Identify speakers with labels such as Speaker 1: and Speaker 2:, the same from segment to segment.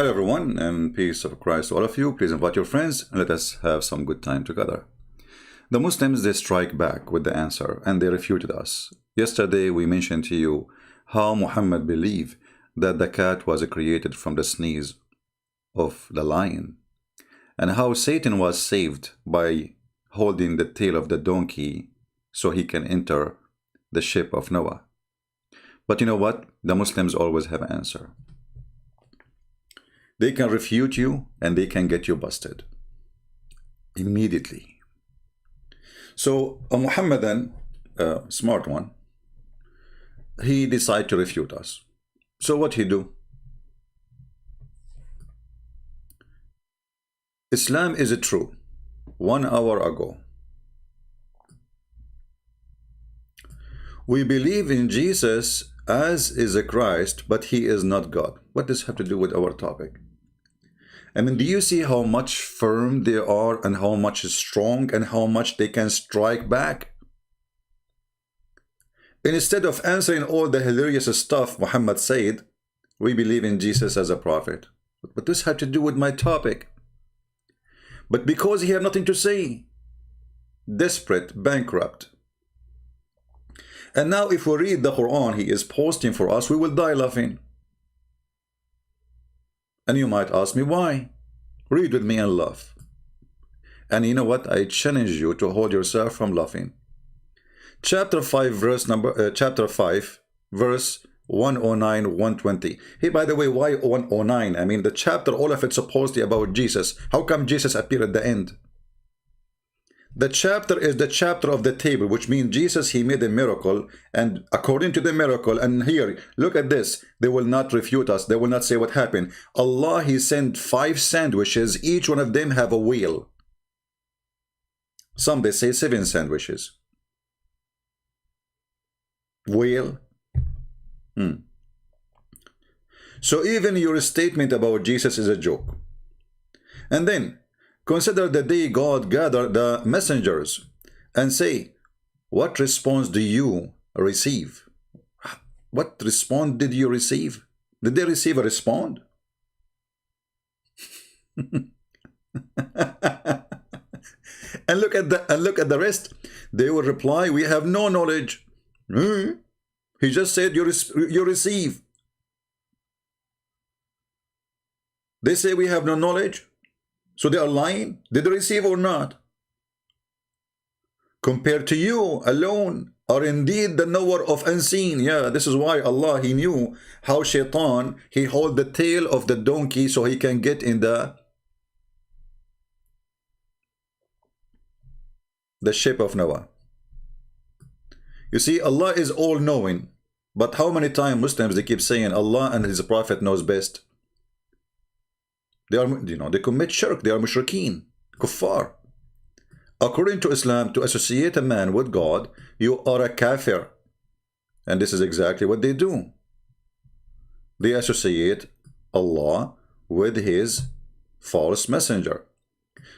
Speaker 1: Hello everyone, and peace of Christ to all of you. Please invite your friends and let us have some good time together. The Muslims, they strike back with the answer and they refuted us. Yesterday we mentioned to you how Muhammad believed that the cat was created from the sneeze of the lion, and how Satan was saved by holding the tail of the donkey so he can enter the ship of Noah. But you know what? The Muslims always have an answer. They can refute you and they can get you busted immediately. So a Muhammadan, smart one, he decided to refute us. So what he do? Islam is true. 1 hour ago, we believe in Jesus as is a Christ, but he is not God. What does this have to do with our topic? I mean, do you see how much firm they are and how much is strong and how much they can strike back? And instead of answering all the hilarious stuff Muhammad said, we believe in Jesus as a prophet. But this had to do with my topic. But because he had nothing to say, desperate, bankrupt. And now if we read the Quran he is posting for us, we will die laughing. And you might ask me why. Read with me and laugh. And you know what? I challenge you to hold yourself from laughing. Chapter 5 verse 109, 120. Hey, by the way, why 109? I mean, the chapter, all of it's supposedly about Jesus. How come Jesus appeared at the end? The chapter is the chapter of the table, which means Jesus, he made a miracle, and according to the miracle, and here, look at this, they will not refute us, they will not say what happened. Allah, he sent 5 sandwiches, each one of them have a wheel. Some, they say 7 sandwiches. Wheel? So even your statement about Jesus is a joke. And then, consider the day God gathered the messengers and say, what response do you receive? What response did you receive? Did they receive a response? And look at the rest. They will reply, we have no knowledge. He just said you receive. They say we have no knowledge. So they are lying. Did they receive or not? Compared to you alone are indeed the knower of unseen. Yeah, this is why Allah, he knew how Shaitan, he hold the tail of the donkey so he can get in the ship of Noah. You see, Allah is all-knowing. But how many times Muslims, they keep saying Allah and his prophet knows best? They are, they commit shirk. They are mushrikeen, kuffar. According to Islam, to associate a man with God, you are a kafir. And this is exactly what they do. They associate Allah with his false messenger.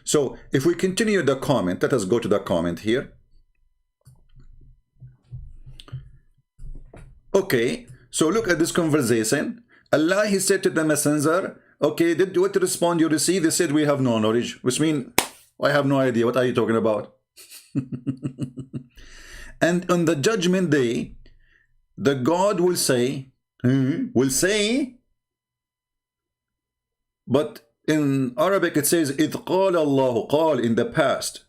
Speaker 1: So, if we continue the comment, let us go to the comment here. Okay, so look at this conversation. Allah, he said to the messenger, okay, what respond you receive? They said, we have no knowledge, which means, I have no idea. What are you talking about? And on the judgment day, the God will say, but in Arabic it says, إِذْ قَالَ اللَّهُ, قال in the past.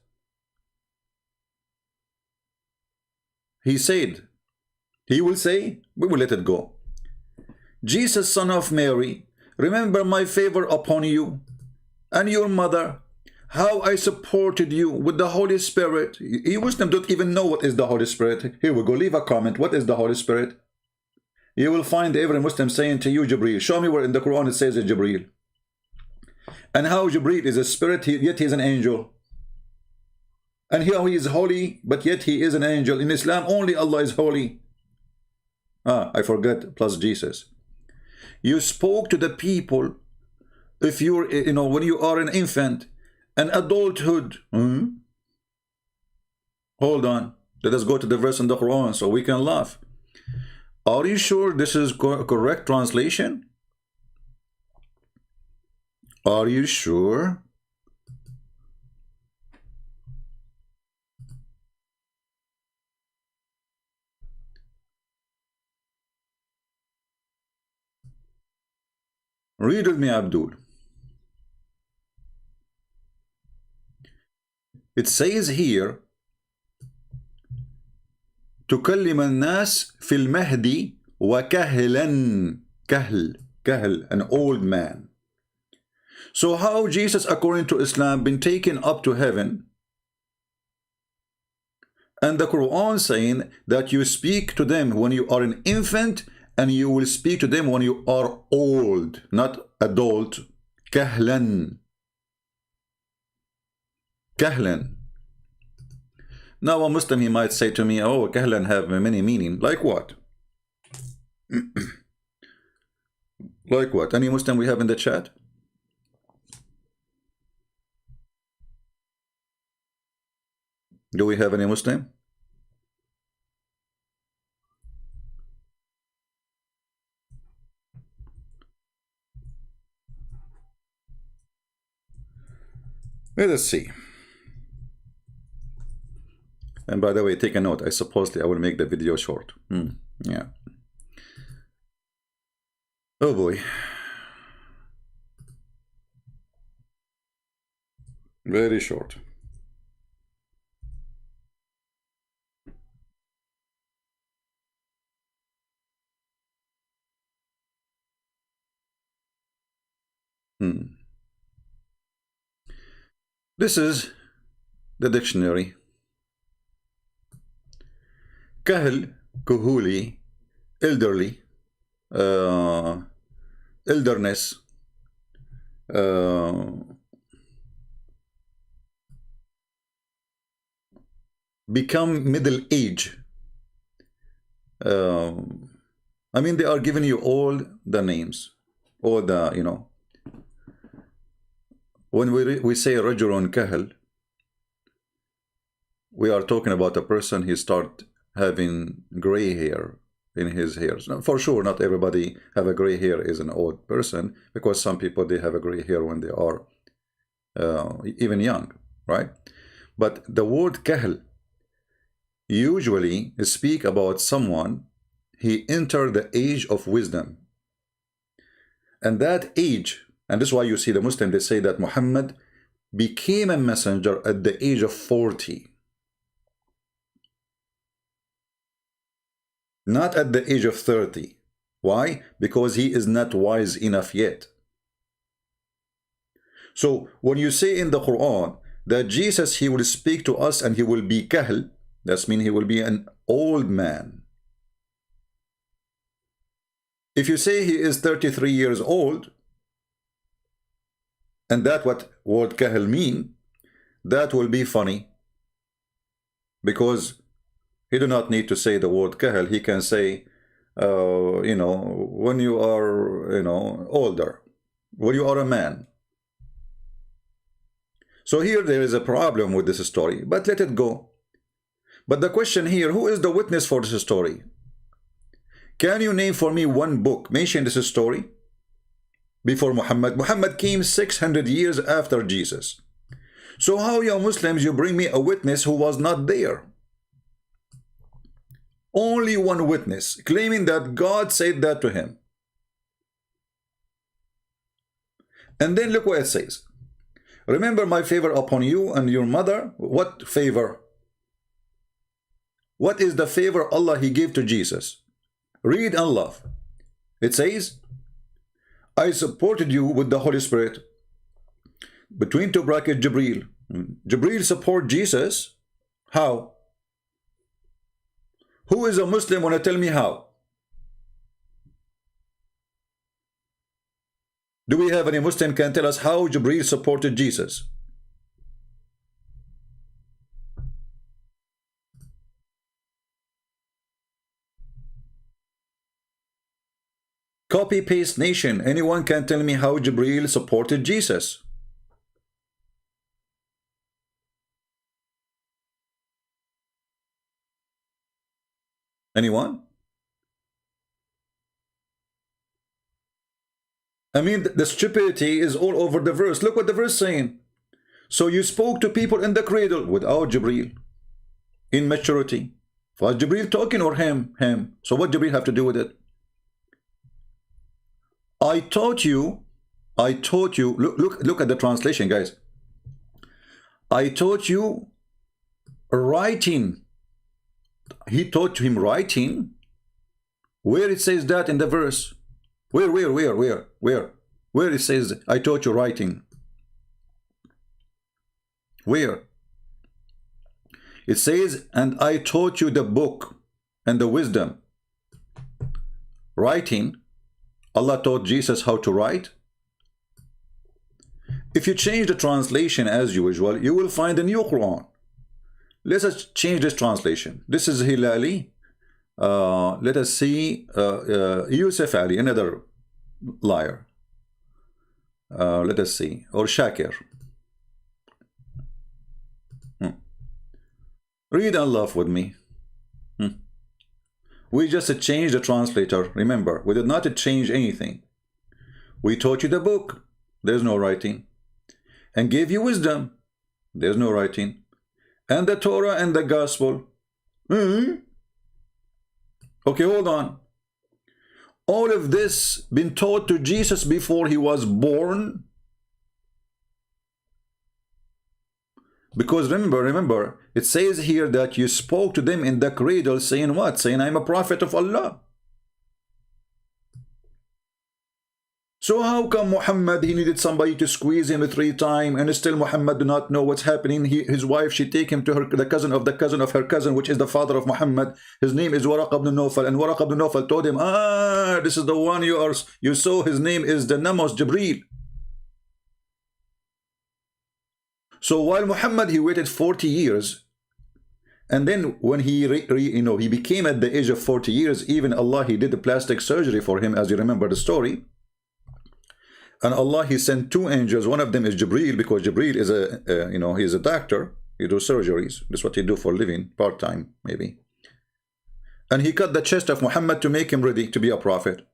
Speaker 1: He said, he will say, we will let it go. Jesus, son of Mary, remember my favor upon you and your mother, how I supported you with the Holy Spirit. You Muslims don't even know what is the Holy Spirit. Here we go, leave a comment. What is the Holy Spirit? You will find every Muslim saying to you, Jibreel. Show me where in the Quran it says Jibreel. And how Jibreel is a spirit, yet he is an angel. And how he is holy, but yet he is an angel. In Islam, only Allah is holy. I forgot, plus Jesus. You spoke to the people, if you're, when you are an infant, an adulthood. Hold on. Let us go to the verse in the Quran so we can laugh. Are you sure this is correct translation? Are you sure? Read with me, Abdul. It says here, تكلم الناس في المهدي وكهلا. كهل, an old man. So how Jesus, according to Islam, been taken up to heaven, and the Quran saying that you speak to them when you are an infant, and you will speak to them when you are old, not adult. Kahlan. Kahlan. Now a Muslim, he might say to me, oh, kahlan have many meaning. Like what? Like what? Any Muslim we have in the chat? Do we have any Muslim? Let us see. And by the way, take a note. I supposedly I will make the video short. Yeah. Oh boy. Very short. This is the dictionary. Kahl, kuhuli, elderly, elderness, become middle age. I mean, they are giving you all the names, all the, you know. When we say rajulun kahl, we are talking about a person who start having gray hair in his hairs. Now, for sure, not everybody have a gray hair is an old person, because some people, they have a gray hair when they are even young, right? But the word kahl usually speak about someone he entered the age of wisdom. And that age, and this is why you see the Muslim, they say that Muhammad became a messenger at the age of 40. Not at the age of 30. Why? Because he is not wise enough yet. So when you say in the Quran that Jesus, he will speak to us and he will be kahl, that means he will be an old man. If you say he is 33 years old, and that's what word kahl mean, that will be funny. Because he do not need to say the word kahl. He can say, you know, when you are, you know, older, when you are a man. So here there is a problem with this story, but let it go. But the question here, who is the witness for this story? Can you name for me one book mention this story before Muhammad? Muhammad came 600 years after Jesus. So how, you Muslims, you bring me a witness who was not there? Only one witness claiming that God said that to him. And then look what it says. Remember my favor upon you and your mother. What favor? What is the favor Allah he gave to Jesus? Read and love. It says, I supported you with the Holy Spirit. Between two brackets, Jibreel. Jibreel support Jesus. How? Who is a Muslim want to tell me how? Do we have any Muslim can tell us how Jibreel supported Jesus? Copy paste nation. Anyone can tell me how Jibreel supported Jesus? Anyone? I mean, the stupidity is all over the verse. Look what the verse is saying. So you spoke to people in the cradle without Jibreel, in maturity. Was Jibreel talking or him? Him. So what Jibreel have to do with it? I taught you, look at the translation, guys. I taught you writing. He taught him writing. Where it says that in the verse? Where it says, I taught you writing? Where? It says, and I taught you the book and the wisdom. Writing. Allah taught Jesus how to write. If you change the translation as usual, you will find a new Quran. Let us change this translation. This is Hilali. Let us see Yusuf Ali, another liar. Let us see. Or Shakir. Read and laugh with me. We just changed the translator. Remember, we did not change anything. We taught you the book. There's no writing. And gave you wisdom. There's no writing. And the Torah and the gospel. Okay, hold on. All of this been taught to Jesus before he was born. Because remember, it says here that you spoke to them in the cradle saying what? Saying, I'm a prophet of Allah. So how come Muhammad, he needed somebody to squeeze him 3 times, and still Muhammad do not know what's happening? His wife, she take him to the cousin of her cousin, which is the father of Muhammad. His name is Waraq ibn Nawfal, and Waraq ibn Nawfal told him, this is the one you saw, his name is the Namos Jibreel. So while Muhammad, he waited 40 years, and then when he he became at the age of 40 years, even Allah, he did a plastic surgery for him, as you remember the story. And Allah, he sent 2 angels. One of them is Jibreel, because Jibreel is he's a doctor. He does surgeries. That's what he do for a living, part-time maybe. And he cut the chest of Muhammad to make him ready to be a prophet.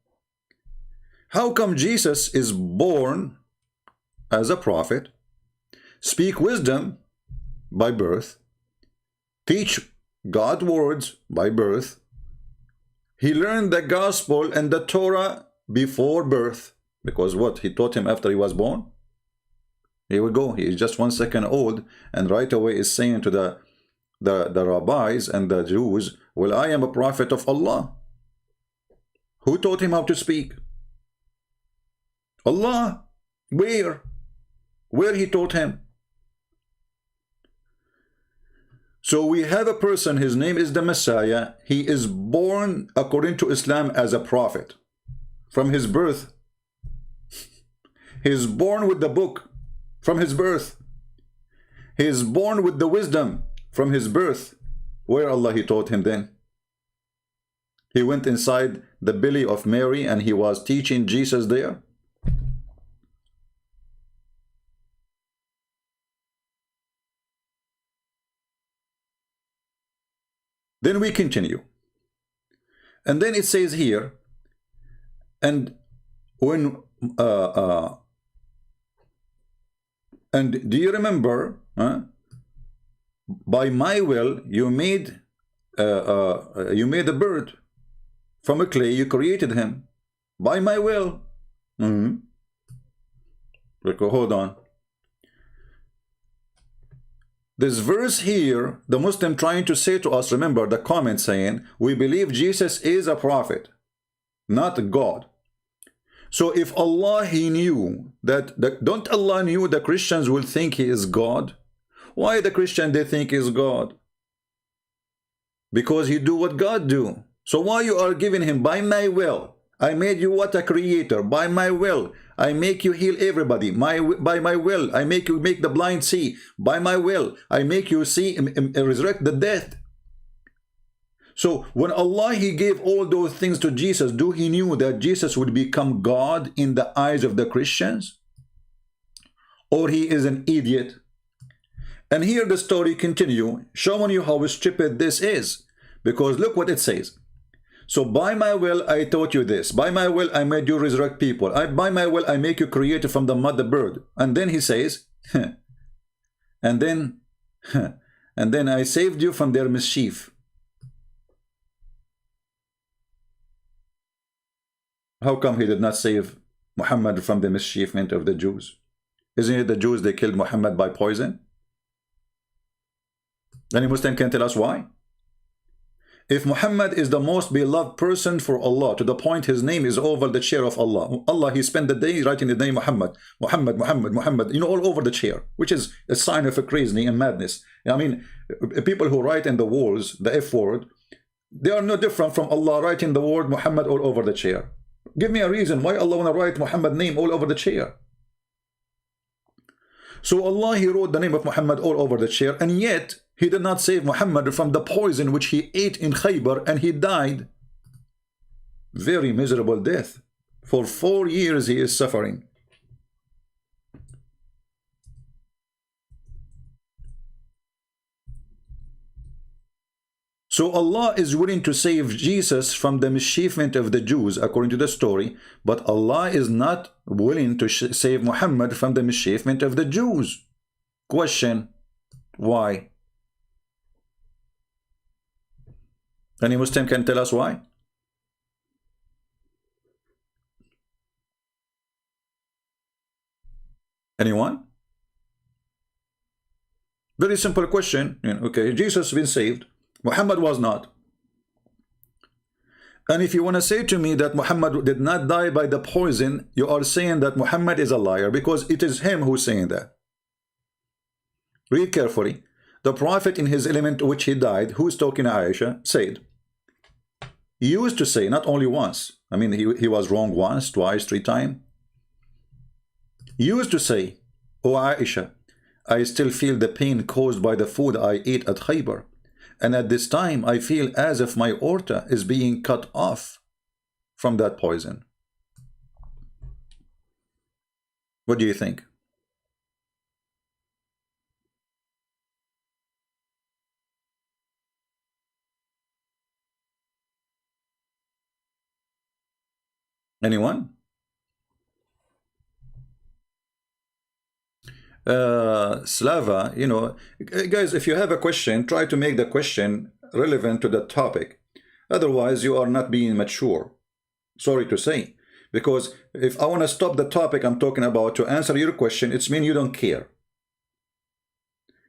Speaker 1: How come Jesus is born as a prophet, speak wisdom by birth, teach God's words by birth, he learned the gospel and the Torah before birth? Because what? He taught him after he was born? Here we go. He is just 1 second old, and right away is saying to the rabbis and the Jews, well, I am a prophet of Allah. Who taught him how to speak? Allah. Where? Where he taught him? So we have a person, his name is the Messiah. He is born according to Islam as a prophet. From his birth, he is born with the book from his birth. He is born with the wisdom from his birth. Where Allah, he taught him then? He went inside the belly of Mary and he was teaching Jesus there. Then we continue. And then it says here, and when and do you remember, by my will you made a bird from a clay, you created him by my will. Hold on. This verse here, the Muslim trying to say to us, remember the comment saying, we believe Jesus is a prophet, not God. So if Allah, he knew that, don't Allah knew the Christians will think he is God? Why the Christian they think is God? Because he do what God do. So why you are giving him by my will? I made you what? A creator. By my will, I make you heal everybody. By my will, I make you make the blind see. By my will, I make you see resurrect the dead. So when Allah, he gave all those things to Jesus, do he knew that Jesus would become God in the eyes of the Christians? Or he is an idiot? And here the story continue, showing you how stupid this is. Because look what it says. So by my will, I taught you this. By my will, I made you resurrect people. By my will, I make you created from the mud the bird. And then he says, and then I saved you from their mischief. How come he did not save Muhammad from the mischievement of the Jews? Isn't it the Jews, they killed Muhammad by poison? Any Muslim can tell us why? If Muhammad is the most beloved person for Allah, to the point his name is over the chair of Allah, he spent the day writing the name Muhammad, Muhammad, Muhammad, Muhammad, you know, all over the chair, which is a sign of a crazy and madness. I mean, people who write in the walls the F word, they are no different from Allah writing the word Muhammad all over the chair. Give me a reason why Allah want to write Muhammad name all over the chair. So Allah, he wrote the name of Muhammad all over the chair, and yet he did not save Muhammad from the poison which he ate in Khaybar, and he died very miserable death. For 4 years he is suffering. So Allah is willing to save Jesus from the mischievement of the Jews, according to the story, but Allah is not willing to save Muhammad from the mischievement of the Jews. Question, why? Any Muslim can tell us why? Anyone? Very simple question. Okay, Jesus has been saved. Muhammad was not. And if you want to say to me that Muhammad did not die by the poison, you are saying that Muhammad is a liar, because it is him who's saying that. Read carefully. The Prophet in his element which he died, who is talking to Aisha, said, he used to say, not only once, I mean he was wrong once, twice, 3 times. He used to say, O Aisha, I still feel the pain caused by the food I ate at Khaybar. And at this time, I feel as if my aorta is being cut off from that poison. What do you think? Anyone? Slava, you know, guys, if you have a question, try to make the question relevant to the topic. Otherwise, you are not being mature. Sorry to say. Because if I want to stop the topic I'm talking about to answer your question, it's mean you don't care.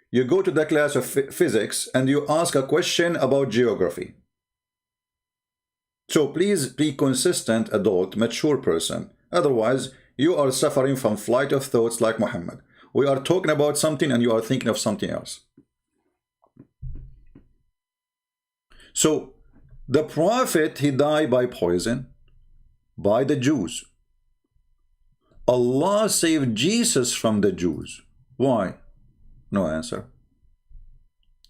Speaker 1: You go to the class of physics and you ask a question about geography. So please be consistent, adult, mature person. Otherwise, you are suffering from flight of thoughts like Muhammad. We are talking about something and you are thinking of something else. So, the Prophet, he died by poison, by the Jews. Allah saved Jesus from the Jews. Why? No answer.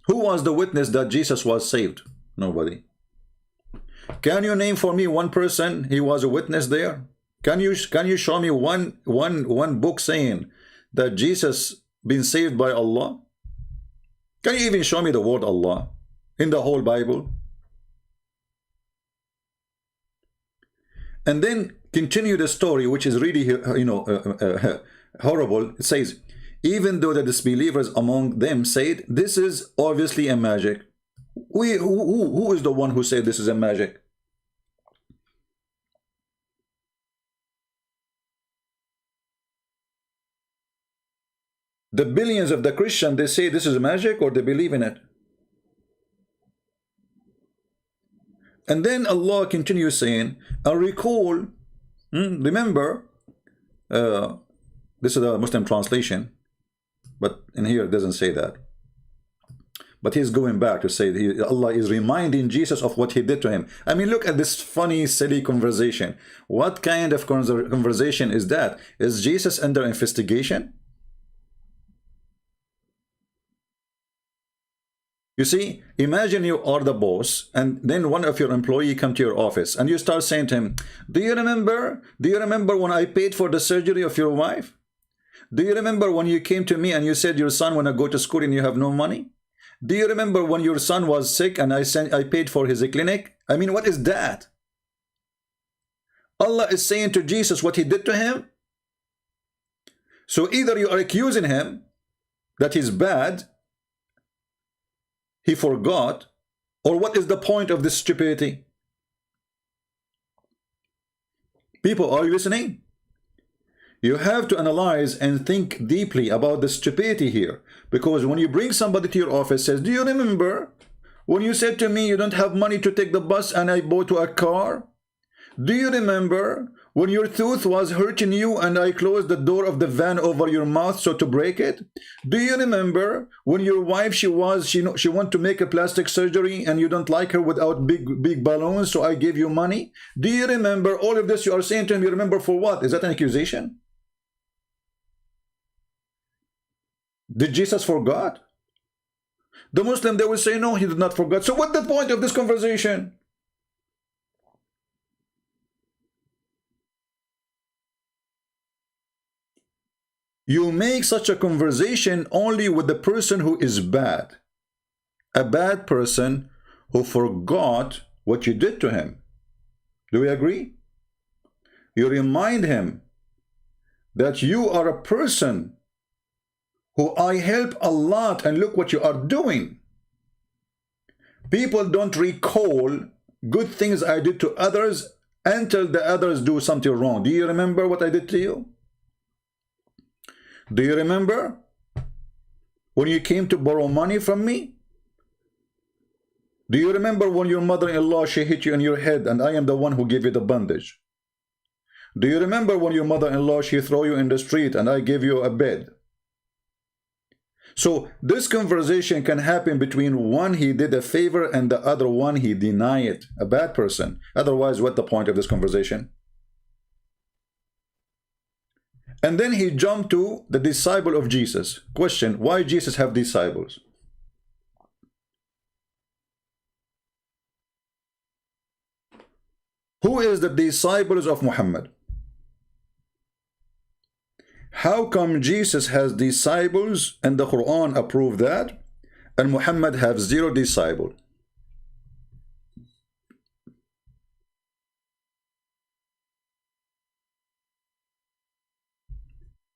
Speaker 1: Who was the witness that Jesus was saved? Nobody. Can you name for me one person he was a witness there? Can you show me one book saying that Jesus been saved by Allah? Can you even show me the word Allah in the whole Bible? And then continue the story, which is really, you know, horrible. It says, even though the disbelievers among them said, this is obviously a magic. Who is the one who said this is a magic? The billions of the Christians, they say this is magic, or they believe in it. And then Allah continues saying, I recall, remember, this is a Muslim translation, but in here it doesn't say that. But he's going back to say Allah is reminding Jesus of what he did to him. I mean, look at this funny, silly conversation. What kind of conversation is that? Is Jesus under investigation? You see, imagine you are the boss, and then one of your employees come to your office, and you start saying to him, do you remember when I paid for the surgery of your wife? Do you remember when you came to me and you said your son want to go to school and you have no money? Do you remember when your son was sick and I paid for his clinic? I mean, what is that? Allah is saying to Jesus what he did to him. So either you are accusing him that he's bad, he forgot, or what is the point of this stupidity? People, are you listening? You have to analyze and think deeply about the stupidity here. Because when you bring somebody to your office, says, do you remember when you said to me you don't have money to take the bus and I bought you a car? Do you remember when your tooth was hurting you and I closed the door of the van over your mouth so to break it? Do you remember when your wife, she want to make a plastic surgery and you don't like her without big balloons, so I gave you money? Do you remember all of this you are saying to him? You remember for what? Is that an accusation? Did Jesus forget? The Muslim, they will say, no, he did not forget. So what's the point of this conversation? You make such a conversation only with the person who is bad. A bad person who forgot what you did to him. Do we agree? You remind him that you are a person who I help a lot and look what you are doing. People don't recall good things I did to others until the others do something wrong. Do you remember what I did to you? Do you remember when you came to borrow money from me? Do you remember when your mother-in-law, she hit you in your head and I am the one who gave you the bandage? Do you remember when your mother-in-law, she threw you in the street and I gave you a bed? So this conversation can happen between one he did a favor and the other one he denied it, a bad person. Otherwise, what's the point of this conversation? And then he jumped to the disciple of Jesus. Question, why Jesus have disciples? Who is the disciples of Muhammad? How come Jesus has disciples and the Quran approved that, and Muhammad have 0 disciples?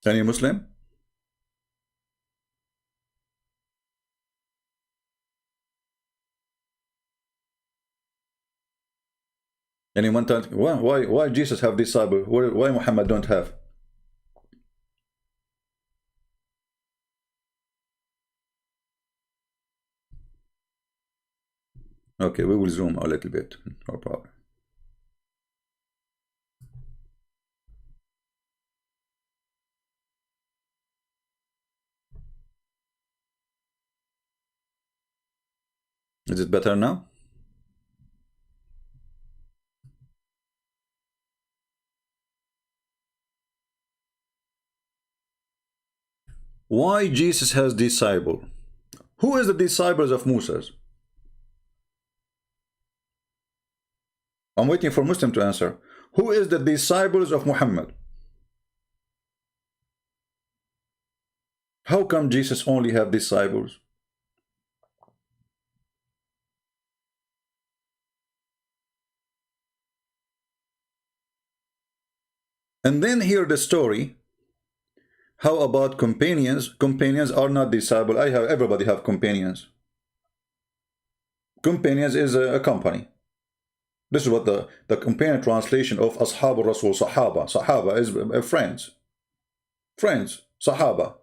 Speaker 1: Any Muslim? Anyone tell why Jesus have disciples? Why Muhammad don't have? Okay, we will zoom a little bit. No problem. Is it better now? Why Jesus has disciples? Who is the disciples of Moses? I'm waiting for Muslim to answer. Who is the disciples of Muhammad? How come Jesus only have disciples? And then hear the story. How about companions? Companions are not disciples. Everybody have companions. Companions is a company. This is what the companion translation of Ashab al-Rasul, Sahaba. Sahaba is friends. Friends, Sahaba.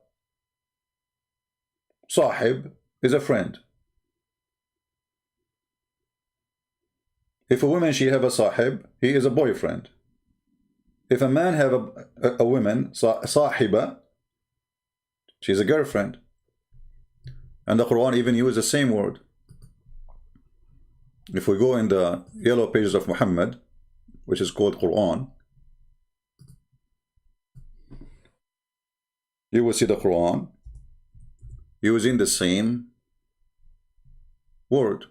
Speaker 1: Sahib is a friend. If a woman, she have a sahib, he is a boyfriend. If a man have a woman, sahiba, she's a girlfriend. And the Quran even uses the same word. If we go in the yellow pages of Muhammad, which is called Quran, you will see the Quran using the same word.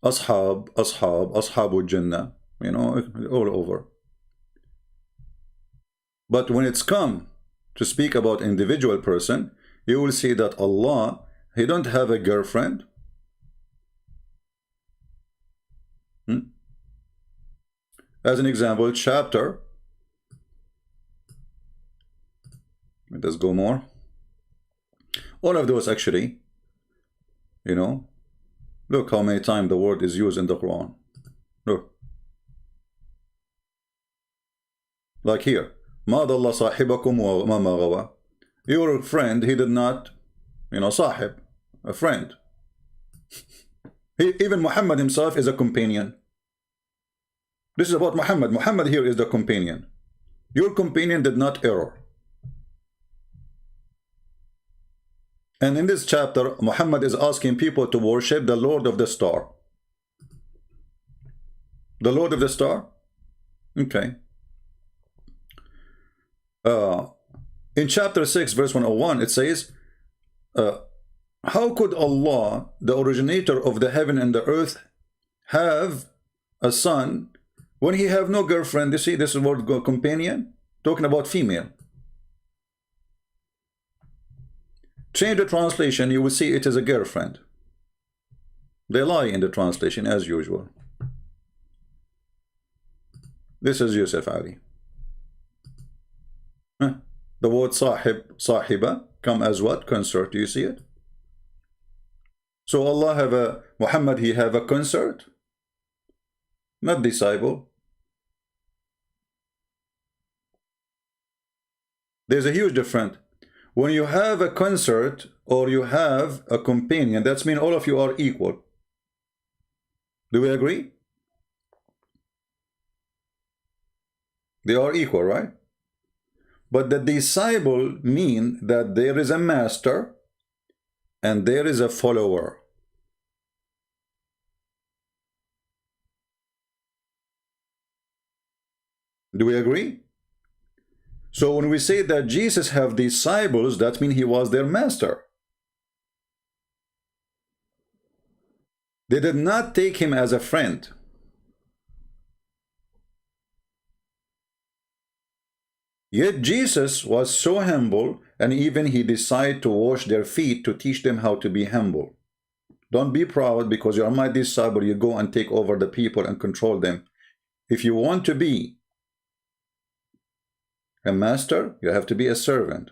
Speaker 1: Ashab, Ashabul Jannah, you know, all over. But when it's come to speak about individual person, you will see that Allah He don't have a girlfriend. As an example, chapter. Let's go more. All of those actually, you know, look how many times the word is used in the Quran. Look. Like here. مَا ضَلَّ صَاحِبَكُمْ وَمَا غَوَى. Your friend, he did not, you know, sahib, a friend. Even Muhammad himself is a companion. This is about Muhammad. Muhammad here is the companion. Your companion did not err. And in this chapter, Muhammad is asking people to worship the Lord of the Star. The Lord of the Star? Okay. In chapter 6, verse 101, it says, how could Allah, the originator of the heaven and the earth, have a son when he have no girlfriend? You see, this is word companion, talking about female. Change the translation, you will see it is a girlfriend. They lie in the translation as usual. This is Yusuf Ali. The word sahib, sahiba, come as what? Consort. Do you see it? So Allah have a, Muhammad, he have a consort? Not disciple. There's a huge difference. When you have a consort or you have a companion, that means all of you are equal. Do we agree? They are equal, right? But the disciple mean that there is a master and there is a follower. Do we agree? So when we say that Jesus have disciples, that means he was their master. They did not take him as a friend. Yet Jesus was so humble, and even he decided to wash their feet to teach them how to be humble. Don't be proud because you are my disciple, you go and take over the people and control them. If you want to be a master, you have to be a servant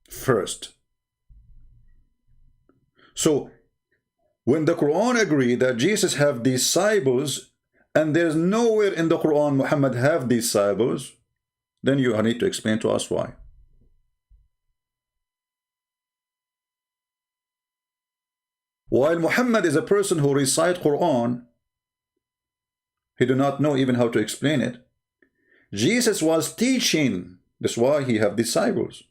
Speaker 1: first. So when the Quran agreed that Jesus have disciples, and there's nowhere in the Quran Muhammad have disciples, then you need to explain to us why. While Muhammad is a person who recites Quran, he do not know even how to explain it. Jesus was teaching. That's why he have disciples.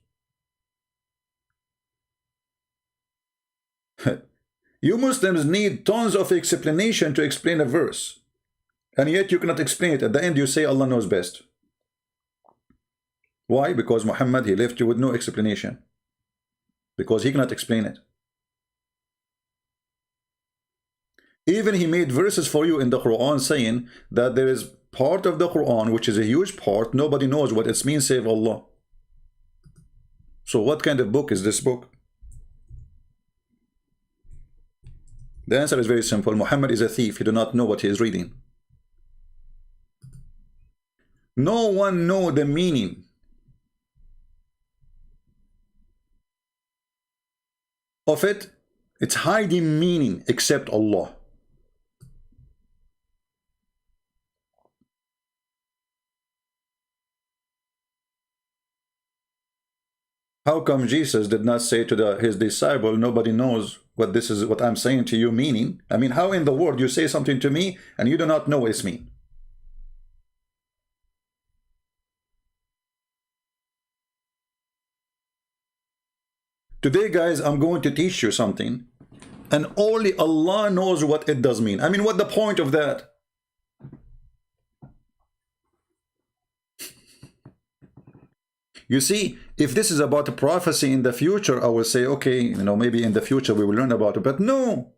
Speaker 1: You Muslims need tons of explanation to explain a verse, and yet you cannot explain it. At the end you say Allah knows best. Why? Because Muhammad, he left you with no explanation. Because he cannot explain it. Even he made verses for you in the Quran saying that there is part of the Quran, which is a huge part, nobody knows what it means save Allah. So what kind of book is this book? The answer is very simple. Muhammad is a thief. He does not know what he is reading. No one knows the meaning of it. It's hiding meaning except Allah. How come Jesus did not say to his disciple, nobody knows what this is, what I'm saying to you meaning? I mean, how in the world you say something to me and you do not know what it's mean? Today, guys, I'm going to teach you something, and only Allah knows what it does mean. I mean, what the point of that? You see, if this is about a prophecy in the future, I will say, okay, you know, maybe in the future we will learn about it. But no,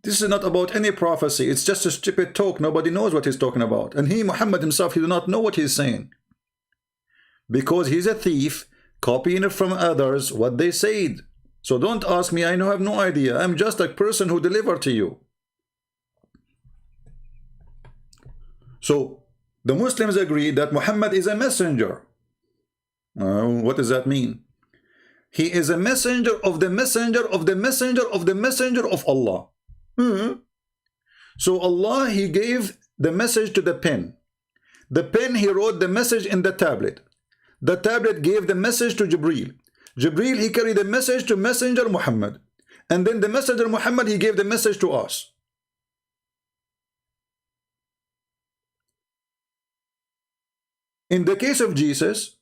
Speaker 1: this is not about any prophecy. It's just a stupid talk. Nobody knows what he's talking about. And he, Muhammad himself, he does not know what he's saying. Because he's a thief, copying it from others, what they said. So don't ask me, I have no idea. I'm just a person who delivered to you. So the Muslims agree that Muhammad is a messenger. What does that mean? He is a messenger of the messenger of the messenger of the messenger of Allah. So Allah, he gave the message to the pen. The pen, he wrote the message in the tablet. The tablet gave the message to Jibreel. Jibreel, he carried the message to messenger Muhammad. And then the messenger Muhammad, he gave the message to us. In the case of Jesus,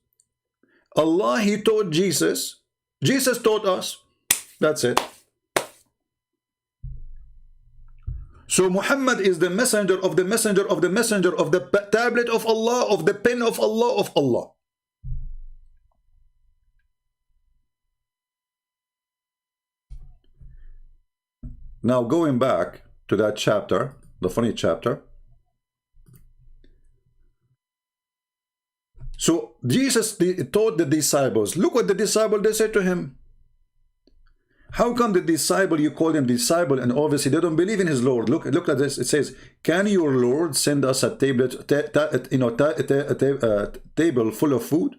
Speaker 1: Allah, he taught Jesus. Jesus taught us. That's it. So Muhammad is the messenger of the messenger of the messenger of the tablet of Allah, of the pen of Allah, of Allah. Now going back to that chapter, the funny chapter. So Jesus taught the disciples. Look what the disciple, they said to him. How come the disciple, you call him disciple, and obviously they don't believe in his Lord? Look at this. It says, can your Lord send us a table full of food?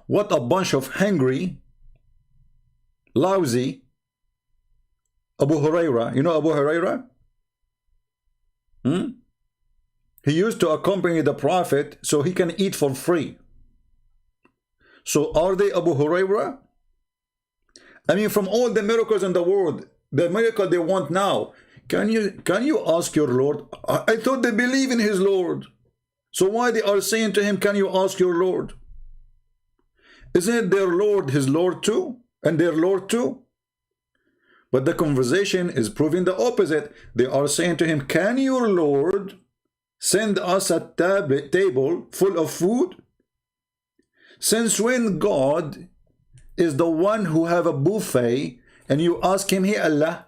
Speaker 1: What a bunch of hungry, lousy Abu Huraira. You know Abu Huraira? He used to accompany the Prophet so he can eat for free. So are they Abu Huraira? I mean, from all the miracles in the world, the miracle they want now, can you ask your Lord? I thought they believe in his Lord. So why they are saying to him, can you ask your Lord? Isn't it their Lord his Lord too? And their Lord too? But the conversation is proving the opposite. They are saying to him, can your Lord send us a table full of food? Since when God is the one who have a buffet and you ask him, hey Allah,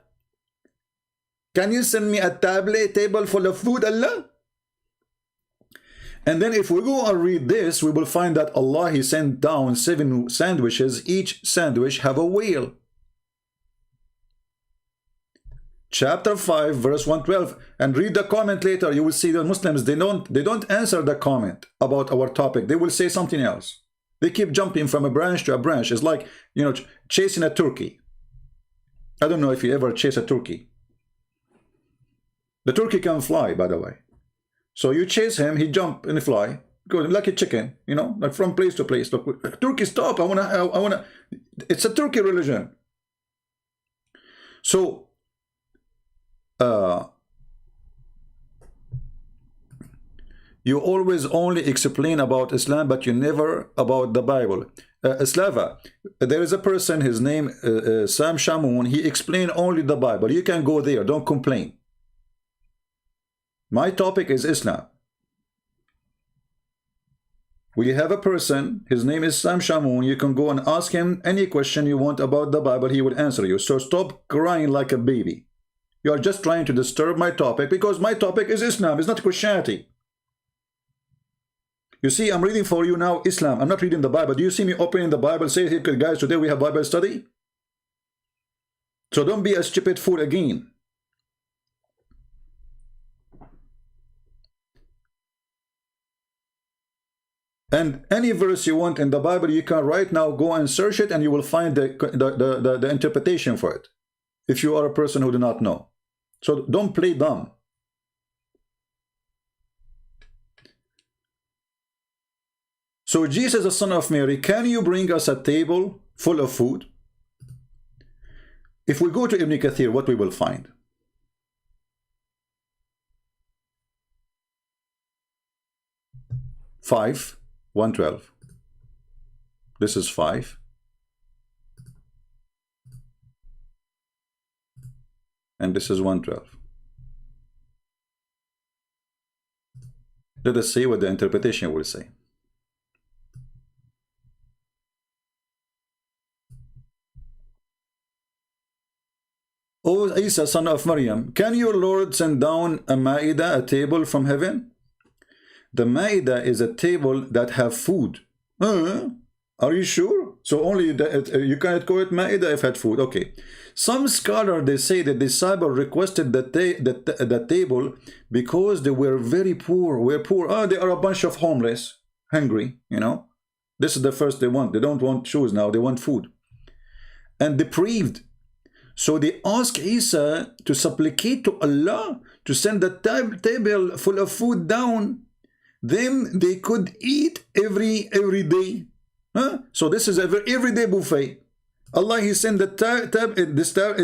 Speaker 1: can you send me a table full of food, Allah? And then if we go and read this, we will find that Allah, he sent down 7 sandwiches. Each sandwich have a whale. Chapter 5 verse 112, and read the comment later. You will see the Muslims, they don't answer the comment about our topic. They will say something else. They keep jumping from a branch to a branch. It's like, you know, chasing a turkey. I don't know if you ever chase a turkey. The turkey can fly, by the way. So you chase him, he jump and fly, go like a chicken, you know, like from place to place. Look, turkey, stop! I wanna. It's a turkey religion. So you always only explain about Islam, but you never about the Bible. Slava, there is a person, his name Sam Shamoun, he explained only the Bible. You can go there, don't complain. My topic is Islam. We have a person, his name is Sam Shamoun. You can go and ask him any question you want about the Bible, he will answer you. So stop crying like a baby. You are just trying to disturb my topic, because my topic is Islam, it's not Christianity. You see, I'm reading for you now Islam. I'm not reading the Bible. Do you see me opening the Bible? Say, hey, guys, today we have Bible study. So don't be a stupid fool again. And any verse you want in the Bible, you can right now go and search it, and you will find the interpretation for it, if you are a person who do not know. So don't play dumb. So Jesus, the son of Mary, can you bring us a table full of food? If we go to Ibn Kathir, what we will find? Five, 112. This is 5. And this is 112. Let us see what the interpretation will say. O Isa, son of Maryam, can your Lord send down a Ma'idah, a table from heaven? The Ma'idah is a table that have food. Are you sure? So only you cannot call it Ma'idah if had food. Okay. Some scholars, they say the disciple requested the table because they were very poor. Were poor. Oh, they are a bunch of homeless, hungry, you know. This is the first they want. They don't want shoes now. They want food. And depraved. So they ask Isa to supplicate to Allah to send the table full of food down. Then they could eat every day. Huh? So this is everyday buffet. Allah, He sent the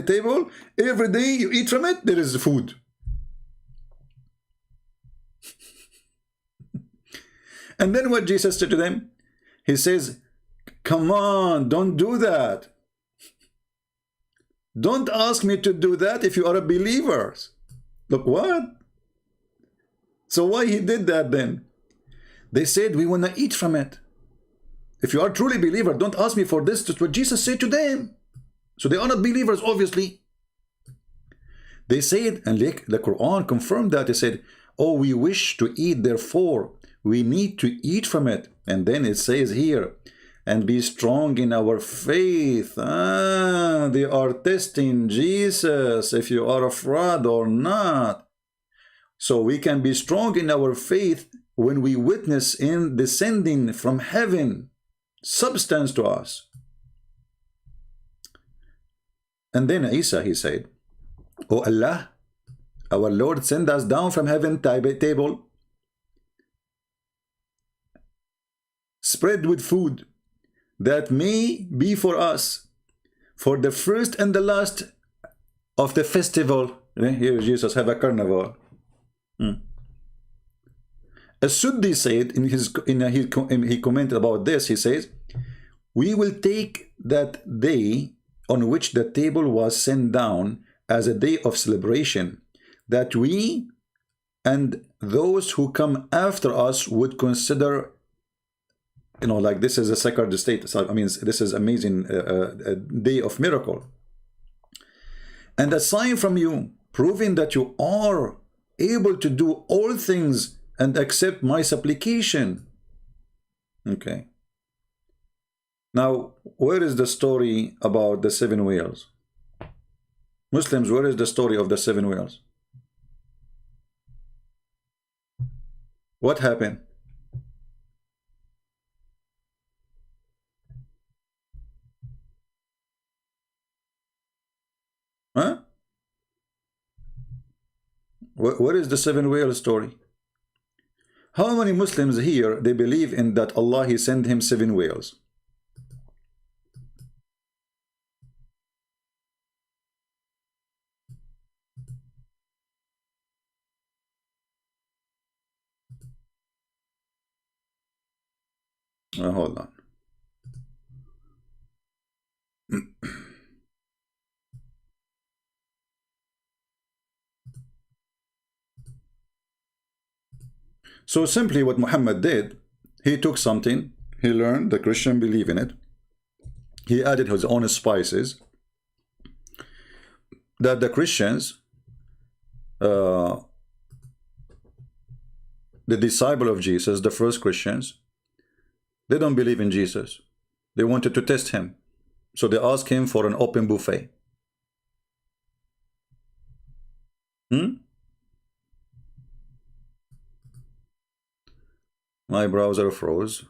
Speaker 1: table every day. You eat from it. There is food. And then what Jesus said to them? He says, "Come on, don't do that. Don't ask me to do that if you are a believer." Look, what? So why He did that then? They said, we want to eat from it. If you are truly believer, don't ask me for this. That's what Jesus said to them. So they are not believers, obviously. They said, and the Quran confirmed that. They said, oh, we wish to eat, therefore we need to eat from it. And then it says here, and be strong in our faith. They are testing Jesus if you are afraid or not. So we can be strong in our faith when we witness in descending from heaven substance to us. And then Isa, he said, "O Allah, our Lord, send us down from heaven table spread with food that may be for us for the first and the last of the festival." Here Jesus have a carnival. As-Suddi said he commented about this. He says, "We will take that day on which the table was sent down as a day of celebration, that we and those who come after us would consider, you know, like this is a sacred state. So, I mean, this is amazing, a day of miracle, and a sign from you, proving that you are able to do all things and accept my supplication." Okay. Now, where is the story about the 7 whales? Muslims, where is the story of the 7 whales? What happened? Huh? Where is the 7 whale story? How many Muslims here, they believe in that Allah, He sent him 7 whales? Hold on. So simply what Muhammad did, he took something, he learned the Christian believe in it, he added his own spices, that the Christians, the disciple of Jesus, the first Christians, they don't believe in Jesus. They wanted to test him. So they asked him for an open buffet. My browser froze.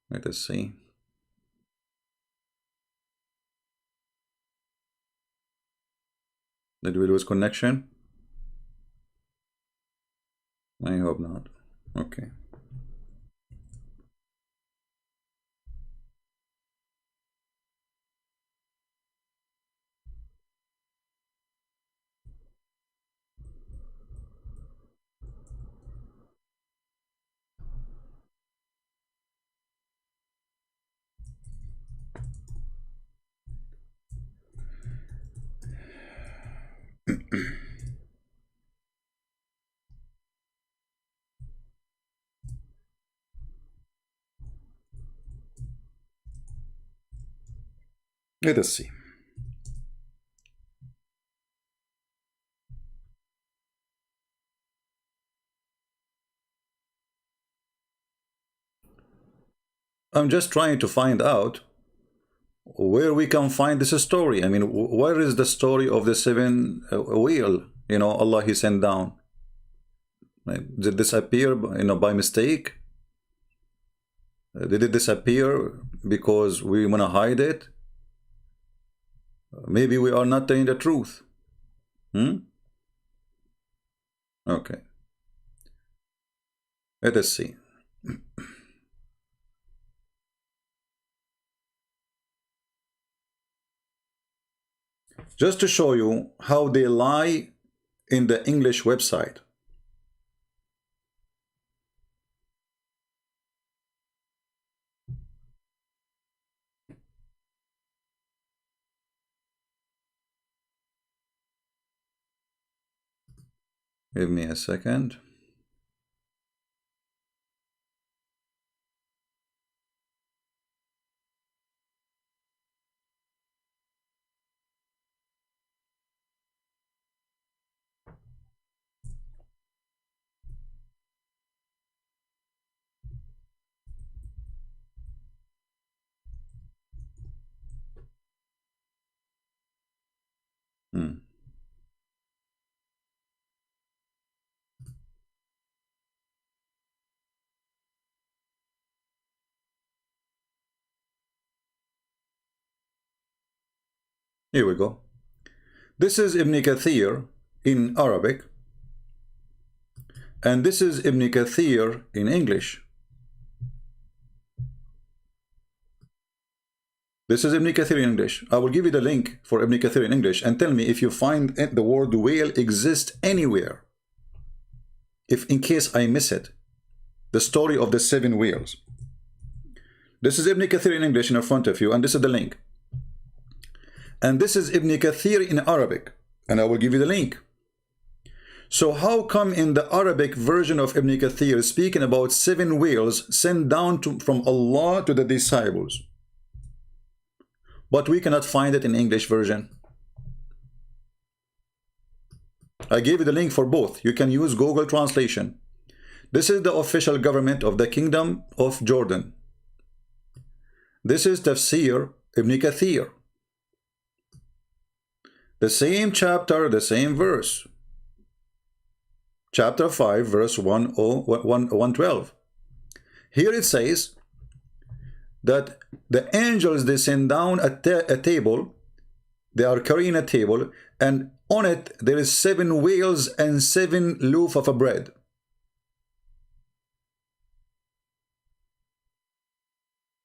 Speaker 1: Let us see. Did we lose connection? I hope not. Okay. Let us see. I'm just trying to find out where we can find this story. I mean, where is the story of the seven wheel? You know, Allah He sent down. Right? Did this appear, you know, by mistake? Did it disappear because we want to hide it? Maybe we are not telling the truth. Okay. Let us see. Just to show you how they lie in the English website. Give me a second. Here we go. This is Ibn Kathir in Arabic, and this is Ibn Kathir in English. This is Ibn Kathir in English. I will give you the link for Ibn Kathir in English and tell me if you find the word whale exists anywhere. If in case I miss it, the story of the seven whales. This is Ibn Kathir in English in front of you, and this is the link. And this is Ibn Kathir in Arabic, and I will give you the link. So how come in the Arabic version of Ibn Kathir speaking about seven whales sent down from Allah to the disciples, but we cannot find it in English version? I gave you the link for both. You can use Google Translation. This is the official government of the Kingdom of Jordan. This is Tafsir Ibn Kathir. The same chapter, the same verse. Chapter 5, verse 112. Here it says that the angels, they send down a table. They are carrying a table, and on it there is seven whales and seven loaf of bread.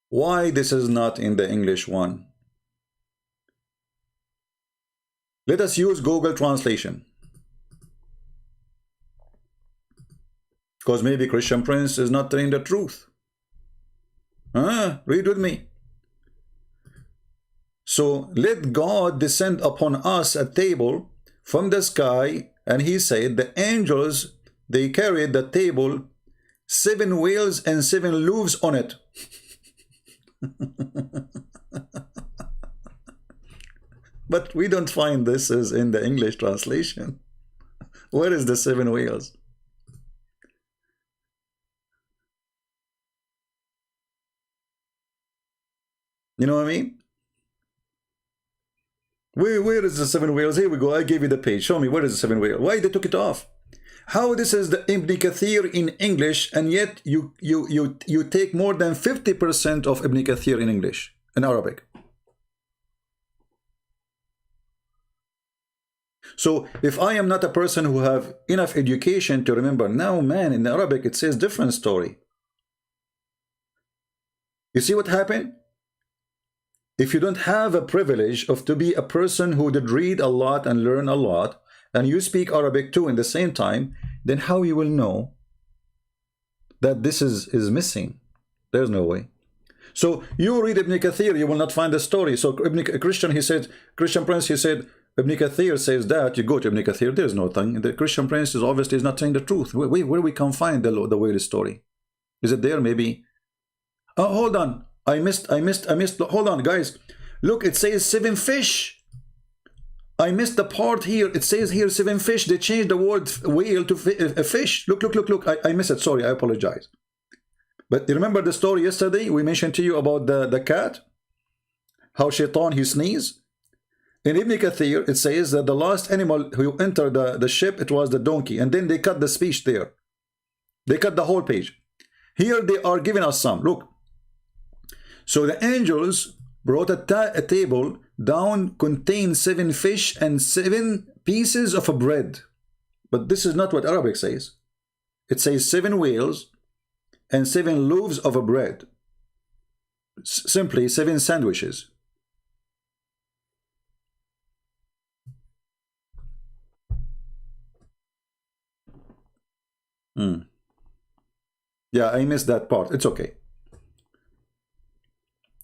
Speaker 1: Why this is not in the English one? Let us use Google Translation. Because maybe Christian Prince is not telling the truth. Read with me. So, let God descend upon us a table from the sky, and he said, the angels, they carried the table, seven whales and seven loaves on it. But we don't find this is in the English translation. Where is the seven whales? You know what I mean? Where is the seven whales? Here we go. I gave you the page. Show me where is the seven whales. Why they took it off? How this is the Ibn Kathir in English, and yet you take more than 50% of Ibn Kathir in English, in Arabic. So if I am not a person who have enough education to remember, now man, in Arabic it says different story. You see what happened? If you don't have a privilege of to be a person who did read a lot and learn a lot, and you speak Arabic too in the same time, then how you will know that this is missing? There's no way. So you read Ibn Kathir, you will not find the story. So Christian Prince, he said, Ibn Kathir says that, you go to Ibn Kathir, there's no thing. The Christian Prince is obviously not telling the truth. Where we can find the way the story? Is it there maybe? Oh, hold on. I missed. Hold on, guys. Look, it says seven fish. I missed the part here. It says here seven fish. They changed the word whale to fish. Look. I missed it. Sorry, I apologize. But you remember the story yesterday? We mentioned to you about the cat? how Shaitan, he sneezed? In Ibn Kathir, it says that the last animal who entered the ship, it was the donkey. And then they cut the speech there. They cut the whole page. Here they are giving us some. Look. So the angels brought a table down, contained 7 fish and 7 pieces of bread. But this is not what Arabic says. It says 7 whales and 7 loaves of bread. Simply 7 sandwiches. Yeah, I missed that part. It's okay.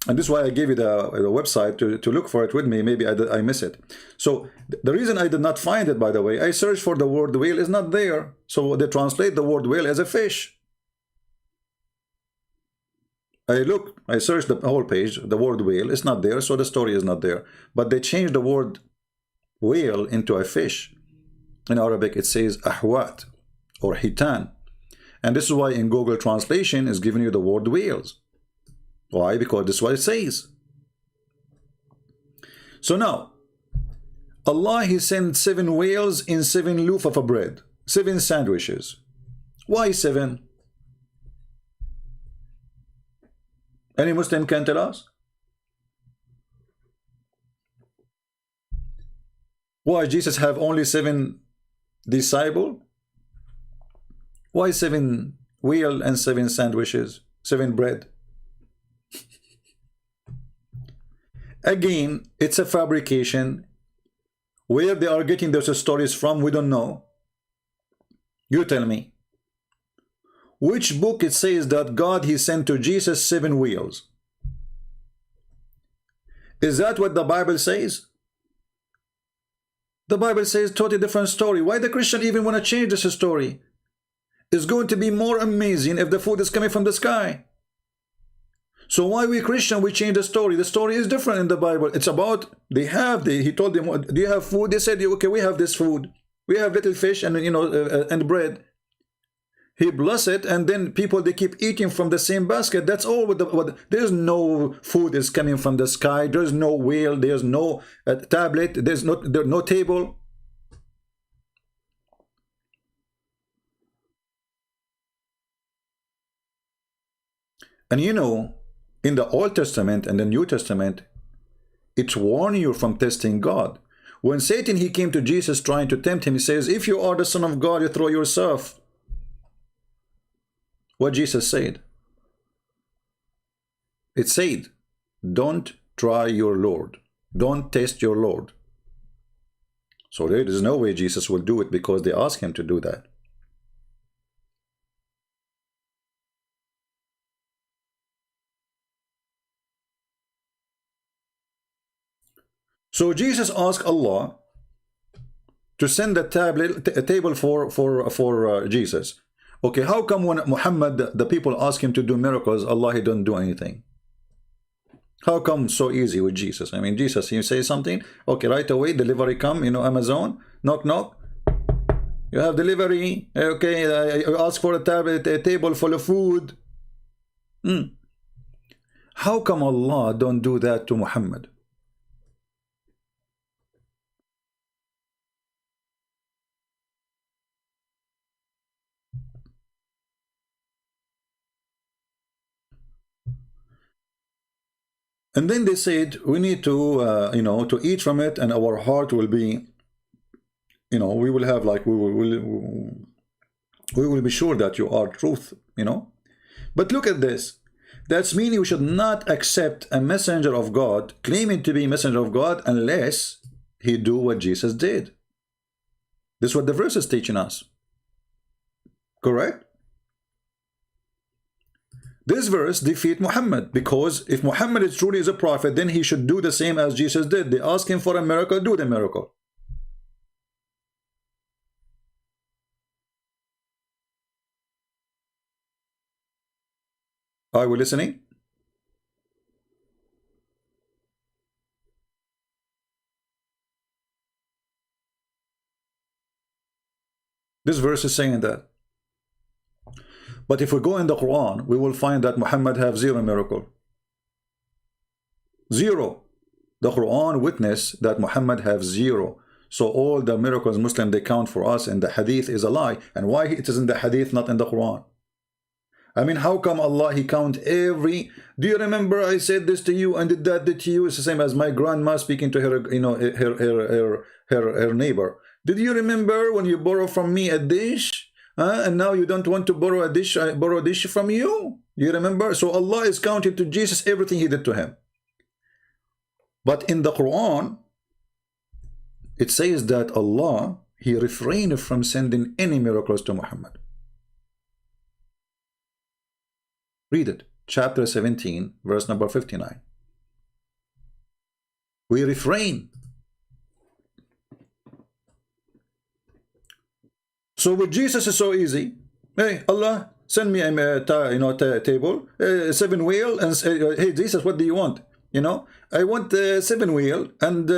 Speaker 1: And this is why I gave you the website to look for it with me. Maybe I miss it. So the reason I did not find it, by the way, I searched for the word whale, is not there. So they translate the word whale as a fish. I searched the whole page, the word whale is not there, so the story is not there. But they changed the word whale into a fish. In Arabic it says ahwat or hitan. And this is why in Google translation is giving you the word whales. Why? Because this is what it says. So now, Allah, he sent 7 whales in 7 loaf of bread, 7 sandwiches. Why 7? Any Muslim can tell us? Why Jesus have only 7 disciples? Why 7 whale and 7 sandwiches, 7 bread? Again, it's a fabrication. Where they are getting those stories from, we don't know. You tell me. Which book it says that God, he sent to Jesus 7 wheels? Is that what the Bible says? The Bible says totally different story. Why the Christian even want to change this story? It's going to be more amazing if the food is coming from the sky. So why we Christian, we change the story? The story is different in the Bible. It's about, he told them, do you have food? They said, okay, we have this food. We have little fish and, and bread. He blessed it, and then people, they keep eating from the same basket. That's all. There's no food is coming from the sky. There's no whale. There's no tablet. There's no table. And in the Old Testament and the New Testament, it warns you from testing God. When Satan, he came to Jesus trying to tempt him, he says, if you are the Son of God, you throw yourself. What Jesus said? It said, don't try your Lord. Don't test your Lord. So there is no way Jesus will do it, because they ask him to do that. So Jesus asked Allah to send a table for Jesus. Okay, how come when Muhammad, the people ask him to do miracles, Allah, he don't do anything? How come so easy with Jesus? I mean, Jesus, you say something, okay, right away, delivery come, Amazon, knock, knock. You have delivery, okay, you ask for a table full of food. How come Allah don't do that to Muhammad? And then they said, we need to, to eat from it, and our heart will be, we will have like, we will be sure that you are truth, But look at this. That's meaning we should not accept a messenger of God, claiming to be a messenger of God, unless he do what Jesus did. This is what the verse is teaching us. Correct? This verse defeats Muhammad, because if Muhammad is truly a prophet, then he should do the same as Jesus did. They ask him for a miracle, do the miracle. Are we listening? This verse is saying that. But if we go in the Quran, we will find that Muhammad have 0 miracle. 0. The Quran witness that Muhammad have 0. So all the miracles Muslim they count for us in the Hadith is a lie. And why it is in the Hadith, not in the Quran? I mean, how come Allah He count every? Do you remember I said this to you and did that to you? It's the same as my grandma speaking to her, you know, her neighbor. Did you remember when you borrow from me a dish, and now you don't want to borrow a dish? I borrow a dish from you. Do you remember? So Allah is counting to Jesus everything He did to him. But in the Quran, it says that Allah He refrained from sending any miracles to Muhammad. Read it, chapter 17, verse number 59. We refrain. So with Jesus is so easy. Hey, Allah, send me a table, 7 wheel, and say, hey Jesus, what do you want? You know, I want 7 wheel and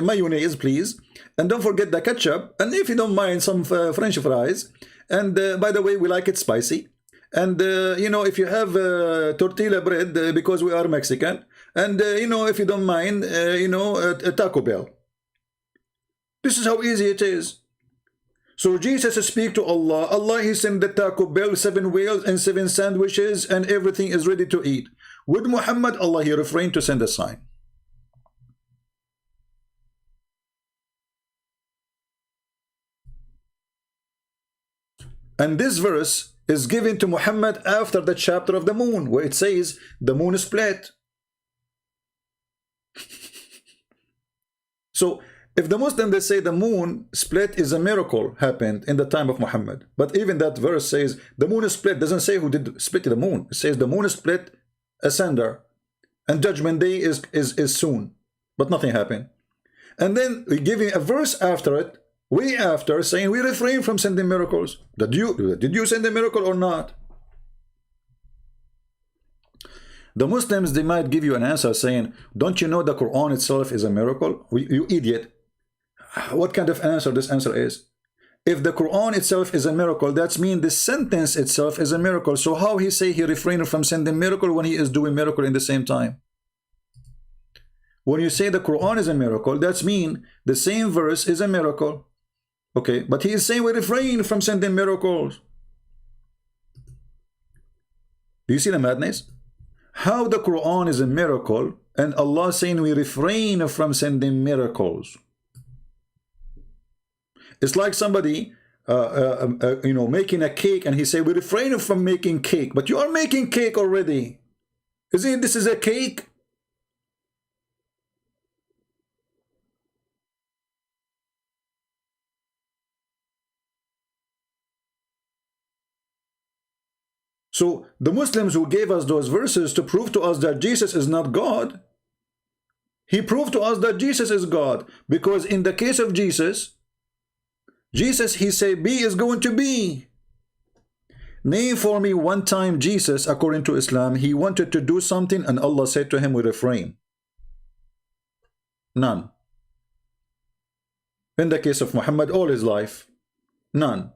Speaker 1: mayonnaise, please. And don't forget the ketchup. And if you don't mind, some French fries. And by the way, we like it spicy. And, you know, if you have tortilla bread, because we are Mexican, and, you know, if you don't mind, you know, a Taco Bell. This is how easy it is. So Jesus speak to Allah. Allah, He sent the Taco Bell, 7 wheels and 7 sandwiches, and everything is ready to eat. With Muhammad, Allah, He refrained to send a sign. And this verse is given to Muhammad after the chapter of the moon, where it says the moon is split. So if the Muslims they say the moon split is a miracle happened in the time of Muhammad, but even that verse says the moon is split, doesn't say who did split the moon. It says the moon is split asunder, and judgment day is soon, but nothing happened. And then we give him a verse after it, way after, saying we refrain from sending miracles. Did you send a miracle or not? The Muslims, they might give you an answer saying, don't you know the Quran itself is a miracle? You idiot. What kind of answer this answer is? If the Quran itself is a miracle, that means the sentence itself is a miracle. So how he say he refrained from sending miracle when he is doing miracle in the same time? When you say the Quran is a miracle, that means the same verse is a miracle. Okay, but he is saying we refrain from sending miracles. Do you see the madness? How the Quran is a miracle and Allah saying we refrain from sending miracles. It's like somebody you know, making a cake and he say we refrain from making cake, but you are making cake already. Isn't this is a cake? So the Muslims who gave us those verses to prove to us that Jesus is not God, he proved to us that Jesus is God, because in the case of Jesus, he said be is going to be. Name for me one time Jesus, according to Islam, he wanted to do something and Allah said to him we refrain. None. In the case of Muhammad, all his life, none.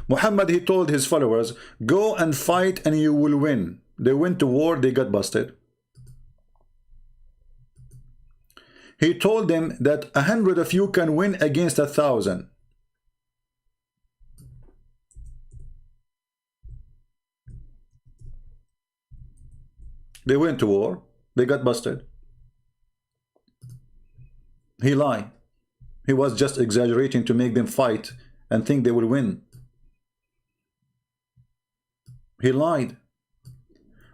Speaker 1: Muhammad, he told his followers, go and fight and you will win. They went to war, they got busted. He told them that 100 of you can win against 1,000. They went to war, they got busted. He lied. He was just exaggerating to make them fight and think they will win. He lied.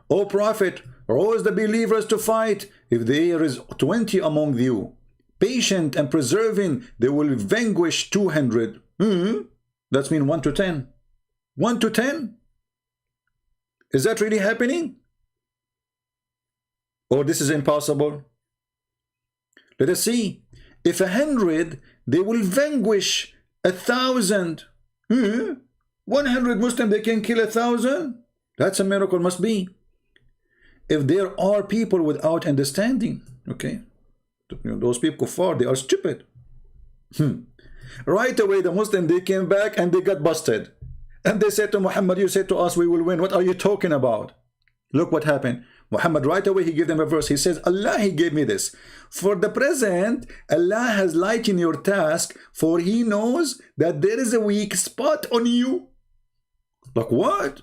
Speaker 1: O Prophet, rouse the believers to fight. If there is 20 among you, patient and persevering, they will vanquish 200. That means 1 to 10. 1 to 10? Is that really happening? Or this is impossible? Let us see. If 100, they will vanquish 1,000. 100 Muslims, they can kill 1,000? That's a miracle, must be. If there are people without understanding, okay, those people kuffar, they are stupid. Right away, the Muslim, they came back and they got busted. And they said to Muhammad, you said to us we will win. What are you talking about? Look what happened. Muhammad right away he gave them a verse. He says, Allah, he gave me this. For the present, Allah has lightened your task, for he knows that there is a weak spot on you. Like what?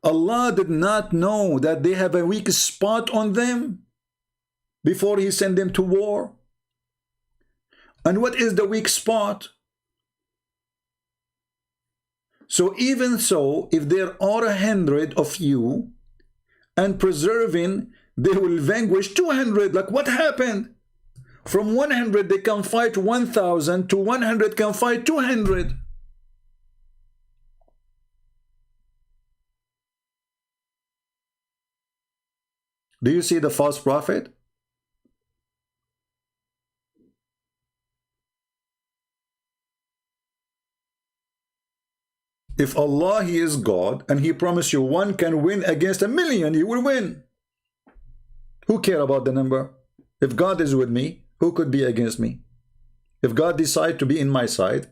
Speaker 1: Allah did not know that they have a weak spot on them before he sent them to war. And what is the weak spot? So even so, if there are 100 of you and preserving, they will vanquish 200. Like what happened? From 100 they can fight 1,000 to 100 can fight 200. Do you see the false prophet? If Allah, he is God, and he promised you one can win against 1,000,000, you will win. Who care about the number? If God is with me, who could be against me? If God decides to be in my side,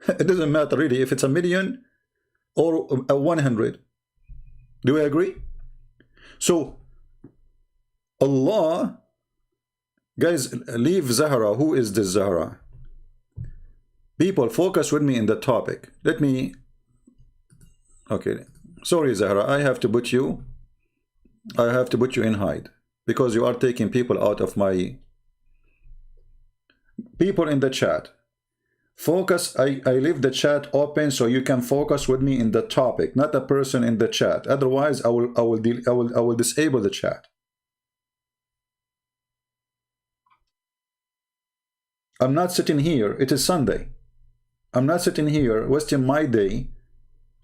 Speaker 1: it doesn't matter really if it's 1,000,000 or 100. Do we agree? So Allah, guys, leave Zahra. Who is this Zahra? People, focus with me in the topic. Let me... Okay, sorry Zahra, I have to put you in hide because you are taking people out of my... People in the chat, focus. I leave the chat open so you can focus with me in the topic, not a person in the chat. Otherwise I will disable the chat. I'm not sitting here, it is Sunday. I'm not sitting here wasting my day,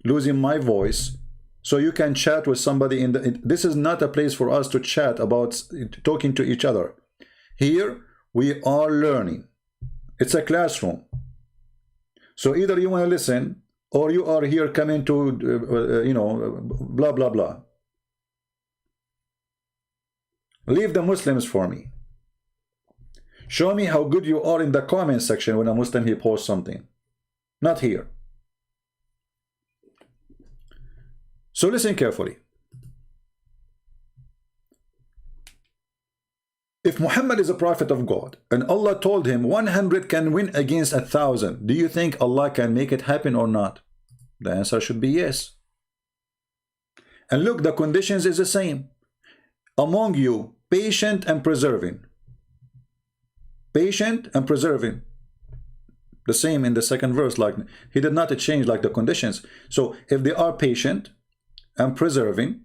Speaker 1: losing my voice, so you can chat with somebody in the... This is not a place for us to chat about talking to each other. Here we are learning. It's a classroom. So either you want to listen or you are here coming to, you know, blah, blah, blah. Leave the Muslims for me. Show me how good you are in the comment section when a Muslim he posts something. Not here. So listen carefully. If Muhammad is a prophet of God and Allah told him 100 can win against 1,000, do you think Allah can make it happen or not? The answer should be yes. And look, the conditions is the same. Among you, patient and preserving. Patient and preserving. The same in the second verse. Like he did not change like the conditions. So if they are patient and preserving,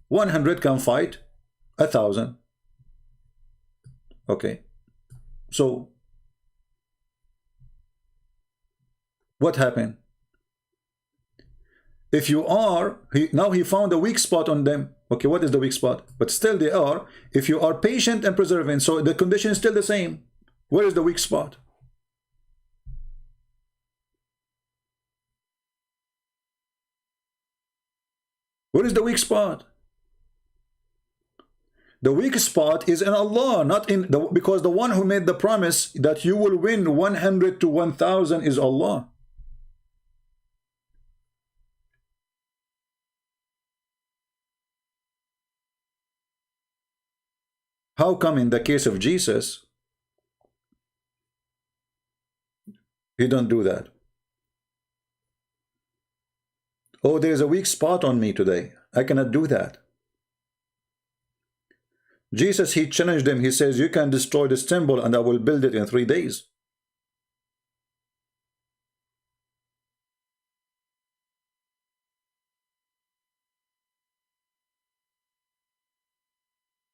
Speaker 1: 100 can fight 1,000. Okay. So what happened? If you are, now he found a weak spot on them. Okay, what is the weak spot? But still they are. If you are patient and preserving, so the condition is still the same. Where is the weak spot? Where is the weak spot? The weak spot is in Allah, not in the, because the one who made the promise that you will win 100 to 1,000 is Allah. How come in the case of Jesus, he don't do that? Oh, there's a weak spot on me today. I cannot do that. Jesus, he challenged them. He says, you can destroy this temple and I will build it in 3 days.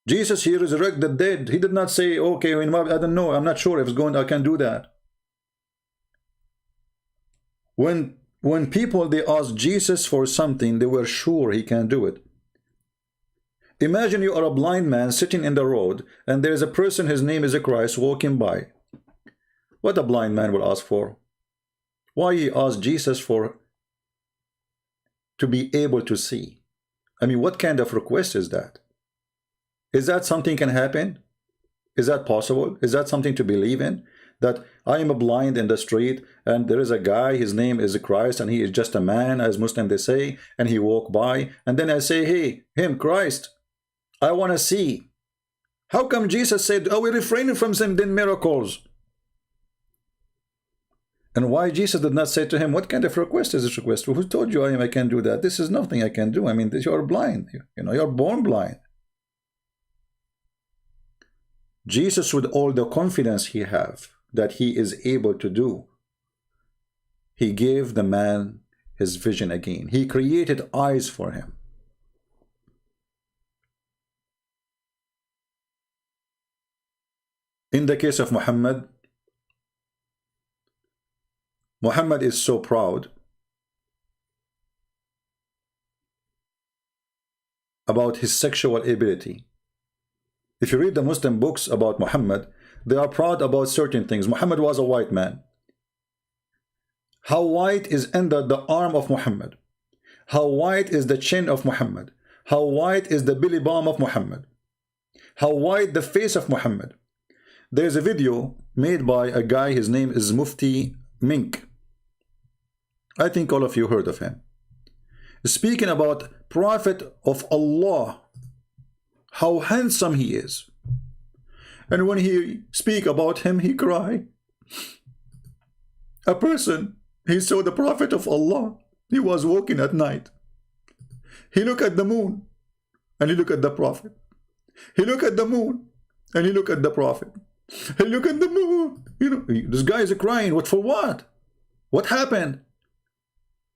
Speaker 1: Jesus, he resurrected the dead. He did not say, okay, I don't know, I'm not sure if it's going, I can do that. When people, they asked Jesus for something, they were sure he can do it. Imagine you are a blind man sitting in the road and there is a person, his name is a Christ, walking by. What a blind man will ask for? Why he asked Jesus for to be able to see? I mean, what kind of request is that? Is that something can happen? Is that possible? Is that something to believe in? that I am blind in the street and there is a guy, his name is Christ, and he is just a man, as Muslim they say, and he walk by, and then I say, hey, him, Christ, I want to see. How come Jesus said, oh, we're refraining from sending miracles? And why Jesus did not say to him, what kind of request is this request? Who told you I can do that? This is nothing I can do. I mean, you're blind. You know, you're born blind. Jesus, with all the confidence he have that he is able to do, he gave the man his vision again. He created eyes for him. In the case of Muhammad, Muhammad is so proud about his sexual ability. If you read the Muslim books about Muhammad, they are proud about certain things. Muhammad was a white man. How white is under the arm of Muhammad? How white is the chin of Muhammad? How white is the belly bump of Muhammad? How white the face of Muhammad? There's a video made by a guy, his name is Mufti Mink. I think all of you heard of him. Speaking about Prophet of Allah, how handsome he is. And when he speak about him, he cry. A person, he saw the Prophet of Allah. He was walking at night. He looked at the moon and he looked at the Prophet. He looked at the moon and he looked at the Prophet. He looked at the moon. You know, this guy is crying. What for what? What happened?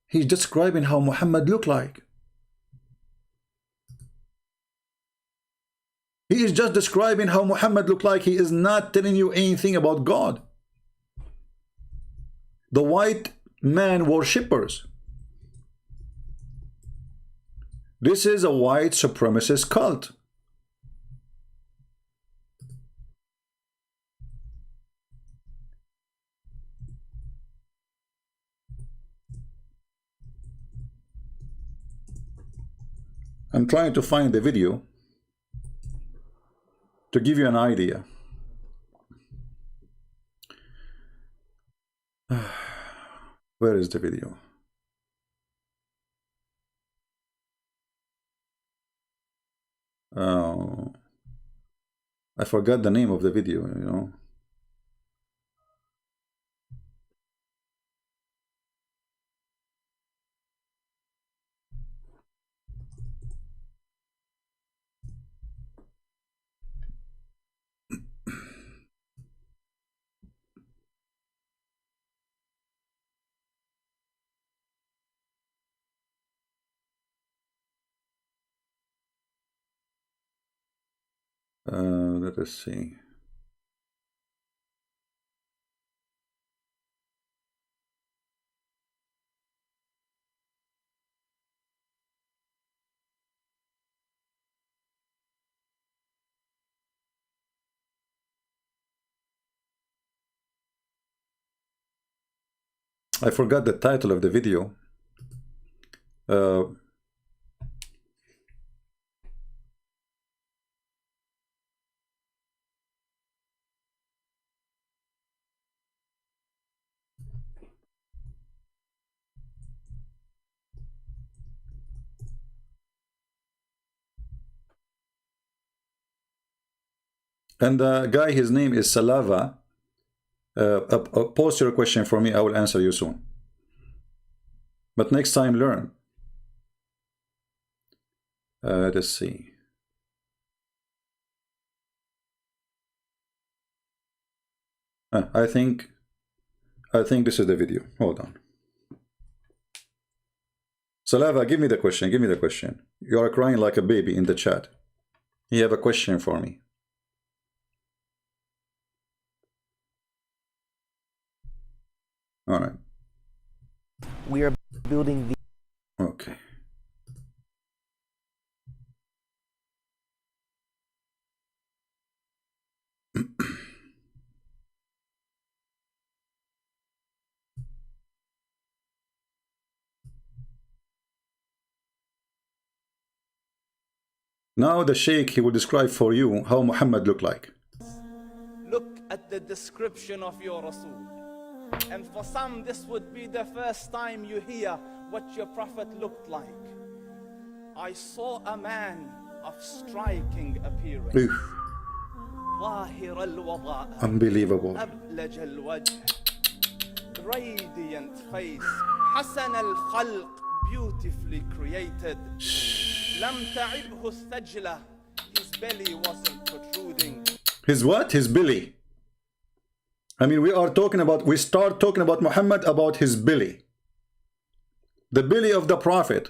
Speaker 1: He's describing how Muhammad looked like. He is just describing how Muhammad looked like. He is not telling you anything about God. The white man worshippers. This is a white supremacist cult. I'm trying to find the video to give you an idea. Where is the video? Oh, I forgot the name of the video, you know. Let us see. I forgot the title of the video. And the guy, his name is Salava. Post your question for me, I will answer you soon. But next time, learn. Let's see. I think this is the video. Hold on. Salava, give me the question. Give me the question. You are crying like a baby in the chat. You have a question for me. All right.
Speaker 2: We are building the...
Speaker 1: Okay. Now the Sheikh, he will describe for you how Muhammad looked like.
Speaker 2: Look
Speaker 3: at the description of your Rasul. And for some, this would be the first time you hear what your Prophet looked like. I saw a man of striking appearance.
Speaker 1: Oof.
Speaker 3: ظاهر الوضاء.
Speaker 1: Unbelievable.
Speaker 3: أبلج الوجه. Radiant face. حسن الخلق. Beautifully created. لم تعبه الثجلة. His belly wasn't protruding.
Speaker 1: His what? His belly. I mean, we start talking about Muhammad, about his belly. The belly of the Prophet.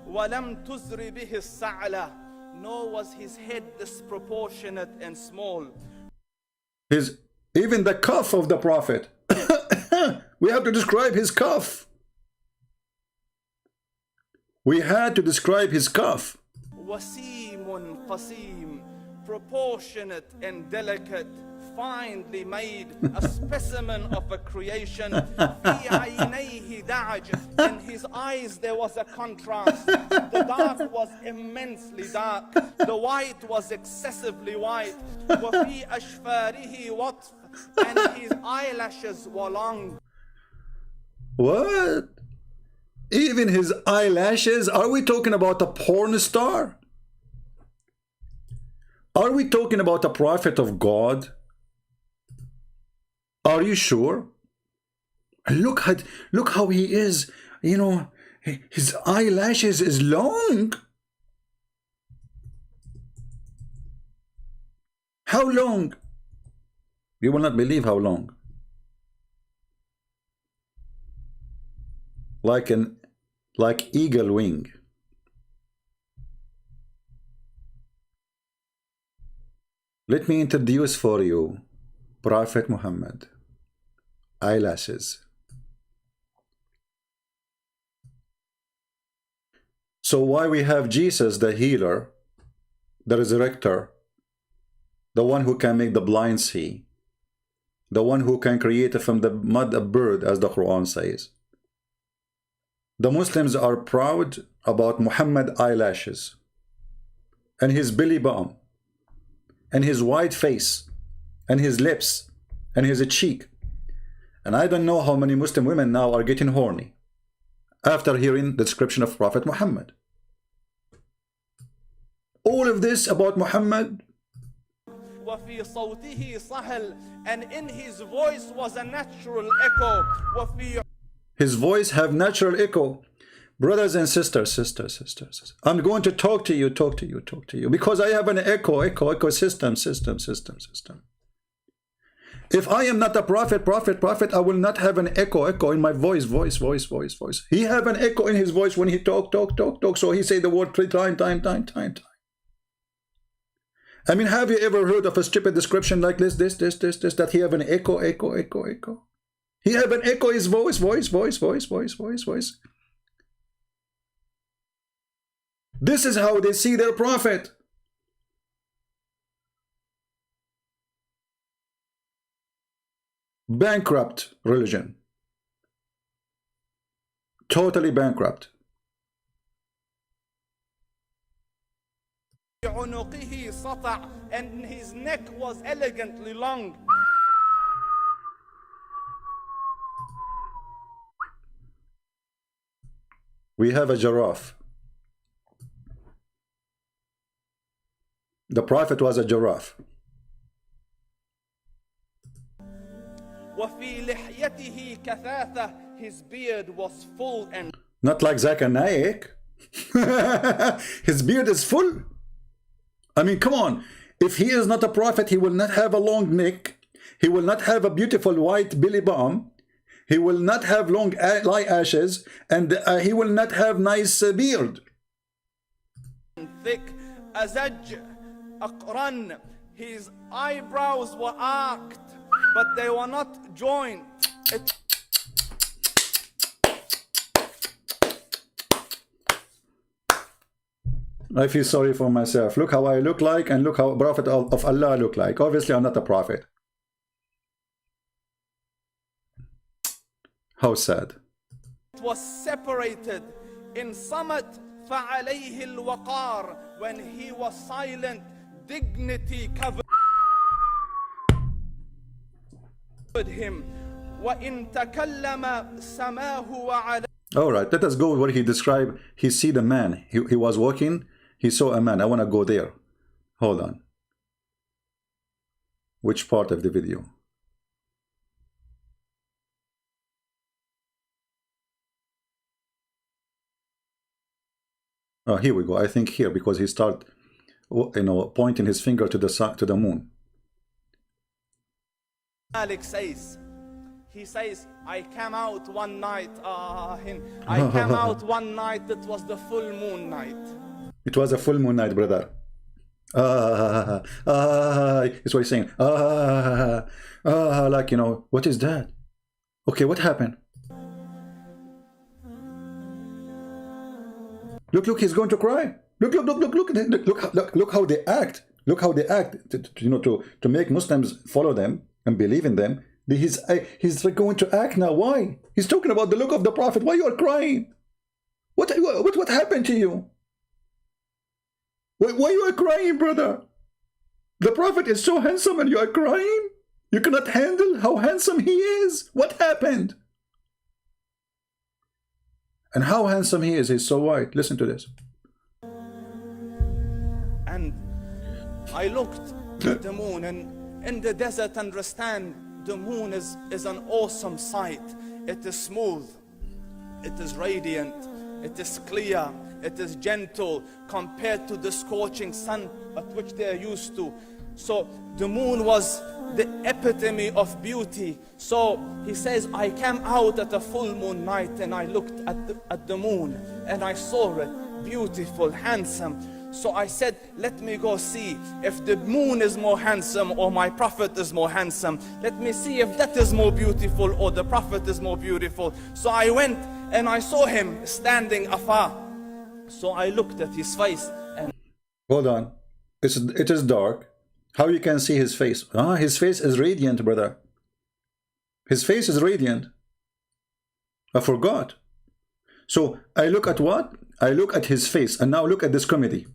Speaker 3: ولم تزر به السعلة. Nor was his head disproportionate and small.
Speaker 1: Even the cuff of the Prophet. We have to describe his cuff. We had to describe his cuff.
Speaker 3: وسيم قسيم. Proportionate and delicate. Finely made, a specimen of a creation. في عينيه دعج. In his eyes there was a contrast. The dark was immensely dark. The white was excessively white. وفي أشفاره وطف. And his eyelashes were long.
Speaker 1: What? Even his eyelashes? Are we talking about a porn star? Are we talking about a prophet of God? Are you sure? Look how he is. You know, his eyelashes is long. How long? You will not believe how long. Like eagle wing. Let me introduce for you Prophet Muhammad. Eyelashes. So why we have Jesus, the healer, the resurrector, the one who can make the blind see, the one who can create from the mud a bird, as the Quran says. The Muslims are proud about Muhammad eyelashes and his belly button and his white face and his lips and his cheek. And I don't know how many Muslim women now are getting horny after hearing the description of Prophet Muhammad. All of this about Muhammad.
Speaker 3: وفي صوته صهل. And in his voice was a natural echo. وفي
Speaker 1: His voice have natural echo. Brothers and sisters, I'm going to talk to you, because I have an echo system. If I am not a prophet, I will not have an echo in my voice. He have an echo in his voice when he talk. So he say the word 3 times. I mean, have you ever heard of a stupid description like this, that he have an echo? He have an echo, his voice. This is how they see their prophet. Bankrupt religion. Totally bankrupt.
Speaker 3: عنقه سطع. And his neck was elegantly long.
Speaker 1: We have a giraffe. The prophet was a giraffe.
Speaker 3: وفي لحيته كثافة. His beard was full and
Speaker 1: not like Zakir Naik. His beard is full. I mean, come on. If he is not a prophet, he will not have a long neck. He will not have a beautiful white belly button. He will not have long eyelashes, and he will not have nice beard.
Speaker 3: thick. أزج أقرن. His eyebrows were arched, but they were not joined.
Speaker 1: I feel sorry for myself. Look how I look like, and look how a prophet of Allah look like. Obviously, I'm not a prophet. How sad.
Speaker 3: It was separated in summit فعليه الوقار. When he was silent, dignity covered. him. وَإِن تَكَلَّمَ سَمَاهُ وَعَلَى.
Speaker 1: All right, let us go where he described. He see the man. He was walking. He saw a man. I want to go there. Hold on. Which part of the video? Oh, here we go. I think here, because he start, pointing his finger to the moon.
Speaker 3: Malik says, he says, I came out one night, I came out one night, it was the full moon night.
Speaker 1: It was a full moon night, brother. That's what he's saying. Like, what is that? Okay, what happened? Look, he's going to cry. Look how they act. Look how they act, to make Muslims follow them and believe in them. He's going to act now. Why? He's talking about the look of the Prophet. Why you are crying? What happened to you? Why you are crying, brother? The Prophet is so handsome and you are crying? You cannot handle how handsome he is? What happened? And how handsome he is. He's so white. Listen to this.
Speaker 3: And I looked at the moon, and in the desert, understand, the moon is an awesome sight. It is smooth, it is radiant, it is clear, it is gentle compared to the scorching sun at which they are used to. So the moon was the epitome of beauty. So he says, I came out at a full moon night and I looked at the moon and I saw it beautiful, handsome. So I said, let me go see if the moon is more handsome or my Prophet is more handsome. Let me see if that is more beautiful or the Prophet is more beautiful. So I went and I saw him standing afar. So I looked at his face and...
Speaker 1: Hold on. It is dark. How you can see his face? His face is radiant, brother. His face is radiant. I forgot. So I look at what? I look at his face. And now look at this comedy.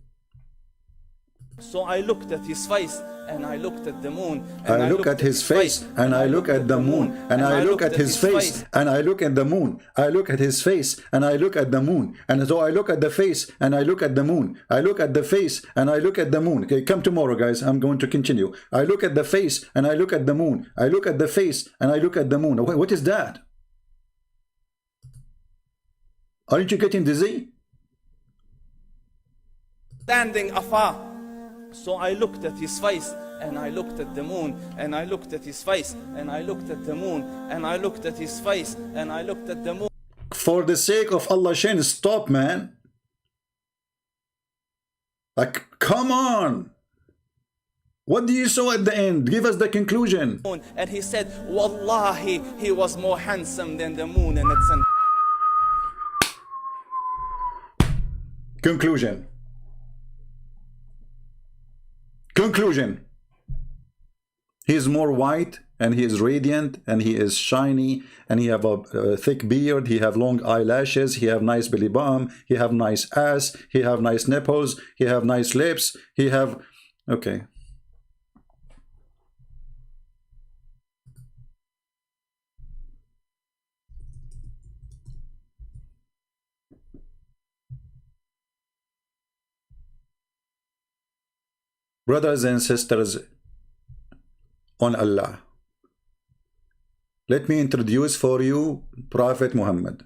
Speaker 3: So I looked at his face and I looked at the moon.
Speaker 1: I look at his face and I look at the moon. And I look at his face and I look at the moon. I look at his face and I look at the moon. And so I look at the face and I look at the moon. I look at the face and I look at the moon. Okay, come tomorrow, guys. I'm going to continue. I look at the face and I look at the moon. I look at the face and I look at the moon. What is that? Aren't you getting dizzy?
Speaker 3: Standing afar. So I looked at his face and I looked at the moon and I looked at his face and I looked at the moon and I looked at his face and I looked at the moon.
Speaker 1: For the sake of Allah, Shane, stop, man. Like, come on. What do you saw at the end? Give us the conclusion.
Speaker 3: And he said, Wallahi, he was more handsome than the moon and its...
Speaker 1: Conclusion. Conclusion. He is more white and he is radiant and he is shiny and he have a thick beard, he have long eyelashes, he have nice belly button, he have nice ass, he have nice nipples, he have nice lips, he have... Okay. Brothers and sisters on Allah, let me introduce for you Prophet Muhammad.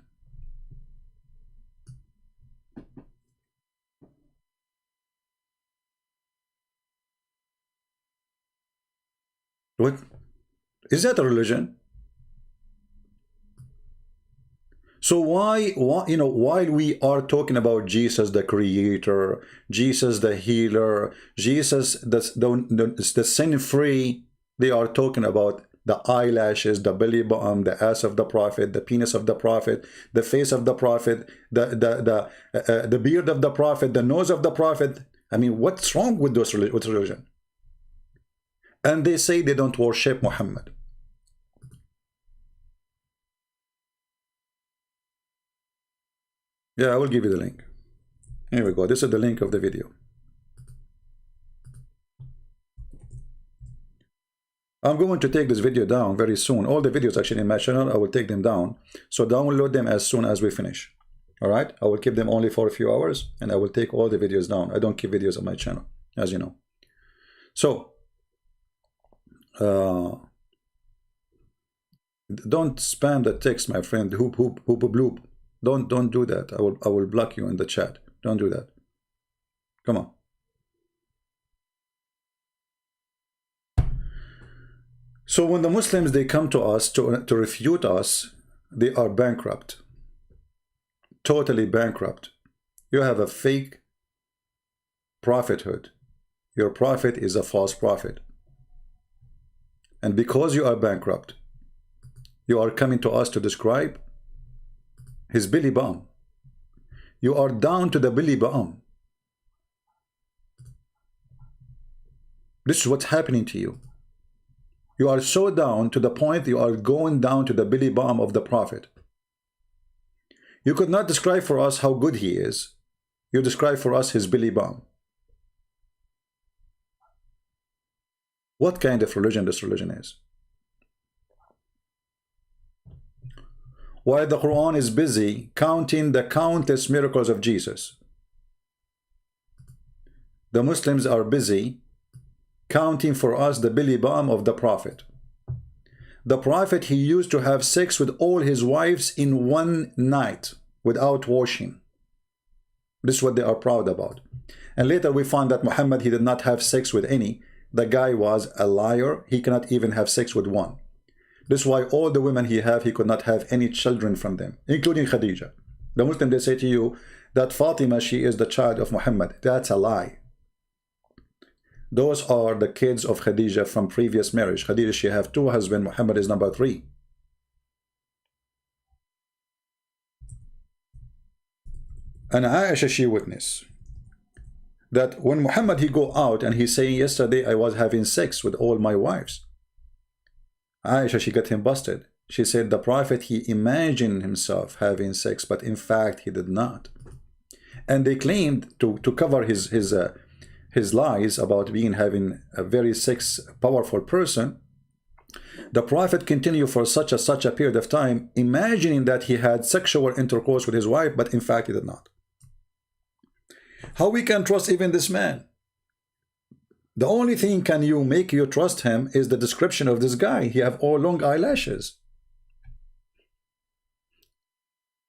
Speaker 1: What? Is that a religion? So why, while we are talking about Jesus the creator, Jesus the healer, Jesus the sin-free, they are talking about the eyelashes, the belly button, the ass of the Prophet, the penis of the Prophet, the face of the Prophet, the beard of the Prophet, the nose of the Prophet. I mean, what's wrong with those with religion? And they say they don't worship Muhammad. Yeah, I will give you the link. Here we go. This is the link of the video. I'm going to take this video down very soon. All the videos actually in my channel, I will take them down. So download them as soon as we finish. All right? I will keep them only for a few hours, and I will take all the videos down. I don't keep videos on my channel, as you know. So, don't spam the text, my friend. Hoop, hoop, hoop, bloop. Don't do that. I will block you in the chat. Don't do that. Come on. So when the Muslims, they come to us to refute us, they are bankrupt. Totally bankrupt. You have a fake prophethood. Your prophet is a false prophet. And because you are bankrupt, you are coming to us to describe his Billy Bomb. You are down to the Billy Bomb. This is what's happening to you. You are so down to the point you are going down to the Billy Bomb of the prophet. You could not describe for us how good he is. You describe for us his Billy Bomb. What kind of religion this religion is? While the Quran is busy counting the countless miracles of Jesus, the Muslims are busy counting for us the Billy Bomb of the prophet. The prophet, he used to have sex with all his wives in one night without washing. This is what they are proud about. And later we found that Muhammad, he did not have sex with any. The guy was a liar. He cannot even have sex with one. This is why all the women he could not have any children from them, including Khadija. The Muslim, they say to you that Fatima, she is the child of Muhammad. That's a lie. Those are the kids of Khadija from previous marriage. Khadija, she have 2 husbands. Muhammad is number 3. And Aisha, she witnessed that when Muhammad, he go out and he's saying, yesterday I was having sex with all my wives. Aisha, she got him busted. She said the prophet, he imagined himself having sex, but in fact he did not. And they claimed to cover his lies about having a very powerful person. The prophet continued for such a period of time, imagining that he had sexual intercourse with his wife, but in fact he did not. How we can trust even this man? The only thing can you make you trust him is the description of this guy. He have all long eyelashes.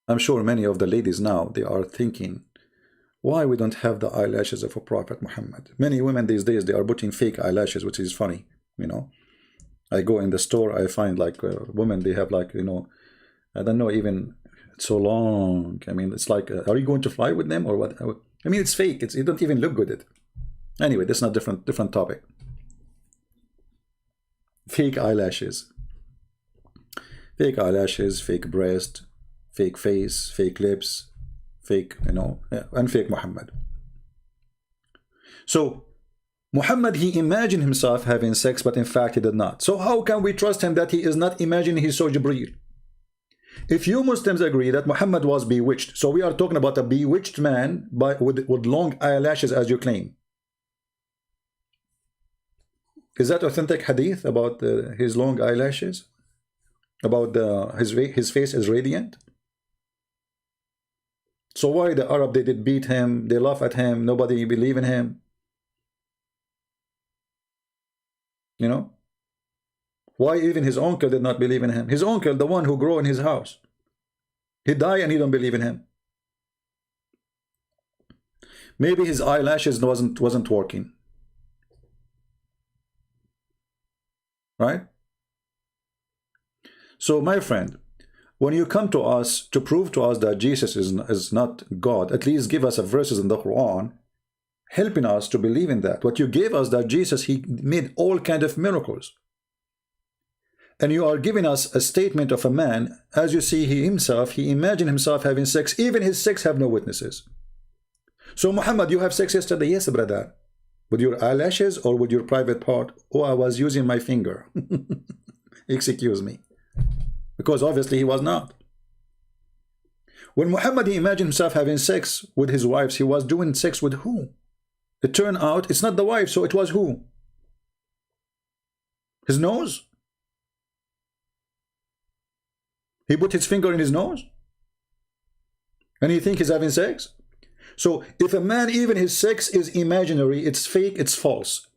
Speaker 1: I'm sure many of the ladies now, they are thinking, why we don't have the eyelashes of a Prophet Muhammad? Many women these days, they are putting fake eyelashes, which is funny, you know. I go in the store, I find like women, they have like, you know, I don't know, even it's so long. I mean, it's like, are you going to fly with them or what? I mean, it's fake. It don't even look good. Anyway, that's not different topic. Fake eyelashes. Fake eyelashes, fake breast, fake face, fake lips, fake, you know, and fake Muhammad. So, Muhammad, he imagined himself having sex, but in fact he did not. So how can we trust him that he is not imagining he saw Jibreel? If you Muslims agree that Muhammad was bewitched, so we are talking about a bewitched man with long eyelashes as you claim. Is that authentic hadith about his long eyelashes? About his face is radiant? So why the Arab, they did beat him, they laugh at him, nobody believe in him? You know? Why even his uncle did not believe in him? His uncle, the one who grew in his house. He died and he don't believe in him. Maybe his eyelashes wasn't working. Right? So my friend, when you come to us to prove to us that Jesus is not God, at least give us a verses in the Quran helping us to believe in that. What you gave us, that Jesus, he made all kind of miracles. And you are giving us a statement of a man, as you see, he imagined himself having sex. Even his sex have no witnesses. So Muhammad, you have sex yesterday? Yes, brother. With your eyelashes or with your private part? Oh, I was using my finger. Excuse me. Because obviously he was not. When Muhammad, he imagined himself having sex with his wives, he was doing sex with who? It turned out it's not the wife, so it was who? His nose? He put his finger in his nose? And he think he's having sex? So if a man, even his sex is imaginary, it's fake, it's false.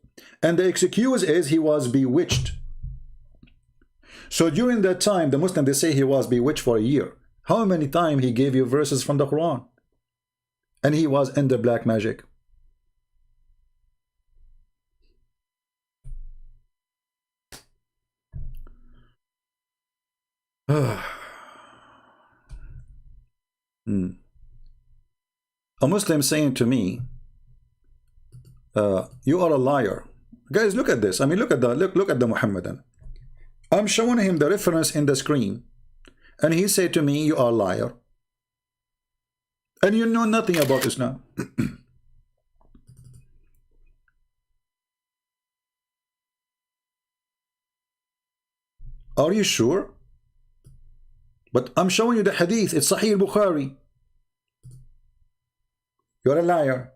Speaker 1: And the excuse is he was bewitched. So during that time, the Muslims, they say he was bewitched for a year. How many times he gave you verses from the Quran? And he was under black magic. A Muslim saying to me, you are a liar. Guys, look at this. I mean, look at the Muhammadan. I'm showing him the reference in the screen, and he said to me, you are a liar. And you know nothing about Islam. Are you sure? But I'm showing you the hadith. It's Sahih Bukhari. You're a liar.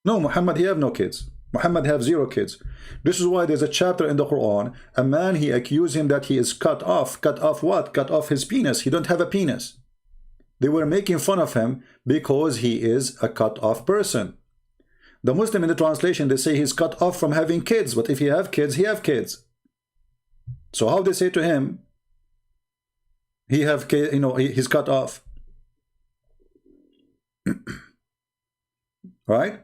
Speaker 1: No, Muhammad, he have no kids. Muhammad have 0 kids. This is why there's a chapter in the Quran. A man, he accused him that he is cut off. Cut off what? Cut off his penis. He don't have a penis. They were making fun of him because he is a cut off person. The Muslim in the translation, they say he's cut off from having kids. But if he have kids, he have kids. So how they say to him, he have kids, you know, he's cut off. Right?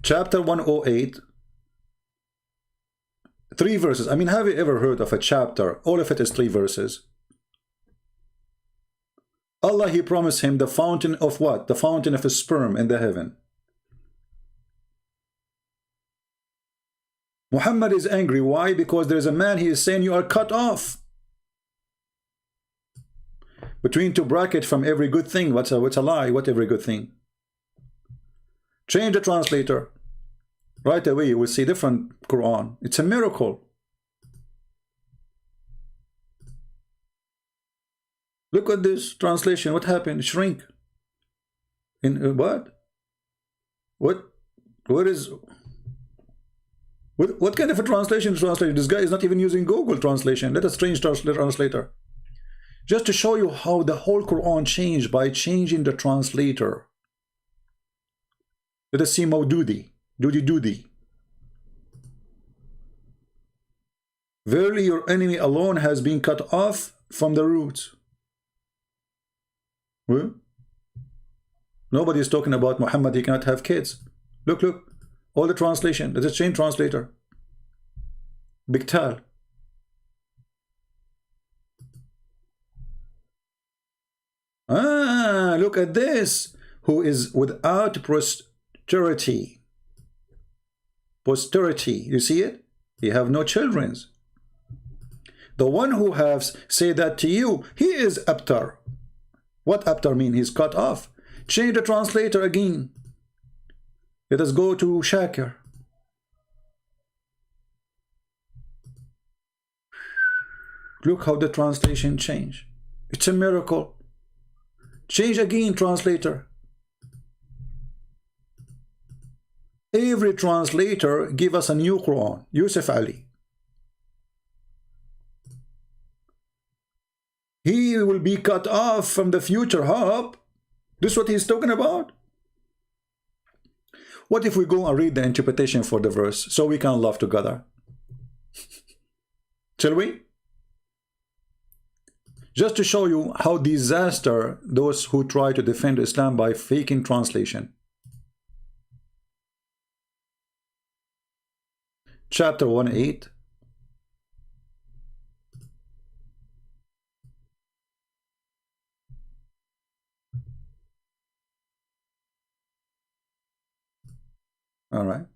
Speaker 1: Chapter 108, 3 verses. I mean, have you ever heard of a chapter? All of it is 3 verses. Allah, he promised him the fountain of what? The fountain of a sperm in the heaven. Muhammad is angry. Why? Because there is a man, he is saying you are cut off. Between 2 brackets from every good thing. What's a lie? What every good thing? Change the translator. Right away you will see different Quran. It's a miracle. Look at this translation. What happened? Shrink. In what? What kind of a translation to translate? This guy is not even using Google translation. Let us change translator. Just to show you how the whole Quran changed by changing the translator. Let us see Maududi. Doody. Verily your enemy alone has been cut off from the roots. Well, nobody is talking about Muhammad, he cannot have kids. Look. All the translation. Let us change translator. Biktal. Look at this. Who is without posterity. Posterity, you see it? You have no children. The one who has said that to you, he is abtar. What abtar mean? He's cut off. Change the translator again. Let us go to Shakir. Look how the translation changed. It's a miracle. Change again translator. Every translator give us a new Quran. Yusuf Ali. He will be cut off from the future hope. This is what he's talking about. What if we go and read the interpretation for the verse so we can laugh together? Shall we? Just to show you how disaster those who try to defend Islam by faking translation. Chapter 1:8. All right.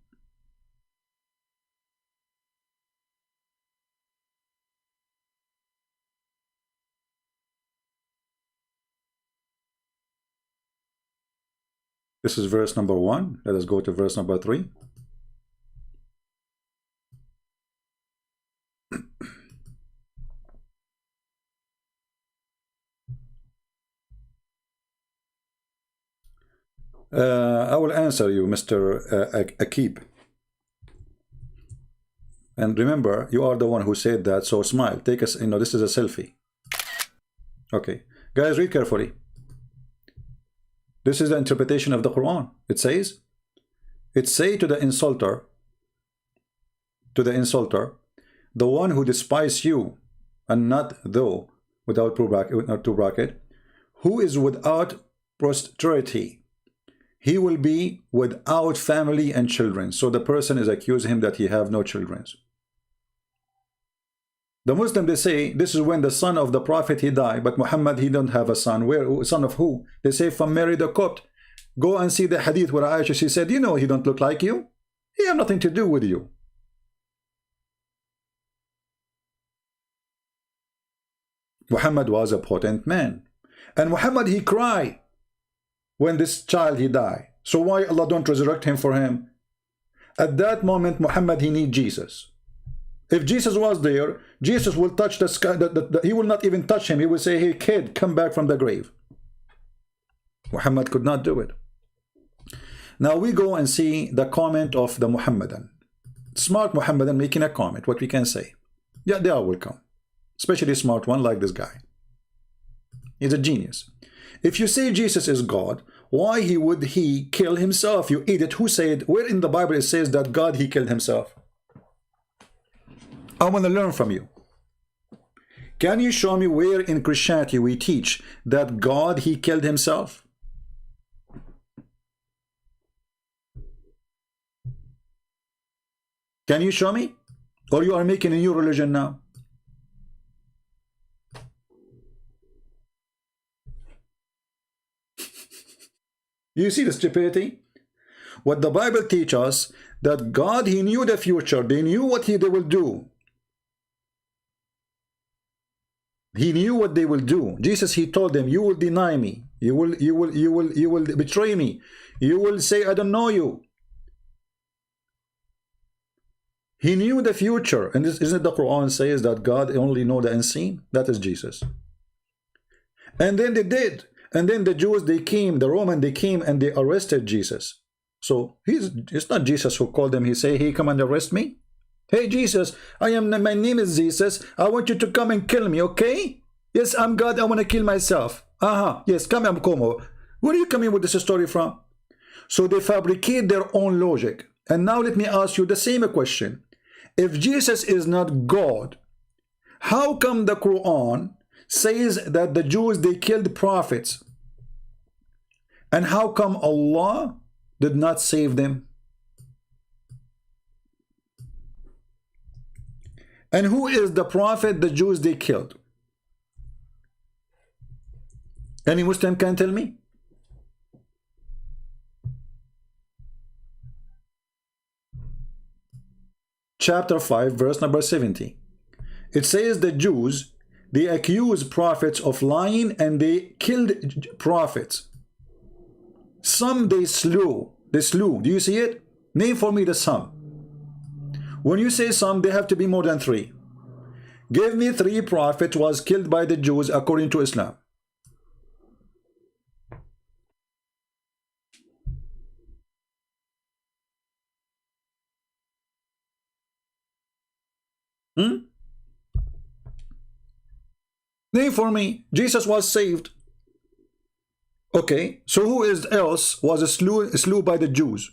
Speaker 1: This is verse number 1. Let us go to verse number 3. I will answer you, Mr. Akib. And remember, you are the one who said that, so smile. Take us, this is a selfie. Okay. Guys, read carefully. This is the interpretation of the Quran. It says, it say to the insulter, the one who despises you, and not though, without two bracket, who is without posterity. He will be without family and children. So the person is accusing him that he have no children. The Muslim, they say, this is when the son of the prophet, he died, but Muhammad, he don't have a son. Where, son of who? They say from Mary the Copt. Go and see the hadith where Aisha, she said, he don't look like you. He have nothing to do with you. Muhammad was a potent man. And Muhammad, he cried when this child, he died. So why Allah don't resurrect him for him? At that moment, Muhammad, he need Jesus. If Jesus was there, Jesus will touch the sky. He will not even touch him. He will say, hey kid, come back from the grave. Muhammad could not do it. Now we go and see the comment of the Muhammadan. Smart Muhammadan making a comment. What we can say. Yeah, they are welcome. Especially a smart one like this guy. He's a genius. If you say Jesus is God, why would he kill himself? You idiot. Who said, where in the Bible it says that God, he killed himself? I want to learn from you. Can you show me where in Christianity we teach that God, he killed himself? Can you show me? Or you are making a new religion now? You see the stupidity? What the Bible teaches us, that God, he knew the future. They knew what they will do. He knew what they will do. Jesus, he told them, you will deny me. You will betray me. You will say, I don't know you. He knew the future. And this, isn't the Quran says that God only know the unseen? That is Jesus. And then they did. And then the Jews, they came, the Roman, they came and they arrested Jesus. So it's not Jesus who called them. He say, hey, come and arrest me. Hey, Jesus, my name is Jesus. I want you to come and kill me, okay? Yes, I'm God. I want to kill myself. Yes, come and come over. Where are you coming with this story from? So they fabricate their own logic. And now let me ask you the same question. If Jesus is not God, how come the Quran says that the Jews, they killed prophets? And how come Allah did not save them? And who is the prophet the Jews, they killed? Any Muslim can tell me? Chapter 5, verse number 70. It says the Jews, they accuse prophets of lying and they killed prophets. Some they slew. Do you see it? Name for me the sum. When you say some, they have to be more than 3. Give me 3 prophets was killed by the Jews according to Islam. Name for me. Jesus was saved. Okay, so who else was slew by the Jews?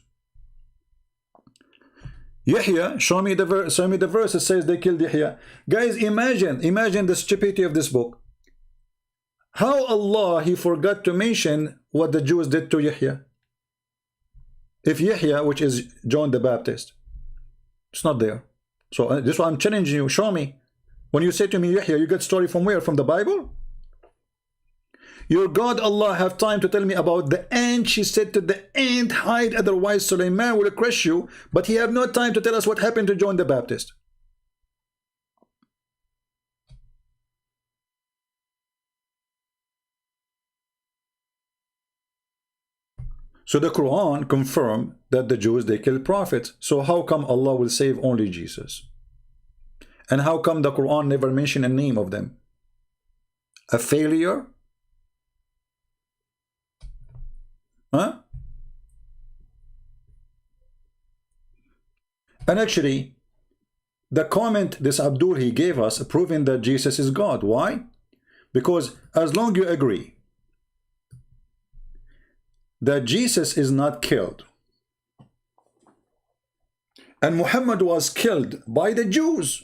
Speaker 1: Yahya, show me the verse that says they killed Yahya. Guys, imagine the stupidity of this book. How Allah, he forgot to mention what the Jews did to Yahya. If Yahya, which is John the Baptist, it's not there. So this is why I'm challenging you. Show me. When you say to me Yahya, you get story from where? From the Bible? Your God Allah have time to tell me about the ant. She said to the ant, hide, otherwise Sulaiman will crush you. But he have no time to tell us what happened to John the Baptist. So the Quran confirmed that the Jews, they killed prophets. So how come Allah will save only Jesus? And how come the Quran never mentioned a name of them? A failure? Huh? And actually, the comment this Abdul he gave us proving that Jesus is God. Why? Because as long you agree that Jesus is not killed and Muhammad was killed by the Jews,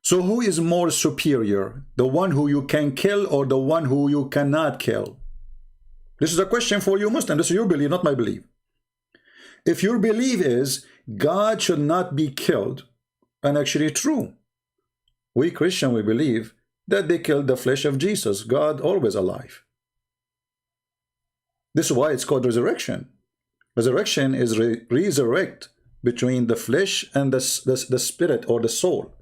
Speaker 1: so who is more superior? The one who you can kill or the one who you cannot kill? This is a question for you Muslim. This is your belief, not my belief. If your belief is God should not be killed, and actually true, we Christian, we believe that they killed the flesh of Jesus, God always alive. This is why it's called resurrection. Resurrection is resurrect between the flesh and the spirit or the soul.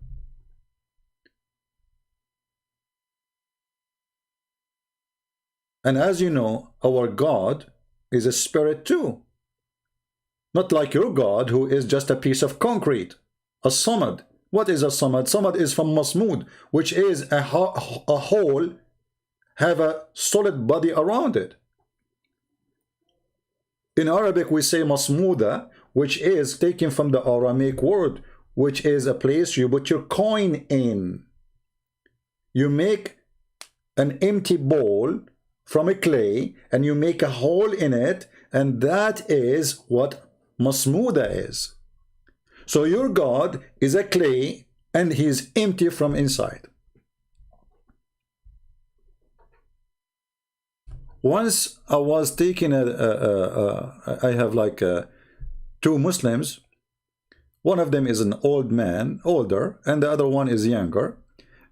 Speaker 1: And as you know, our God is a spirit too. Not like your God, who is just a piece of concrete, a samad. What is a samad? Samad is from masmood, which is a whole, have a solid body around it. In Arabic, we say masmuda, which is taken from the Aramaic word, which is a place you put your coin in. You make an empty bowl from a clay, and you make a hole in it, and that is what masmuda is. So your God is a clay and he is empty from inside. Once I was taking I have like two Muslims. One of them is an old man, older, and the other one is younger.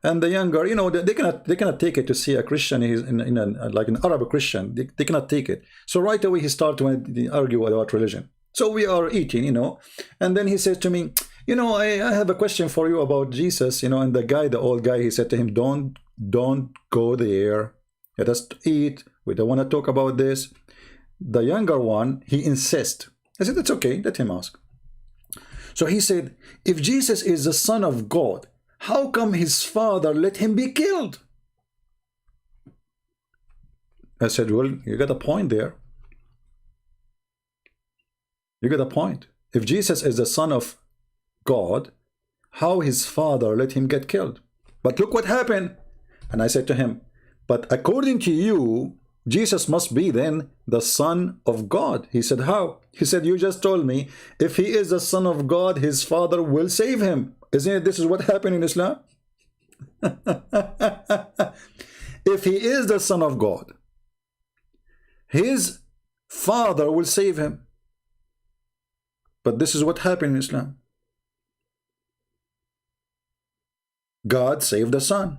Speaker 1: And the younger, you know, they cannot take it to see a Christian. He's like an Arab Christian. They cannot take it. So right away he started to argue about religion. So we are eating, you know, and then he says to me, you know, I have a question for you about Jesus, you know. And the old guy, he said to him, don't go there. Let us eat. We don't want to talk about this. The younger one, he insists. I said, that's okay. Let him ask. So he said, if Jesus is the Son of God, how come his father let him be killed? I said, well, you got a point there. You get a point. If Jesus is the Son of God, how his father let him get killed? But look what happened. And I said to him, but according to you, Jesus must be then the Son of God. He said, how? He said, you just told me if he is the Son of God, his father will save him. Isn't it? This is what happened in Islam. If he is the Son of God, his father will save him. But this is what happened in Islam. God saved the Son.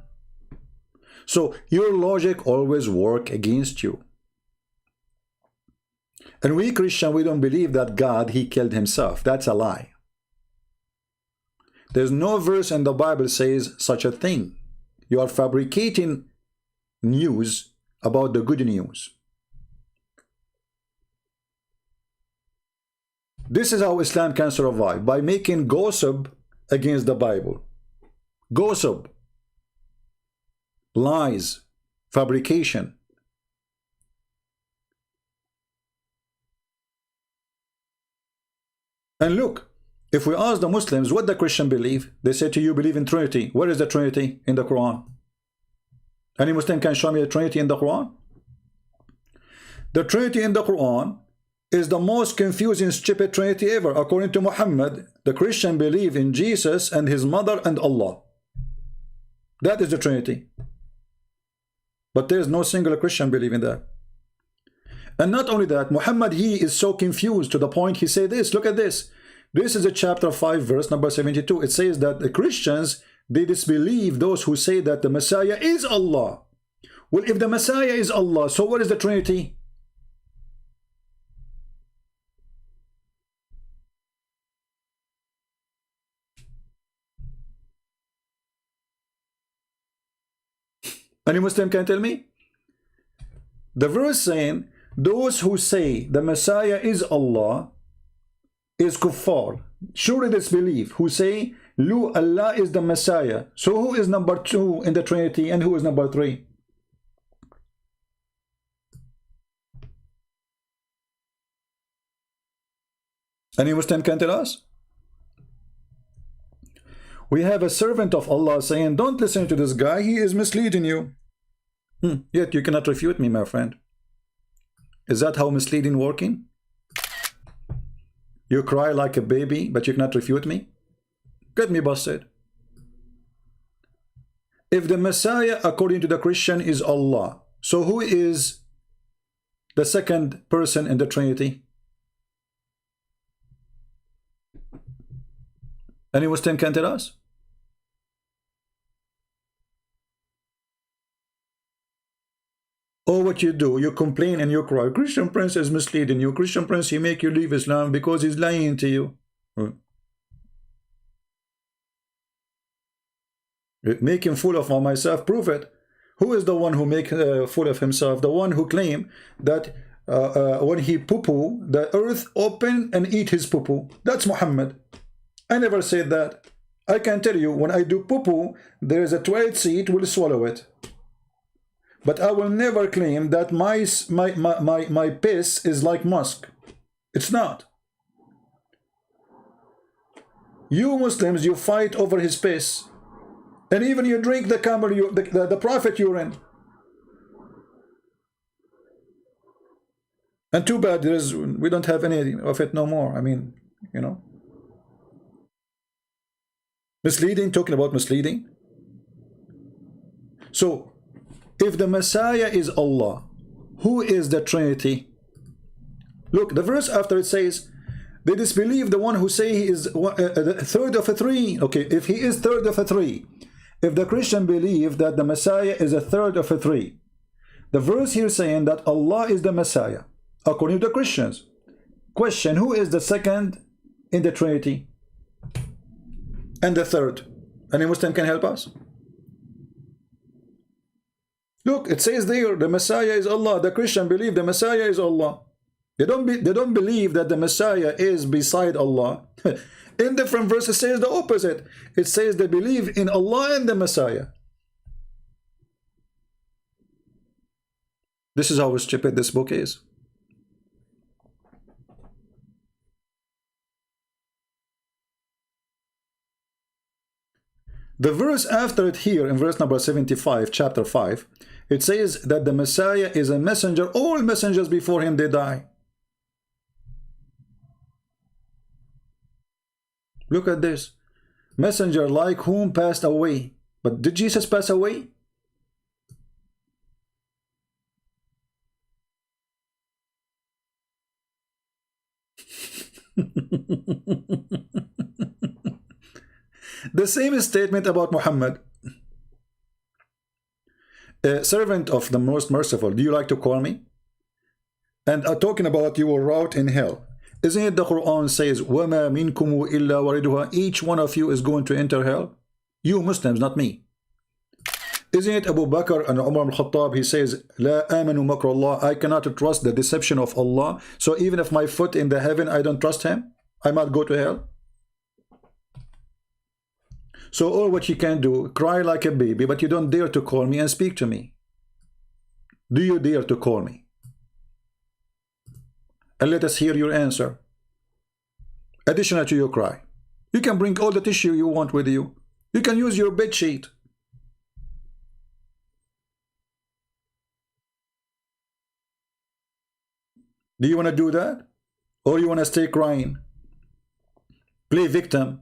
Speaker 1: So your logic always works against you. And we Christian, we don't believe that God, he killed himself. That's a lie. There's no verse in the Bible says such a thing. You are fabricating news about the good news. This is how Islam can survive, by making gossip against the Bible. Gossip, lies, fabrication. And look, if we ask the Muslims what the Christian believe, they say to you, believe in Trinity. Where is the Trinity in the Quran? Any Muslim can show me the Trinity in the Quran? The Trinity in the Quran is the most confusing, stupid Trinity ever. According to Muhammad, the Christian believe in Jesus and his mother and Allah. That is the Trinity. But there is no single Christian believe in that. And not only that, Muhammad, he is so confused to the point he said this. Look at this. This is a chapter 5, verse number 72. It says that the Christians, they disbelieve those who say that the Messiah is Allah. Well, if the Messiah is Allah, so what is the Trinity? Any Muslim can tell me? The verse saying, those who say the Messiah is Allah is kuffar. Surely disbelief. Who say, Lu, Allah is the Messiah. So who is number 2 in the Trinity and who is number 3? Any Muslim can tell us? We have a servant of Allah saying, don't listen to this guy, he is misleading you. Yet you cannot refute me, my friend. Is that how misleading working? You cry like a baby, but you cannot refute me? Get me busted. If the Messiah, according to the Christian, is Allah, so who is the second person in the Trinity? Any Muslim can tell us? Or what you do, you complain and you cry, Christian Prince is misleading you. Christian Prince, he make you leave Islam because he's lying to you. Make him fool of myself, prove it. Who is the one who make fool of himself? The one who claim that when he poo-poo, the earth open and eat his poo-poo. That's Muhammad. I never said that. I can tell you, when I do poo-poo, there is a toilet seat will swallow it. But I will never claim that my piss is like musk. It's not. You Muslims, you fight over his piss. And even you drink the camel, the prophet urine. And too bad we don't have any of it no more. I mean, you know. Misleading, talking about misleading. So, if the Messiah is Allah, who is the Trinity? Look, the verse after it says, they disbelieve the one who say he is the third of a three. Okay, if he is third of a three, if the Christian believe that the Messiah is a third of a three, the verse here saying that Allah is the Messiah, according to the Christians. Question, who is the second in the Trinity? And the third? Any Muslim can help us? Look, it says there, the Messiah is Allah. The Christian believe the Messiah is Allah. They don't believe that the Messiah is beside Allah. In different verses, it says the opposite. It says they believe in Allah and the Messiah. This is how stupid this book is. The verse after it here, in verse number 75, chapter 5, it says that the Messiah is a messenger. All messengers before him, they die. Look at this. Messenger like whom passed away. But did Jesus pass away? The same statement about Muhammad. A servant of the most merciful. Do you like to call me? And talking about your route in hell. Isn't it the Quran says, وَمَا مِنْكُمُ إِلَّا وَرِدُهَا? Each one of you is going to enter hell. You Muslims, not me. Isn't it Abu Bakr and Umar al-Khattab? He says, لَا آمَنُوا مَكْرَ اللَّهِ. I cannot trust the deception of Allah. So even if my foot in the heaven, I don't trust him, I might go to hell. So all what you can do, cry like a baby, but you don't dare to call me and speak to me. Do you dare to call me? And let us hear your answer. Additional to your cry. You can bring all the tissue you want with you. You can use your bed sheet. Do you want to do that? Or you want to stay crying? Play victim.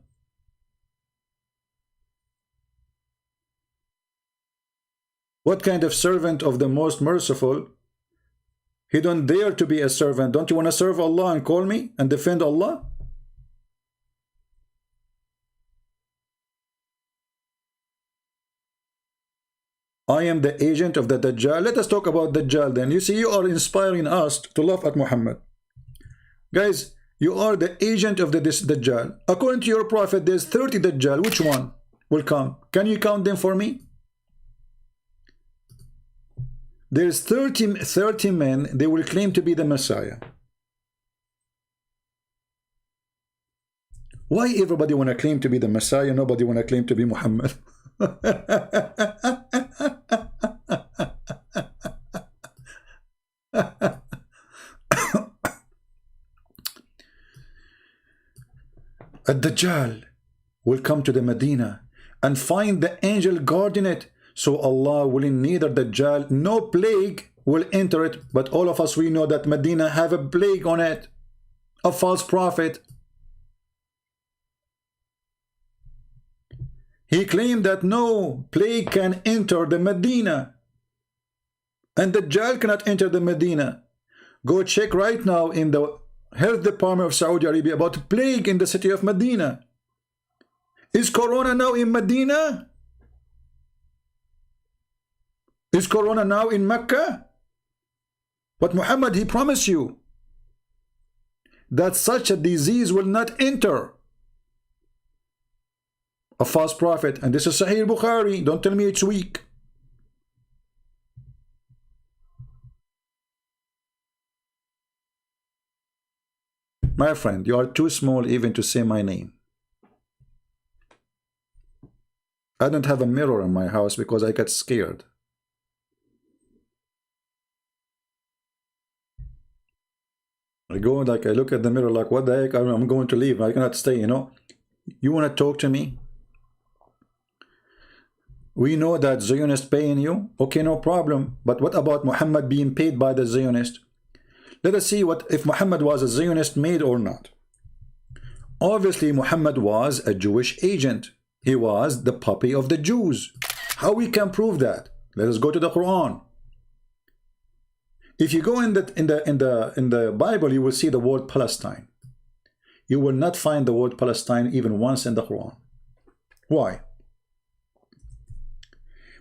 Speaker 1: What kind of servant of the most merciful? He don't dare to be a servant. Don't you want to serve Allah and call me and defend Allah? I am the agent of the Dajjal. Let us talk about Dajjal then. You see, you are inspiring us to laugh at Muhammad. Guys, you are the agent of this Dajjal. According to your prophet, there's 30 Dajjal. Which one will come? Can you count them for me? There's 30 men, they will claim to be the Messiah. Why everybody want to claim to be the Messiah? Nobody want to claim to be Muhammad. a Dajjal will come to the Medina and find the angel guarding it. So Allah willing, neither Dajjal, no plague will enter it. But all of us, we know that Medina have a plague on it, a false prophet. He claimed that no plague can enter the Medina, and Dajjal cannot enter the Medina. Go check right now in the health department of Saudi Arabia about plague in the city of Medina. Is Corona now in Medina? Is Corona now in Mecca? But Muhammad, he promised you that such a disease will not enter. A false prophet, and this is Sahih Bukhari. Don't tell me it's weak. My friend, you are too small even to say my name. I don't have a mirror in my house because I get scared. I go like I look at the mirror like, what the heck, I'm going to leave. I cannot stay, you know. You want to talk to me? We know that Zionist paying you. Okay, no problem. But what about Muhammad being paid by the Zionist? Let us see what if Muhammad was a Zionist made or not. Obviously, Muhammad was a Jewish agent. He was the puppy of the Jews. How we can prove that? Let us go to the Quran. If you go in the Bible, you will see the word Palestine. You will not find the word Palestine even once in the Quran. Why?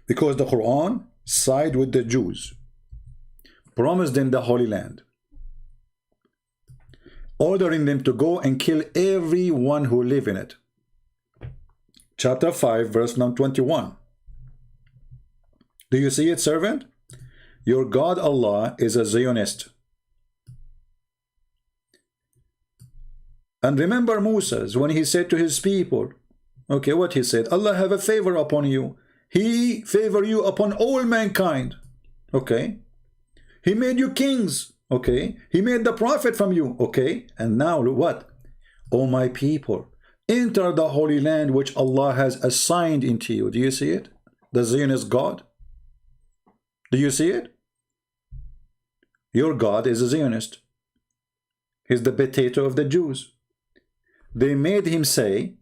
Speaker 1: Because the Quran side with the Jews, promised them the Holy Land, ordering them to go and kill everyone who live in it. Chapter 5, verse number 21. Do you see it, servant? Your God Allah is a Zionist. And remember Moses when he said to his people, okay, what he said, Allah have a favor upon you. He favor you upon all mankind. Okay. He made you kings. Okay. He made the prophet from you. Okay. And now what? O my people, enter the Holy Land which Allah has assigned into you. Do you see it? The Zionist God. Do you see it? Your God is a Zionist. He's the potato of the Jews. They made him say,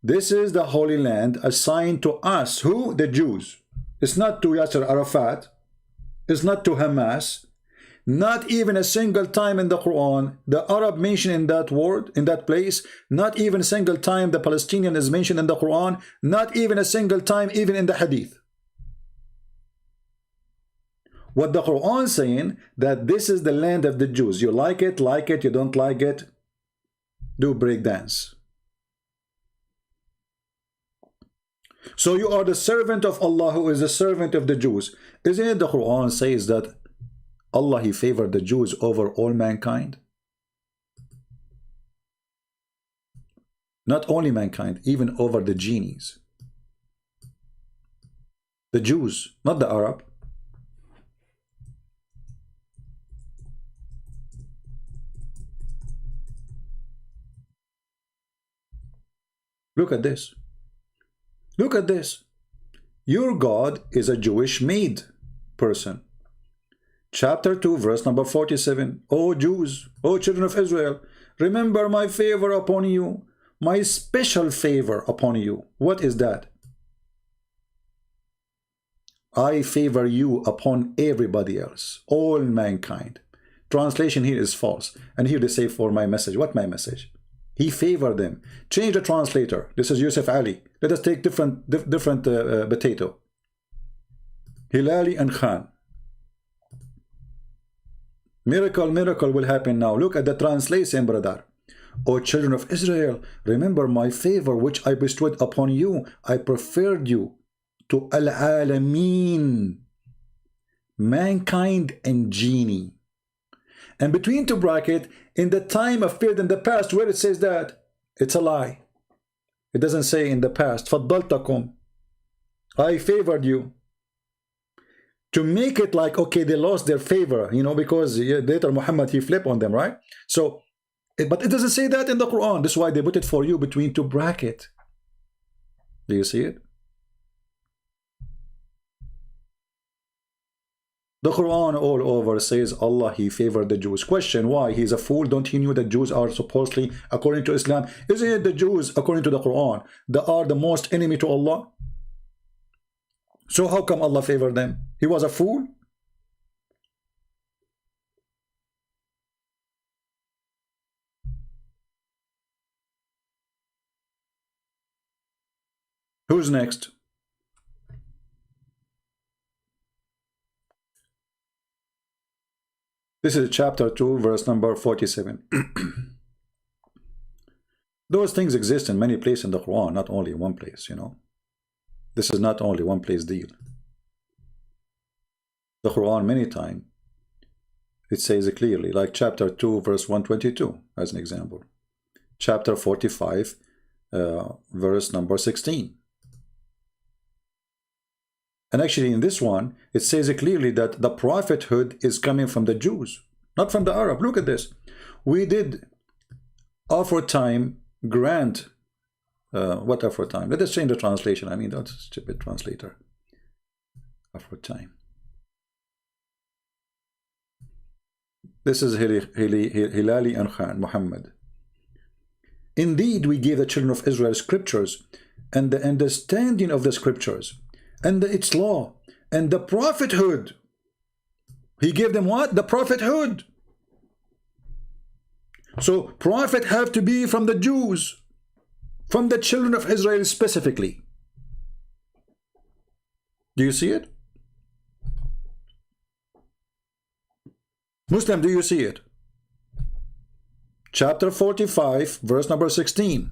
Speaker 1: this is the Holy Land assigned to us. Who? The Jews. It's not to Yasser Arafat. It's not to Hamas. Not even a single time in the Quran, the Arab mentioned in that word, in that place. Not even a single time the Palestinian is mentioned in the Quran. Not even a single time even in the Hadith. What the Quran is saying, that this is the land of the Jews. You like it, you don't like it, do breakdance. So you are the servant of Allah who is the servant of the Jews. Isn't it the Quran says that Allah, he favored the Jews over all mankind? Not only mankind, even over the genies. The Jews, not the Arab. Look at this. Look at this. Your God is a Jewish made person. Chapter 2, verse number 47. O Jews, O children of Israel, remember my favor upon you, my special favor upon you. What is that? I favor you upon everybody else, all mankind. Translation here is false. And here they say for my message. What my message? He favored them. Change the translator. This is Yusuf Ali. Let us take different potato. Hilali and Khan. Miracle will happen now. Look at the translation, brother. O children of Israel, remember my favor which I bestowed upon you. I preferred you to al-alameen, mankind and genie. And between two brackets, in the time of period in the past, where it says that, it's a lie. It doesn't say in the past. فَضَّلْتَكُمْ, I favored you. To make it like, okay, they lost their favor, you know, because later Muhammad, he flipped on them, right? So, But it doesn't say that in the Quran. That's why they put it for you between two brackets. Do you see it? The Quran all over says Allah, He favored the Jews. Question, why? He's a fool. Don't he know that Jews are supposedly, according to Islam, isn't it the Jews, according to the Quran, that are the most enemy to Allah? So how come Allah favored them? He was a fool? Who's next? This is chapter 2, verse number 47. Those things exist in many places in the Quran, not only in one place, you know. This is not only one place deal. The Quran many times, it says it clearly, like chapter 2, verse 122, as an example. Chapter 45, verse number 16. And actually in this one, it says it clearly that the prophethood is coming from the Jews, not from the Arab. Look at this. We did aforetime grant, what aforetime? Let us change the translation. I mean, that's a stupid translator. Aforetime. This is Hilali and Khan, Muhammad. Indeed, we gave the children of Israel scriptures and the understanding of the scriptures and its law and the prophethood. He gave them what? The prophethood. So prophet have to be from the Jews, from the children of Israel specifically. Do you see it? Muslim, do you see it? Chapter 45, verse number 16.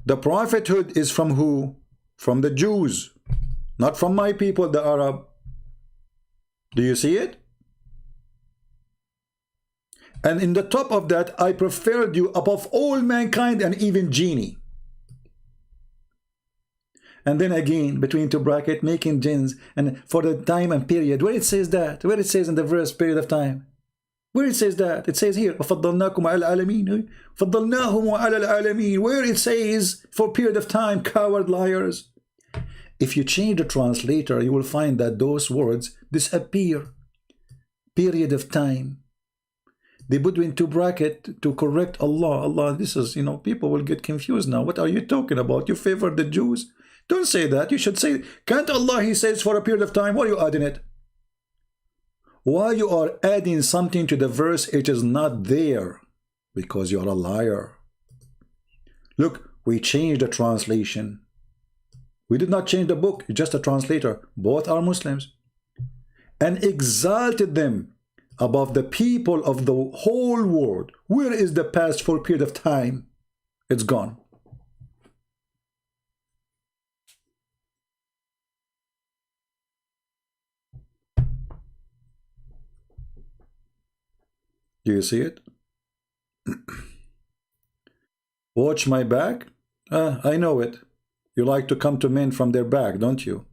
Speaker 1: The prophethood is from who? From the Jews, not from my people, the Arab. Do you see it? And in the top of that, I preferred you above all mankind and even genie. And then again, between two brackets, making jinns, and for the time and period. Where it says that? Where it says in the verse, period of time? Where it says that? It says here, فَضَّلْنَاكُمْ عَلَى الْعَالَمِينَ فَضَّلْنَاهُمْ عَلَى الْعَالَمِينَ. Where it says, for period of time, coward liars. If you change the translator, you will find that those words disappear. Period of time. They put in two brackets to correct Allah. Allah, this is, you know, people will get confused now. What are you talking about? You favor the Jews? Don't say that. You should say, can't Allah, He says, for a period of time. Why are you adding it? Why you are adding something to the verse, it is not there? Because you are a liar. Look, we changed the translation. We did not change the book, just a translator. Both are Muslims. And exalted them above the people of the whole world. Where is the past for a period of time? It's gone. Do you see it? Watch my back? I know it. You like to come to men from their back, don't you?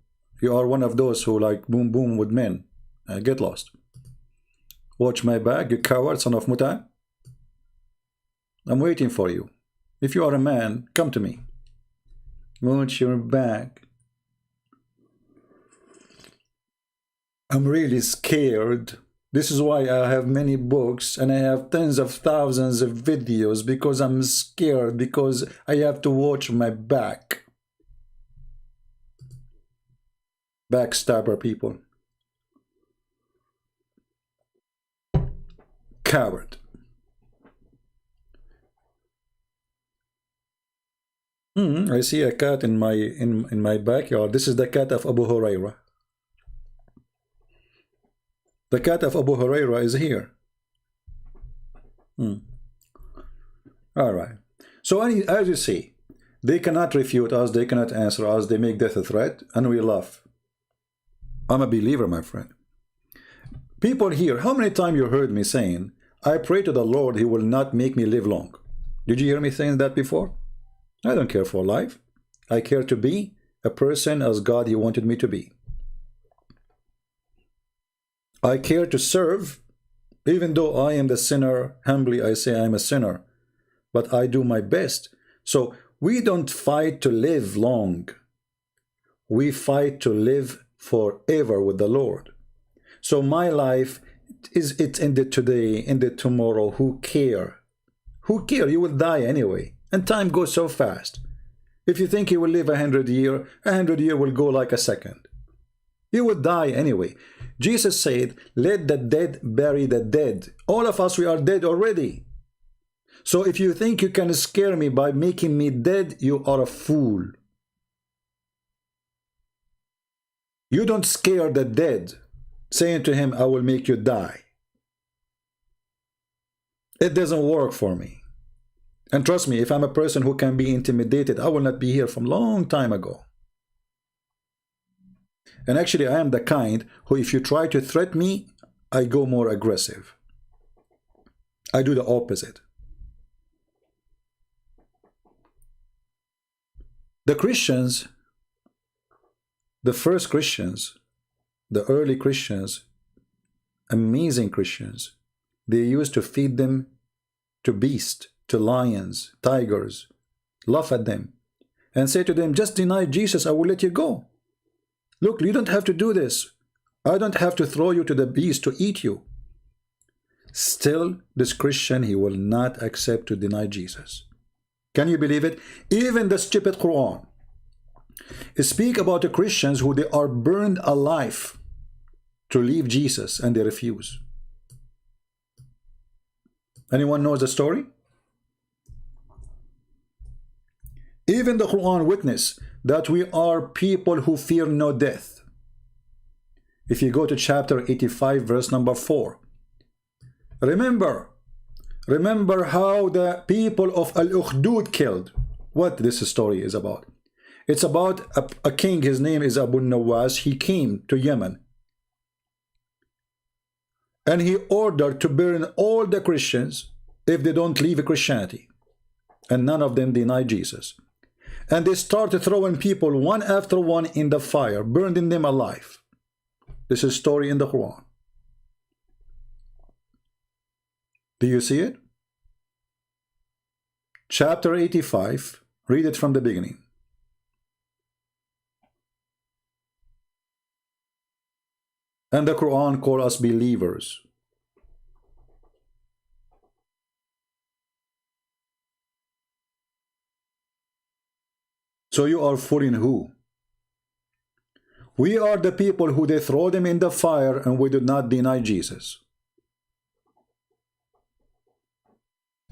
Speaker 1: You are one of those who like boom boom with men. Get lost. Watch my back, you coward, son of Muta. I'm waiting for you. If you are a man, come to me. Watch your back. I'm really scared. This is why I have many books and I have tens of thousands of videos, because I'm scared, because I have to watch my back. Backstabber people. Coward. I see a cat in my backyard. This is the cat of Abu Hurairah. The cat of Abu Hurairah is here. All right. So as you see, they cannot refute us, they cannot answer us, they make death a threat, and we laugh. I'm a believer, my friend. People here, how many times you heard me saying, I pray to the Lord, He will not make me live long. Did you hear me saying that before? I don't care for life. I care to be a person as God He wanted me to be. I care to serve Even though I am the sinner, humbly I say I'm a sinner, but I do my best. So we don't fight to live long. We fight to live forever with the Lord. So my life it's ended today, ended tomorrow. Who care? Who care? You will die anyway. And time goes so fast. If you think you will live 100 years, 100 years will go like a second. You will die anyway. Jesus said, let the dead bury the dead. All of us, we are dead already. So if you think you can scare me by making me dead, you are a fool. You don't scare the dead, saying to him, I will make you die. It doesn't work for me. And trust me, if I'm a person who can be intimidated, I will not be here from a long time ago. And actually, I am the kind who, if you try to threaten me, I go more aggressive. I do the opposite. The Christians, the first Christians, the early Christians, amazing Christians, they used to feed them to beasts, to lions, tigers, laugh at them, and say to them, just deny Jesus, I will let you go. Look, you don't have to do this. I don't have to throw you to the beast to eat you. Still, this Christian, he will not accept to deny Jesus. Can you believe it? Even the stupid Quran speak about the Christians who they are burned alive to leave Jesus, and they refuse. Anyone knows the story? Even the Quran witness that we are people who fear no death. If you go to chapter 85, verse number 4. Remember how the people of Al-Ukhdud killed. What this story is about. It's about a king, his name is Abu Nawas. He came to Yemen. And he ordered to burn all the Christians if they don't leave Christianity. And none of them denied Jesus. And they started throwing people one after one in the fire, burning them alive. This is a story in the Quran. Do you see it? Chapter 85, read it from the beginning. And the Quran calls us believers. So you are fooling who? We are the people who they throw them in the fire, and we do not deny Jesus.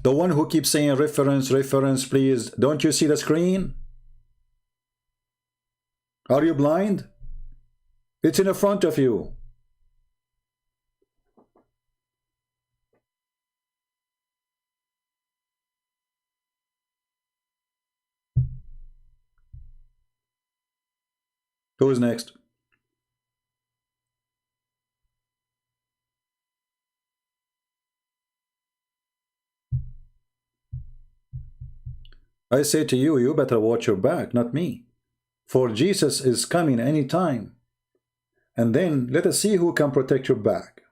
Speaker 1: The one who keeps saying reference, please. Don't you see the screen? Are you blind? It's in the front of you. Who is next? I say to you, you better watch your back, not me. For Jesus is coming any time. And then let us see who can protect your back.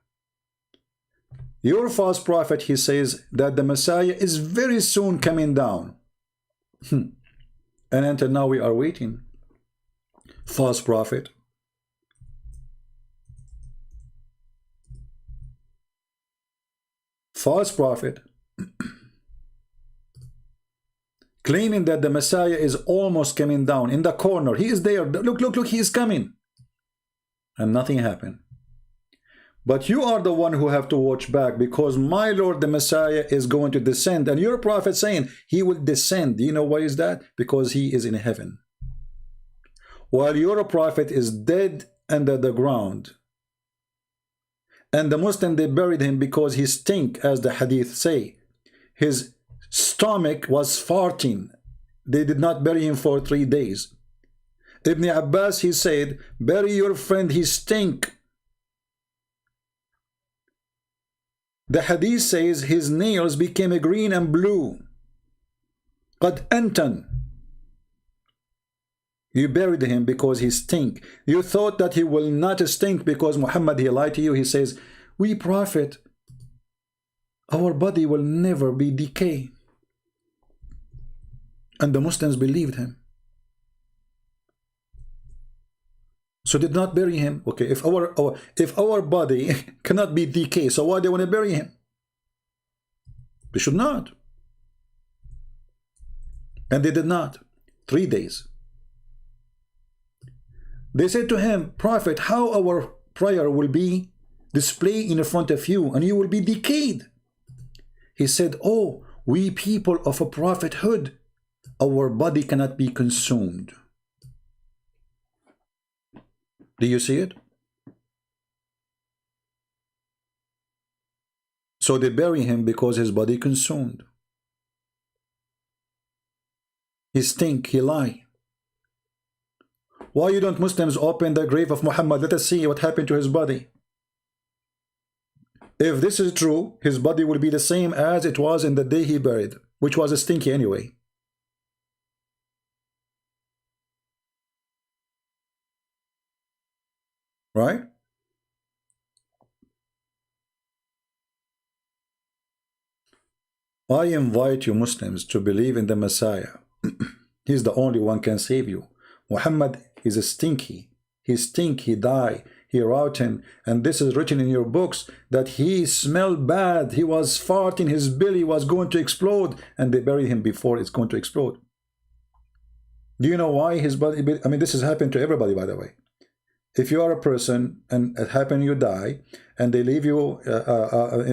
Speaker 1: Your false prophet, he says that the Messiah is very soon coming down. And until now we are waiting. False prophet. False prophet. Claiming that the Messiah is almost coming down in the corner. He is there. Look, he is coming. And nothing happened. But you are the one who have to watch back, because my Lord the Messiah is going to descend. And your prophet saying he will descend. Do you know why is that? Because he is in heaven. While your prophet is dead under the ground. And the Muslim, they buried him because he stink, as the Hadith say. His stomach was farting. They did not bury him for 3 days. Ibn Abbas, he said, bury your friend, he stink. The Hadith says his nails became green and blue. قد أنتن. You buried him because he stink. You thought that he will not stink because Muhammad, he lied to you. He says, we prophet, our body will never be decay. And the Muslims believed him. So did not bury him. Okay, if our body cannot be decay, so why do they want to bury him? They should not. And they did not. 3 days. They said to him, Prophet, how our prayer will be displayed in front of you and you will be decayed. He said, oh, we people of a prophethood, our body cannot be consumed. Do you see it? So they bury him because his body consumed. He stink, he lie. Why you don't Muslims open the grave of Muhammad? Let us see what happened to his body. If this is true, his body will be the same as it was in the day he buried, which was a stinky anyway. Right? I invite you Muslims to believe in the Messiah. He's the only one can save you. Muhammad is a stinky. He stink, he die, he rotten. And this is written in your books that he smelled bad. He was farting, his belly was going to explode. And they buried him before it's going to explode. Do you know why his body? I mean, this has happened to everybody, by the way. If you are a person and it happened, you die, and they leave you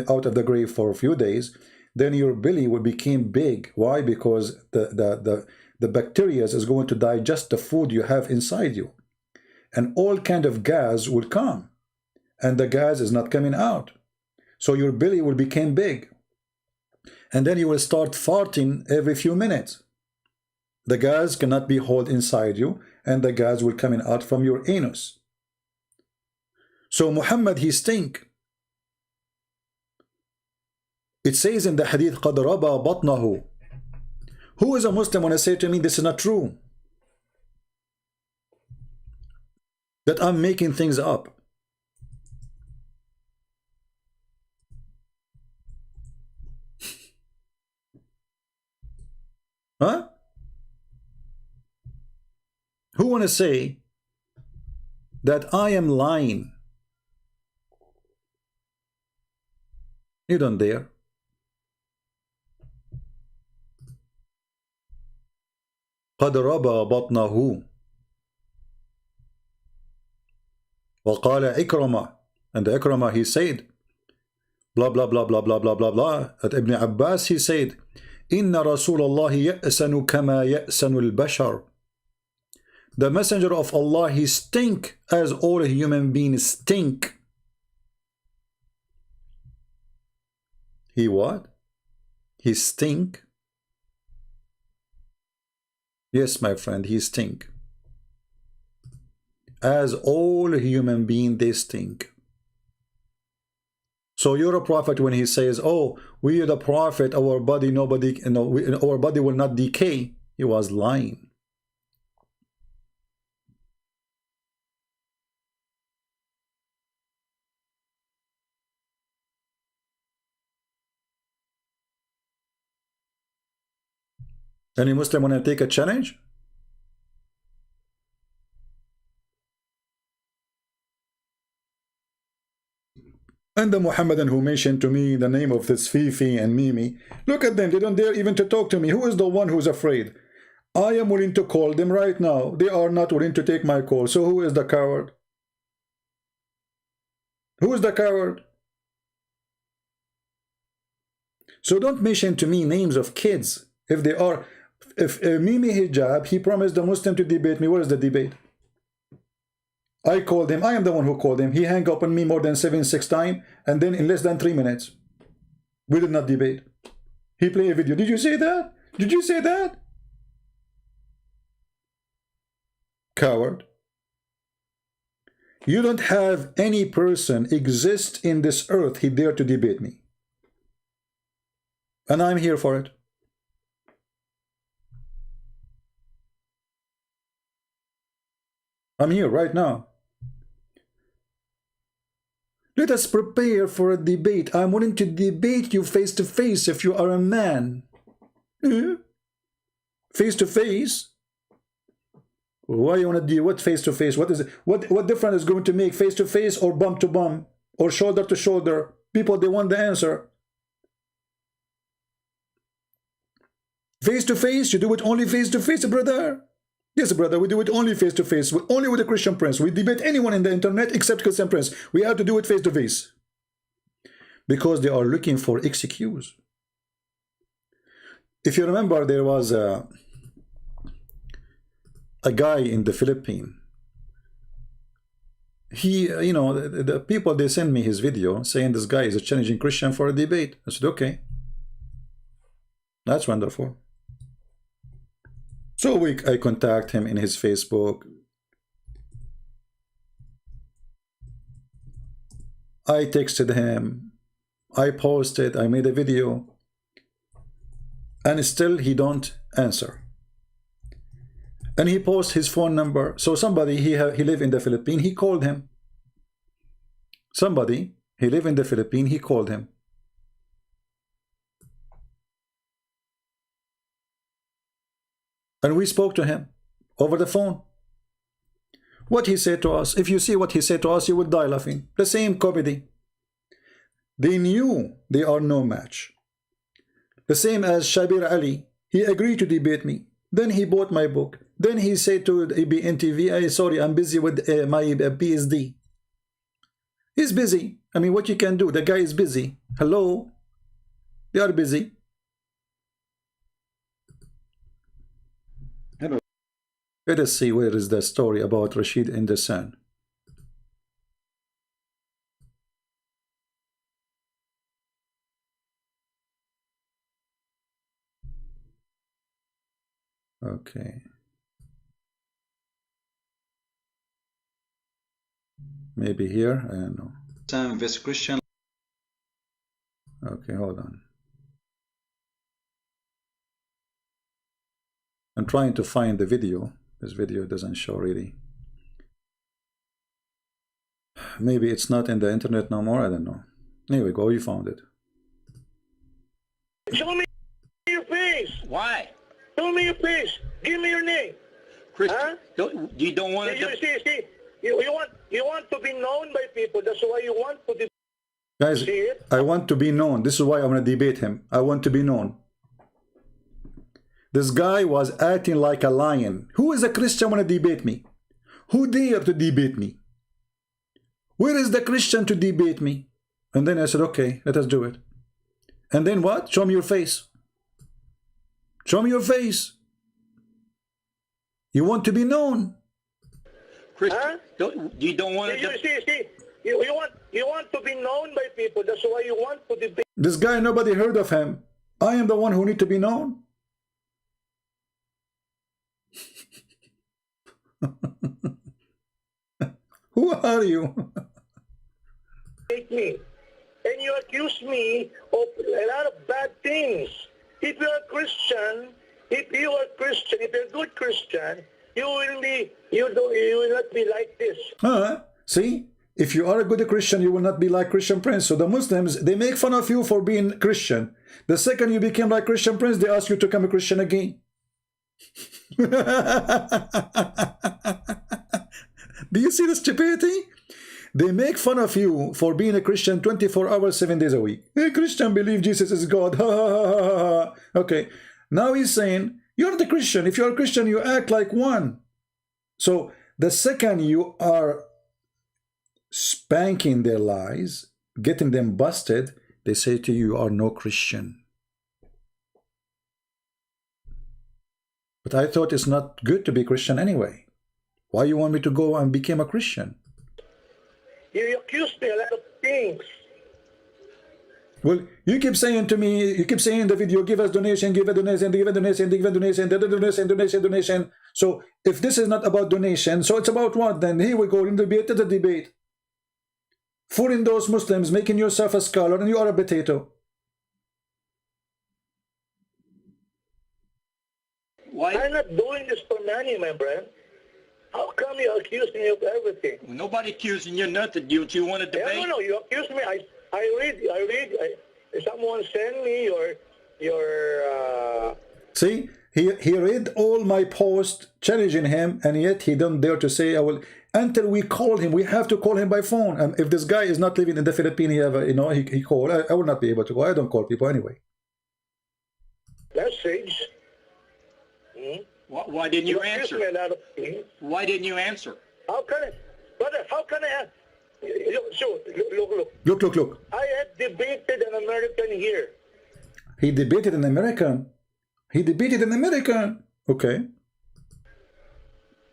Speaker 1: out of the grave for a few days, then your belly will become big. Why? Because the bacteria is going to digest the food you have inside you. And all kind of gas will come. And the gas is not coming out. So your belly will become big. And then you will start farting every few minutes. The gas cannot be held inside you, and the gas will coming out from your anus. So Muhammad, he stink. It says in the hadith, قَدْ رَبَى بَطْنَهُ. Who is a Muslim when I say to me, this is not true? That I'm making things up. Huh? Who want to say that I am lying? You don't dare. قَدْ رَبَى بَطْنَهُ وَقَالَ إِكْرَمَةً. And Ikramah, he said, blah, blah, blah, blah, blah, blah, blah, blah. At Ibn Abbas, he said, إِنَّ رَسُولَ اللَّهِ يَأْسَنُ كَمَا يَأْسَنُ الْبَشَرُ. The messenger of Allah, he stink as all human beings stink. He what? He stink? Yes, my friend, he stink. As all human beings, they stink. So you're a prophet when he says, oh, we are the prophet, our body, nobody, you know, our body will not decay. He was lying. Any Muslim want to take a challenge? And the Muhammadan who mentioned to me the name of this Fifi and Mimi, look at them, they don't dare even to talk to me. Who is the one who's afraid? I am willing to call them right now. They are not willing to take my call. So who is the coward? Who is the coward? So don't mention to me names of kids. If they are, if Mimi Hijab, he promised the Muslim to debate me. Where is the debate? I called him. I am the one who called him. He hung up on me more than 6 times, and then in less than 3 minutes, we did not debate. He played a video. Did you say that? Did you say that? Coward. You don't have any person exist in this earth he dare to debate me. And I'm here for it. I'm here right now. Let us prepare for a debate. I'm willing to debate you face to face if you are a man. Face to face? Why you want to do what face to face? What is it? What difference is going to make face to face or bump to bump or shoulder to shoulder? People, they want the answer. Face to face, you do it only face to face, brother. Yes, brother, we do it only face to face, only with a Christian prince. We debate anyone in the internet except Christian prince. We have to do it face to face because they are looking for excuse. If you remember, there was a guy in the Philippines. He, you know, the people, they send me his video saying this guy is a challenging Christian for a debate. I said, okay, that's wonderful. So I contact him in his Facebook. I texted him. I posted. I made a video. And still he don't answer. And he posts his phone number. So somebody, he live in the Philippines, he called him. Somebody, he live in the Philippines, he called him. And we spoke to him over the phone. What he said to us, if you see what he said to us, you will die laughing. The same comedy. They knew they are no match. The same as Shabir Ali. He agreed to debate me. Then he bought my book. Then he said to ABNTV, sorry, I'm busy with my PSD. He's busy. I mean, what you can do? The guy is busy. Hello? They are busy. Hello. Let us see where is the story about Rashid in the Sun. Okay. Maybe here, I don't know. Some West Christian. Okay, hold on. I'm trying to find the video. This video doesn't show really. Maybe it's not in the internet no more, I don't know. Here we go, you found it.
Speaker 4: Show me your face.
Speaker 5: Why?
Speaker 4: Show me your face. Give me your name.
Speaker 5: Christian, you don't want to...
Speaker 4: See, you want to be known by people. That's why you want to debate.
Speaker 1: Guys, I want to be known. This is why I'm going to debate him. I want to be known. This guy was acting like a lion. Who is a Christian want to debate me? Who dare to debate me? Where is the Christian to debate me? And then I said, okay, let us do it. And then what? Show me your face. Show me your face. You want to be known.
Speaker 5: Christian, you don't want to...
Speaker 4: You want to be known by people. That's why you want to debate.
Speaker 1: This guy, nobody heard of him. I am the one who need to be known. Who are you?
Speaker 4: Me. And you accuse me of a lot of bad things. If you're a Christian, if you're a good Christian, you will not be like this.
Speaker 1: See? If you are a good Christian, you will not be like Christian Prince. So the Muslims, they make fun of you for being Christian. The second you became like Christian Prince, they ask you to become a Christian again. Do you see the stupidity? They make fun of you for being a Christian 24 hours, 7 days a week. A Christian believe Jesus is God. Okay. Now he's saying, you're not a Christian. If you're a Christian, you act like one. So the second you are spanking their lies, getting them busted, they say to you, you are no Christian. But I thought it's not good to be Christian anyway. Why you want me to go and become a Christian?
Speaker 4: You accused me a lot of things.
Speaker 1: Well, you keep saying to me, you keep saying in the video, give us donation, give a donation, give a donation, give a donation, donation. So if this is not about donation, so it's about what then? Here we go in the debate. Fooling those Muslims, making yourself a scholar, and you are a potato.
Speaker 4: Why? I'm not doing this for money, my friend. How come you accuse me of everything?
Speaker 5: Nobody accusing you nothing. You want to debate?
Speaker 4: No, you accuse me. I read. Someone sent me your.
Speaker 1: See, he read all my posts challenging him, and yet he don't dare to say I will. Until we call him, we have to call him by phone. And if this guy is not living in the Philippines, he call. I will not be able to go. I don't call people anyway.
Speaker 4: That's strange.
Speaker 5: Why didn't you answer? Why didn't you answer?
Speaker 4: How can I, brother? How can I? So
Speaker 1: Look.
Speaker 4: I had debated an American here.
Speaker 1: He debated an American. Okay.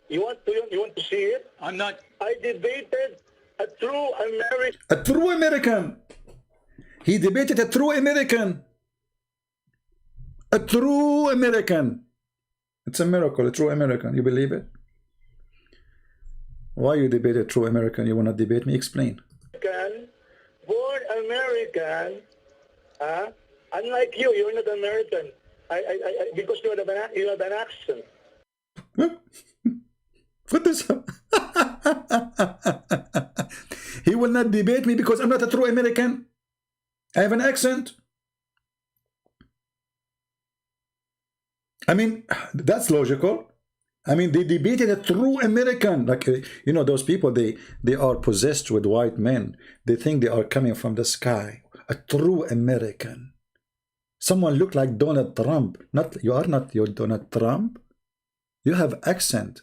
Speaker 4: You want to see it?
Speaker 5: I'm not.
Speaker 4: I debated a true American.
Speaker 1: A true American. He debated a true American. A true American. It's a miracle, a true American. You believe it? Why you debate a true American? You want to debate me? Explain.
Speaker 4: Born American. Unlike you, you're not American. Because you have an accent.
Speaker 1: What this? He will not debate me because I'm not a true American. I have an accent. I mean, that's logical. I mean, they debated a true American. Like, those people, they are possessed with white men. They think they are coming from the sky. A true American. Someone looked like Donald Trump. You are not your Donald Trump. You have accent.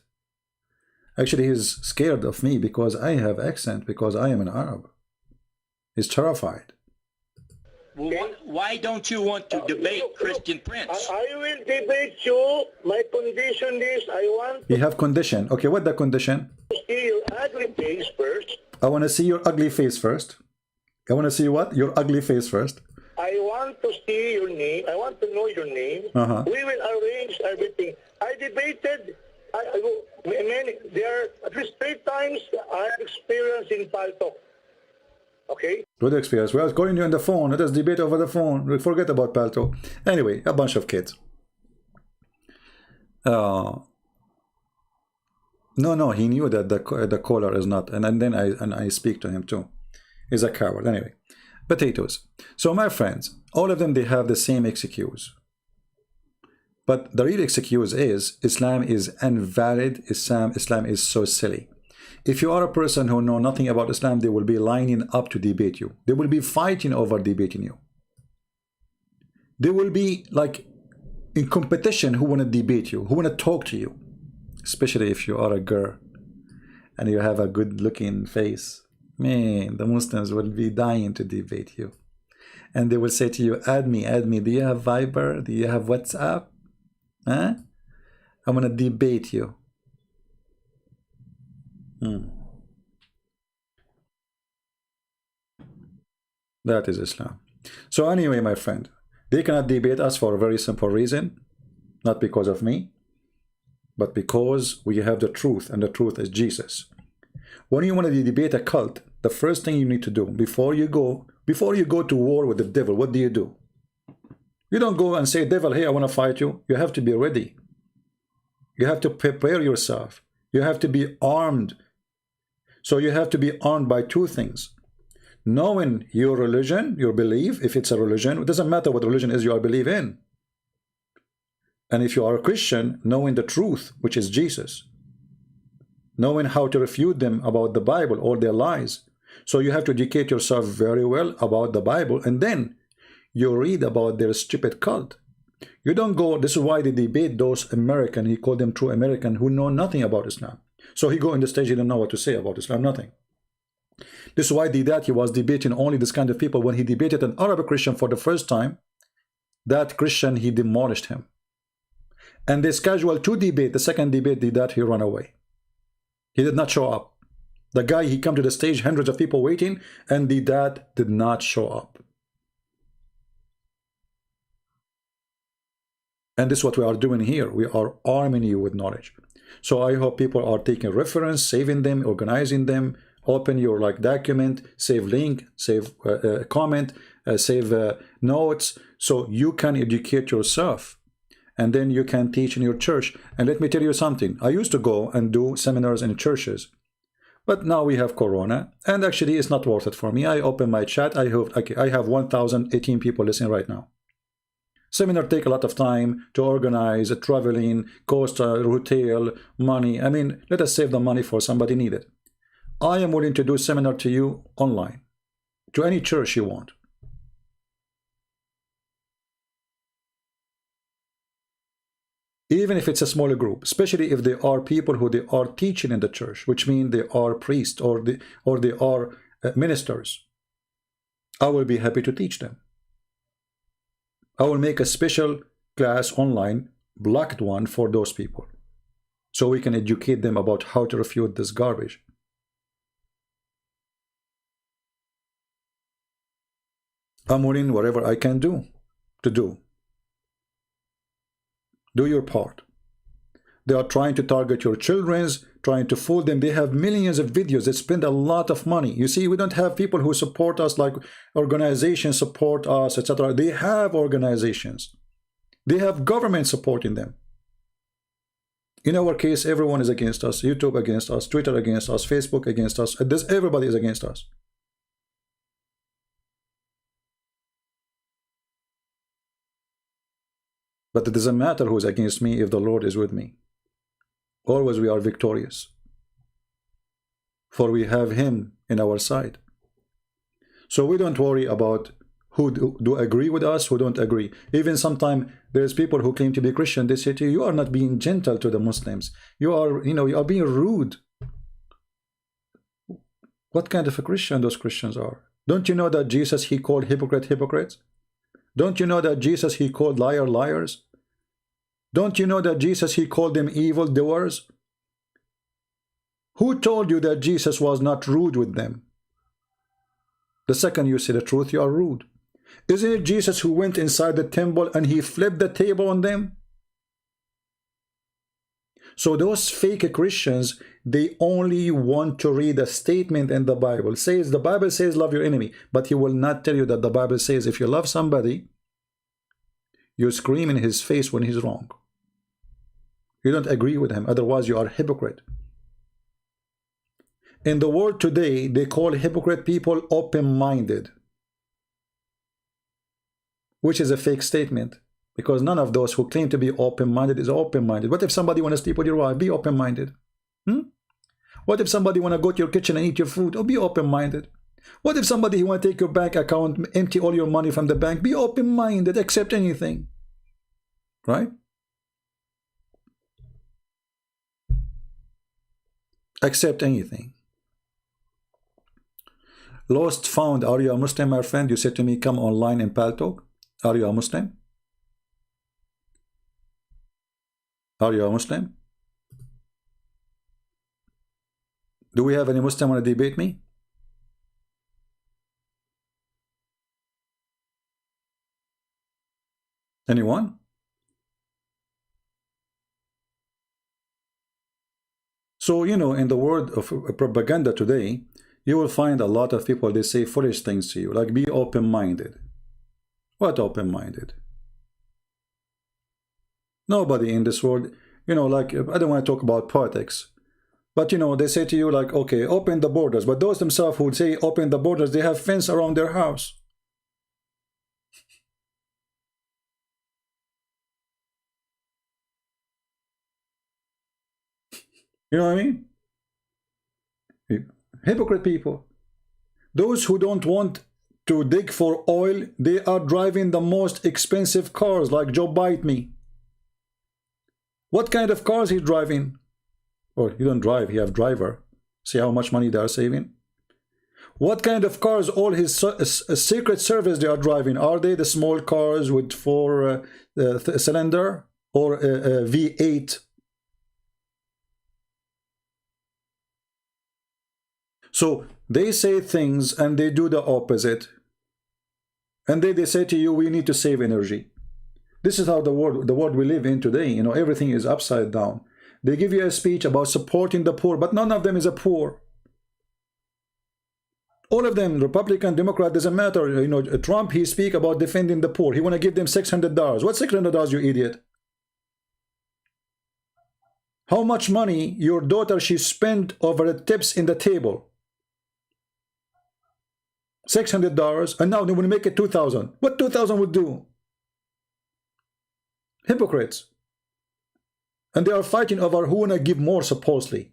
Speaker 1: Actually, he's scared of me because I have accent, because I am an Arab. He's terrified.
Speaker 5: Well, why don't you want to debate Christian Prince?
Speaker 4: I will debate you. My condition is I want
Speaker 1: You have condition. Okay, what the condition?
Speaker 4: to see your ugly face first.
Speaker 1: I want to see your ugly face first. I want to see what? Your ugly face first.
Speaker 4: I want to see your name. I want to know your name. We will arrange everything. I debated. There are at least 3 times I have experience in Paltalk. Okay.
Speaker 1: Good experience. Well, calling you on the phone. Let us debate over the phone. We forget about Paltalk. Anyway, a bunch of kids. No, he knew that the caller is not, and then I speak to him too. He's a coward. Anyway, potatoes. So my friends, all of them, they have the same excuse. But the real excuse is Islam is invalid. Islam is so silly. If you are a person who know nothing about Islam, they will be lining up to debate you. They will be fighting over debating you. They will be like in competition who want to debate you, who want to talk to you. Especially if you are a girl and you have a good looking face. Man, the Muslims will be dying to debate you. And they will say to you, add me. Do you have Viber? Do you have WhatsApp? Huh? I'm going to debate you. That is Islam. So anyway, my friend, they cannot debate us for a very simple reason. Not because of me, but because we have the truth, and the truth is Jesus. When you want to debate a cult, the first thing you need to do before you go to war with the devil, what do? You don't go and say, devil, hey, I want to fight you. You have to be ready. You have to prepare yourself. You have to be armed. So you have to be armed by 2 things. Knowing your religion, your belief, if it's a religion, it doesn't matter what religion is you are believe in. And if you are a Christian, knowing the truth, which is Jesus. Knowing how to refute them about the Bible, all their lies. So you have to educate yourself very well about the Bible, and then you read about their stupid cult. You don't go, this is why they debate those American, he called them true American, who know nothing about Islam. So he go on the stage, he don't know what to say about Islam, nothing. This is why he was debating only this kind of people. When he debated an Arab Christian for the first time, that Christian, he demolished him. And they scheduled 2 debates. The second debate, he ran away. He did not show up. The guy, he come to the stage, hundreds of people waiting, and did not show up. And this is what we are doing here. We are arming you with knowledge. So I hope people are taking reference, saving them, organizing them, open your document, save link, save comment, save notes, so you can educate yourself. and then you can teach in your church. And let me tell you something. I used to go and do seminars in churches. But now we have Corona, and actually it's not worth it for me. I open my chat. I have 1,018 people listening right now. Seminar take a lot of time to organize, traveling, cost, hotel, money. I mean, let us save the money for somebody needed. I am willing to do seminar to you online, to any church you want. Even if it's a smaller group, especially if they are people who they are teaching in the church, which means they are priests or they are ministers. I will be happy to teach them. I will make a special class online, blocked one for those people, so we can educate them about how to refute this garbage. I'm willing whatever I can do to do. Do your part. They are trying to target your children's, trying to fool them. They have millions of videos. They spend a lot of money. You see, we don't have people who support us, like organizations support us, etc. They have organizations. They have government supporting them. In our case, everyone is against us. YouTube against us, Twitter against us, Facebook against us. Everybody is against us. But it doesn't matter who is against me if the Lord is with me. Always we are victorious. For we have Him in our side. So we don't worry about who do agree with us, who don't agree. Even sometimes there's people who claim to be Christian. They say to you, you are not being gentle to the Muslims. You are, you are being rude. What kind of a Christian those Christians are? Don't you know that Jesus, He called hypocrites? Don't you know that Jesus, He called liars? Don't you know that Jesus, He called them evildoers? Who told you that Jesus was not rude with them? The second you say the truth, you are rude. Isn't it Jesus who went inside the temple and He flipped the table on them? So those fake Christians, they only want to read a statement in the Bible. The Bible says love your enemy, but He will not tell you that the Bible says if you love somebody, you scream in his face when he's wrong. You don't agree with him, otherwise you are a hypocrite. In the world today, they call hypocrite people open-minded, which is a fake statement. Because none of those who claim to be open-minded is open-minded. What if somebody want to sleep with your wife? Be open-minded. What if somebody want to go to your kitchen and eat your food? Oh, be open-minded. What if somebody want to take your bank account, empty all your money from the bank? Be open-minded. Accept anything. Right? Accept anything. Lost found. Are you a Muslim, my friend? You said to me, come online in Paltalk. Are you a Muslim? Are you a Muslim? Do we have any Muslim want to debate me? Anyone? So, you know, in the world of propaganda today, you will find a lot of people, they say foolish things to you, like be open-minded. What open-minded? Nobody in this world, you know, like, I don't want to talk about politics, but, you know, they say to you, like, okay, open the borders. But those themselves who say open the borders, they have fence around their house. You know what I mean? Hypocrite people. Those who don't want to dig for oil, they are driving the most expensive cars, like Joe Bite Me. What kind of cars he's driving? Or you don't drive, he have driver. See how much money they are saving? What kind of cars all his Secret Service they are driving? Are they the small cars with 4 cylinder or V8? So they say things and they do the opposite. And they say to you, we need to save energy. This is how the world we live in today. You know, everything is upside down. They give you a speech about supporting the poor, but none of them is a poor. All of them, Republican, Democrat, doesn't matter. You know, Trump, he speak about defending the poor. He want to give them $600. What's $600, you idiot? How much money your daughter she spent over the tips in the table? $600, and now they will make it 2,000. What 2,000 would do? Hypocrites. And they are fighting over who wanna give more, supposedly.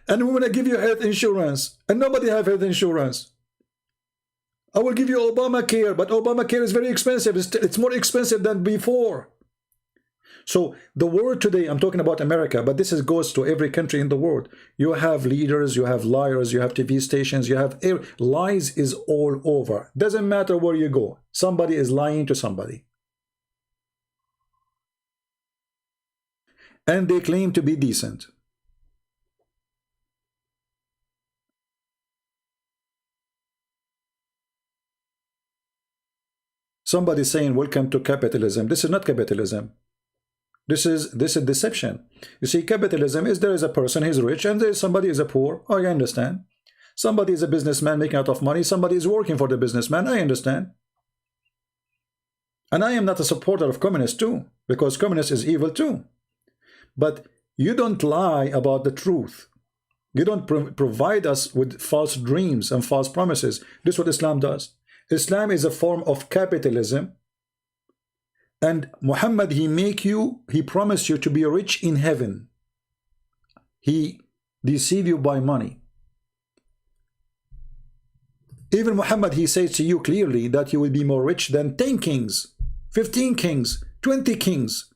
Speaker 1: And we wanna give you health insurance, and nobody have health insurance. I will give you Obamacare, but Obamacare is very expensive. It's more expensive than before. So the world today, I'm talking about America, but this goes to every country in the world. You have leaders, you have liars, you have TV stations, you have lies is all over. Doesn't matter where you go. Somebody is lying to somebody. And they claim to be decent. Somebody saying, welcome to capitalism. This is not capitalism. This is deception. You see, capitalism is there is a person, he's rich, and there is somebody is a poor. I understand. Somebody is a businessman making a lot of money. Somebody is working for the businessman. I understand. And I am not a supporter of communists too, because communists is evil too. But you don't lie about the truth. You don't provide us with false dreams and false promises. This is what Islam does. Islam is a form of capitalism. And Muhammad, he promised you to be rich in heaven. He deceived you by money. Even Muhammad, he says to you clearly that you will be more rich than 10 kings, 15 kings, 20 kings.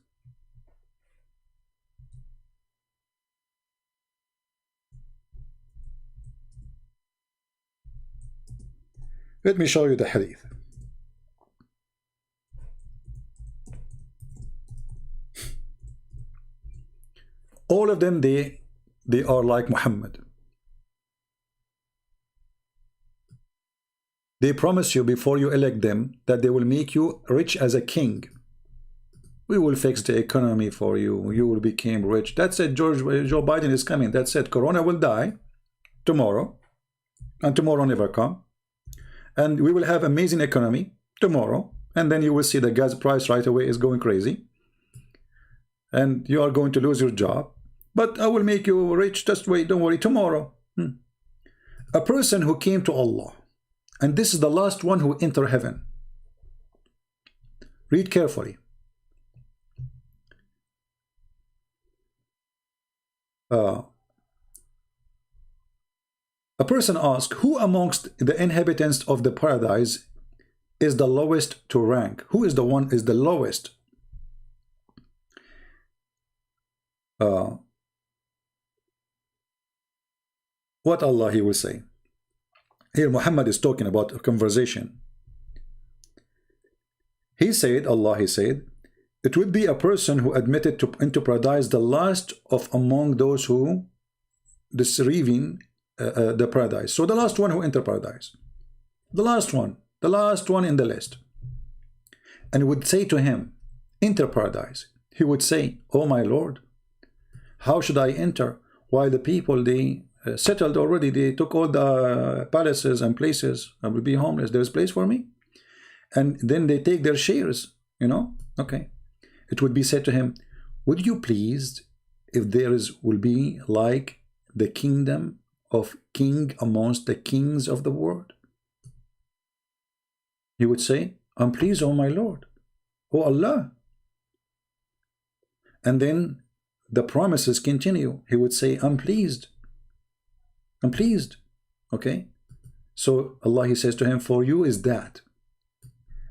Speaker 1: Let me show you the hadith. All of them, they are like Muhammad. They promise you before you elect them that they will make you rich as a king. We will fix the economy for you. You will become rich. That's it. Joe Biden is coming. That's it. Corona will die tomorrow, and tomorrow never come. And we will have amazing economy tomorrow. And then you will see the gas price right away is going crazy. And you are going to lose your job. But I will make you rich. Just wait. Don't worry. Tomorrow. A person who came to Allah. And this is the last one who entered heaven. Read carefully. A person asked, who amongst the inhabitants of the paradise is the lowest to rank? Who is the one is the lowest? What Allah he will say? Here Muhammad is talking about a conversation. He said, Allah he said, it would be a person who admitted into paradise the last of among those who receiving the paradise. So the last one who entered paradise. The last one in the list. And would say to him, enter paradise. He would say, oh my Lord, how should I enter? While the people, they settled already, they took all the palaces and places. I will be homeless. There's place for me. And then they take their shares, you know. Okay. It would be said to him, would you please, if there will be like the kingdom of king amongst the kings of the world? He would say, I'm pleased, oh my Lord, oh Allah. And then the promises continue. He would say, I'm pleased. I'm pleased. Okay. So Allah, he says to him, for you is that.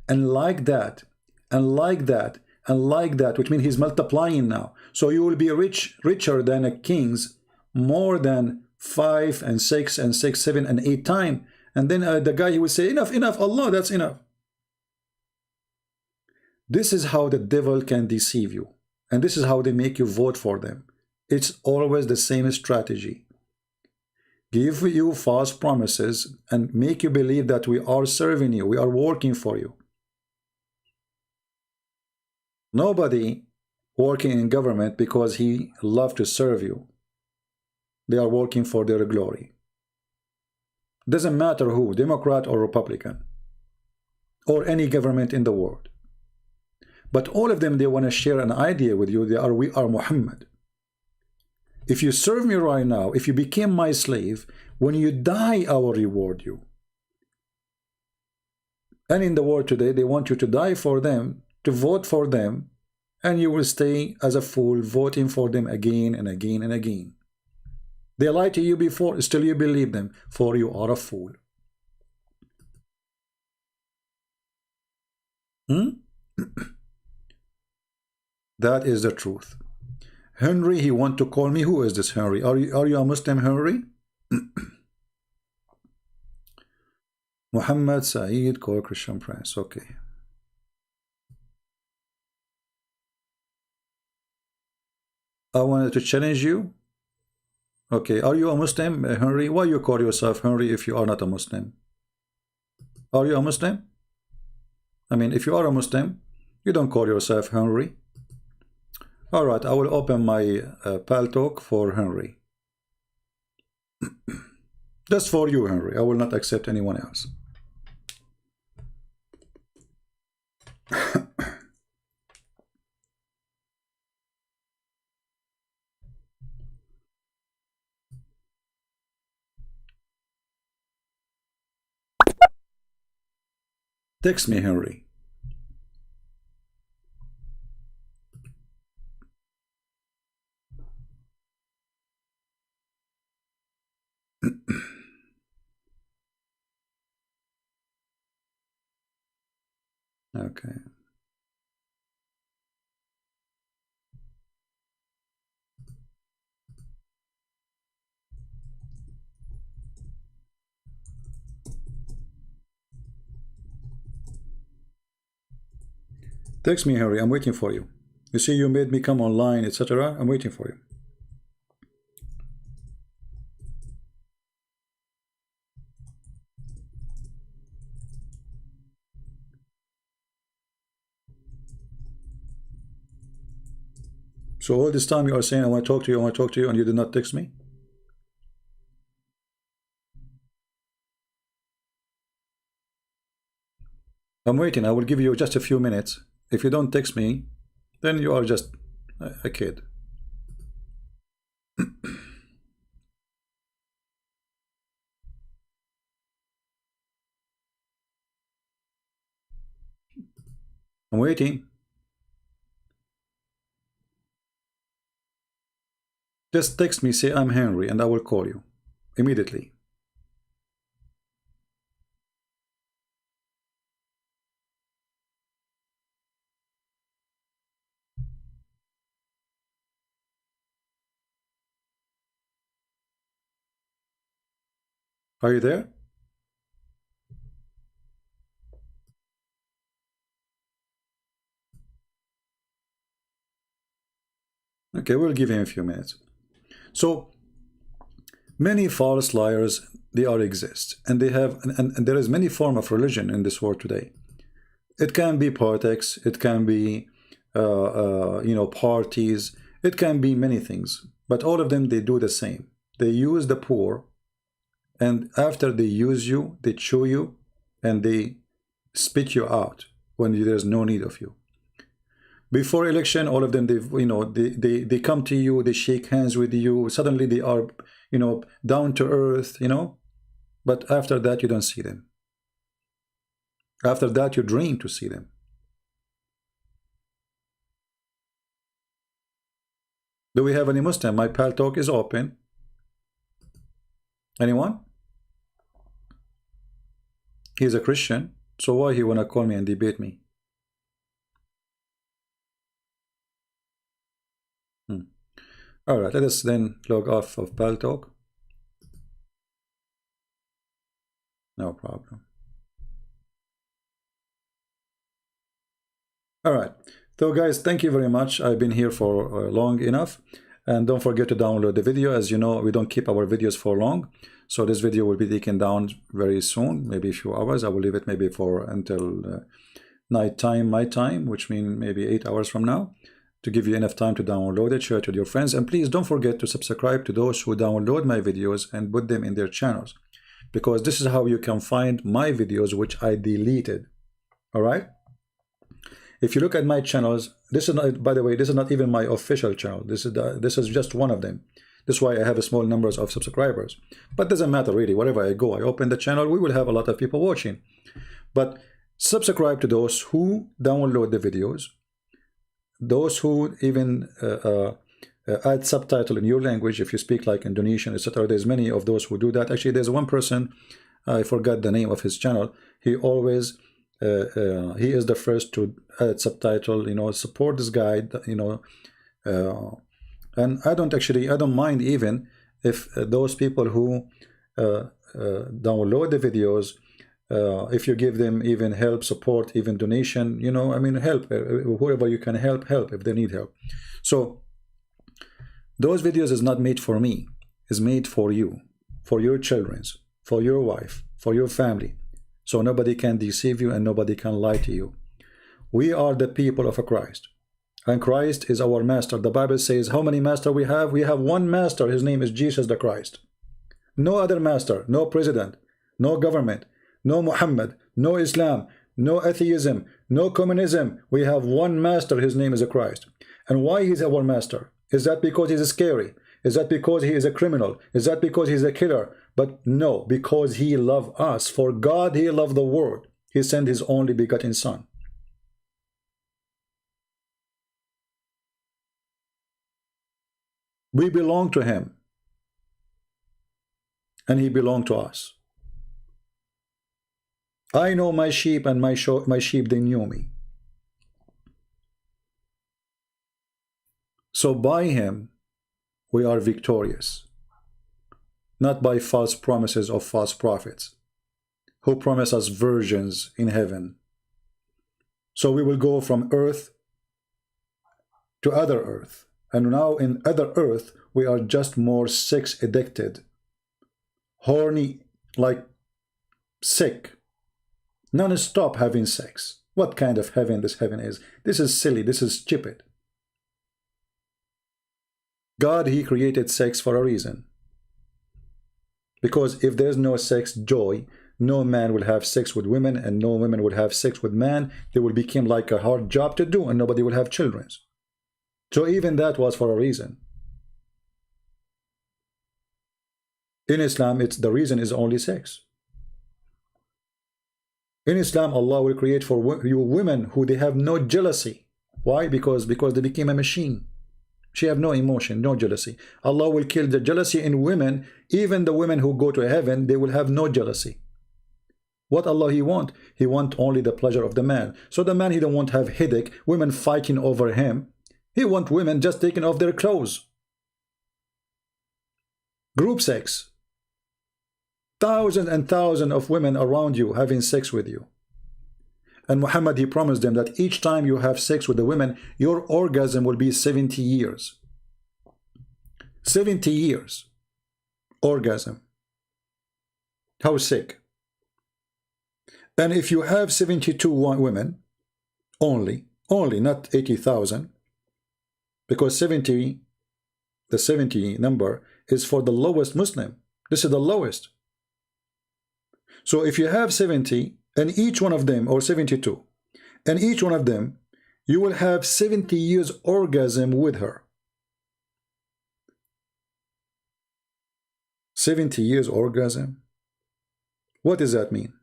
Speaker 1: And like that, and like that, and like that, which means he's multiplying now. So you will be richer than a king's, more than 5 and 6 and 6, 7 and 8 times. And then the guy, he will say, enough, enough, Allah, that's enough. This is how the devil can deceive you. And this is how they make you vote for them. It's always the same strategy. Give you false promises and make you believe that we are serving you, we are working for you. Nobody working in government because he loves to serve you. They are working for their glory. Doesn't matter who, Democrat or Republican, or any government in the world. But all of them, they want to share an idea with you. We are Muhammad. If you serve me right now, if you became my slave, when you die, I will reward you. And in the world today, they want you to die for them, to vote for them, and you will stay as a fool voting for them again and again and again. They lied to you before, still you believe them, for you are a fool. That is the truth. Henry, he want to call me. Who is this Henry? Are you a Muslim, Henry? Muhammad Saeed, call Christian Prince. Okay. I wanted to challenge you. Okay, are you a Muslim, Henry? Why you call yourself Henry if you are not a Muslim? Are you a Muslim? I mean, if you are a Muslim, you don't call yourself Henry. All right, I will open my pal talk for Henry. Just for you, Henry. I will not accept anyone else. Text me, Henry. Okay. Text me, Henry. I'm waiting for you. You see, you made me come online, etc. I'm waiting for you. So all this time you are saying, I want to talk to you, I want to talk to you, and you did not text me? I'm waiting. I will give you just a few minutes. If you don't text me, then you are just a kid. I'm waiting. Just text me, say I'm Henry, and I will call you immediately. Are you there? Okay, we'll give him a few minutes. So many false liars, they are exist, and they have, and there is many form of religion in this world today. It can be politics, it can be parties, it can be many things, but all of them, they do the same. They use the poor, and after they use you, they chew you, and they spit you out when there's no need of you. Before election, all of them, they come to you, they shake hands with you. Suddenly they are, down to earth, But after that, you don't see them. After that, you dream to see them. Do we have any Muslim? My pal talk is open. Anyone? He's a Christian, so why he wanna call me and debate me? All right, let us then log off of pal talk. No problem. All right, so guys, thank you very much. I've been here for long enough, and don't forget to download the video. As you know, we don't keep our videos for long, so this video will be taken down very soon, maybe a few hours. I will leave it maybe for until night time, my time, which means maybe 8 hours from now, to give you enough time to download it, share it with your friends, and please don't forget to subscribe to those who download my videos and put them in their channels, because this is how you can find my videos which I deleted. All right, If you look at my channels, this is not, by the way, this is not even my official channel. This is just one of them. That's why I have a small numbers of subscribers. But doesn't matter really. Wherever I go, I open the channel, we will have a lot of people watching. But subscribe to those who download the videos, those who even add subtitle in your language if you speak like Indonesian, etc. There's many of those who do that. Actually, there's one person, I forgot the name of his channel. He always he is the first to add subtitle, you know, support this guy, you know, and I don't mind even if those people who download the videos, if you give them even help, support, even donation, you know, I mean, help, whoever you can help if they need help. So those videos is not made for me, is made for you, for your children's, for your wife, for your family. So nobody can deceive you and nobody can lie to you. We are the people of Christ, and Christ is our master. The Bible says, how many masters we have? We have one master. His name is Jesus the Christ. No other master, no president, no government, no Muhammad, no Islam, no atheism, no communism. We have one master. His name is Christ. And why is our master? Is that because he's scary? Is that because he is a criminal? Is that because he's a killer? But no, because he loved us. For God, he loved the world. He sent his only begotten son. We belong to him. And he belonged to us. I know my sheep, and my sheep, they knew me. So by him, we are victorious. Not by false promises of false prophets who promise us virgins in heaven. So we will go from earth to other earth. And now in other earth, we are just more sex addicted, horny, like sick, non-stop having sex. What kind of heaven this heaven is? This is silly. This is stupid. God, he created sex for a reason. Because if there's no sex joy, no man will have sex with women, and no women will have sex with man. They will become like a hard job to do, and nobody will have children. So even that was for a reason. In Islam, the reason is only sex. In Islam, Allah will create for you women who they have no jealousy. Why? Because they became a machine. She have no emotion, no jealousy. Allah will kill the jealousy in women. Even the women who go to heaven, they will have no jealousy. What Allah he want? He want only the pleasure of the man. So the man, he don't want to have headache, women fighting over him. He want women just taking off their clothes. Group sex. Thousands and thousands of women around you having sex with you. And Muhammad, he promised them that each time you have sex with the women, your orgasm will be 70 years. 70 years. Orgasm. How sick. And if you have 72 women, only, not 80,000, because 70, the 70 number is for the lowest Muslim. This is the lowest. So if you have 70, and each one of them, or 72, and each one of them, you will have 70 years orgasm with her. 70 years orgasm? What does that mean?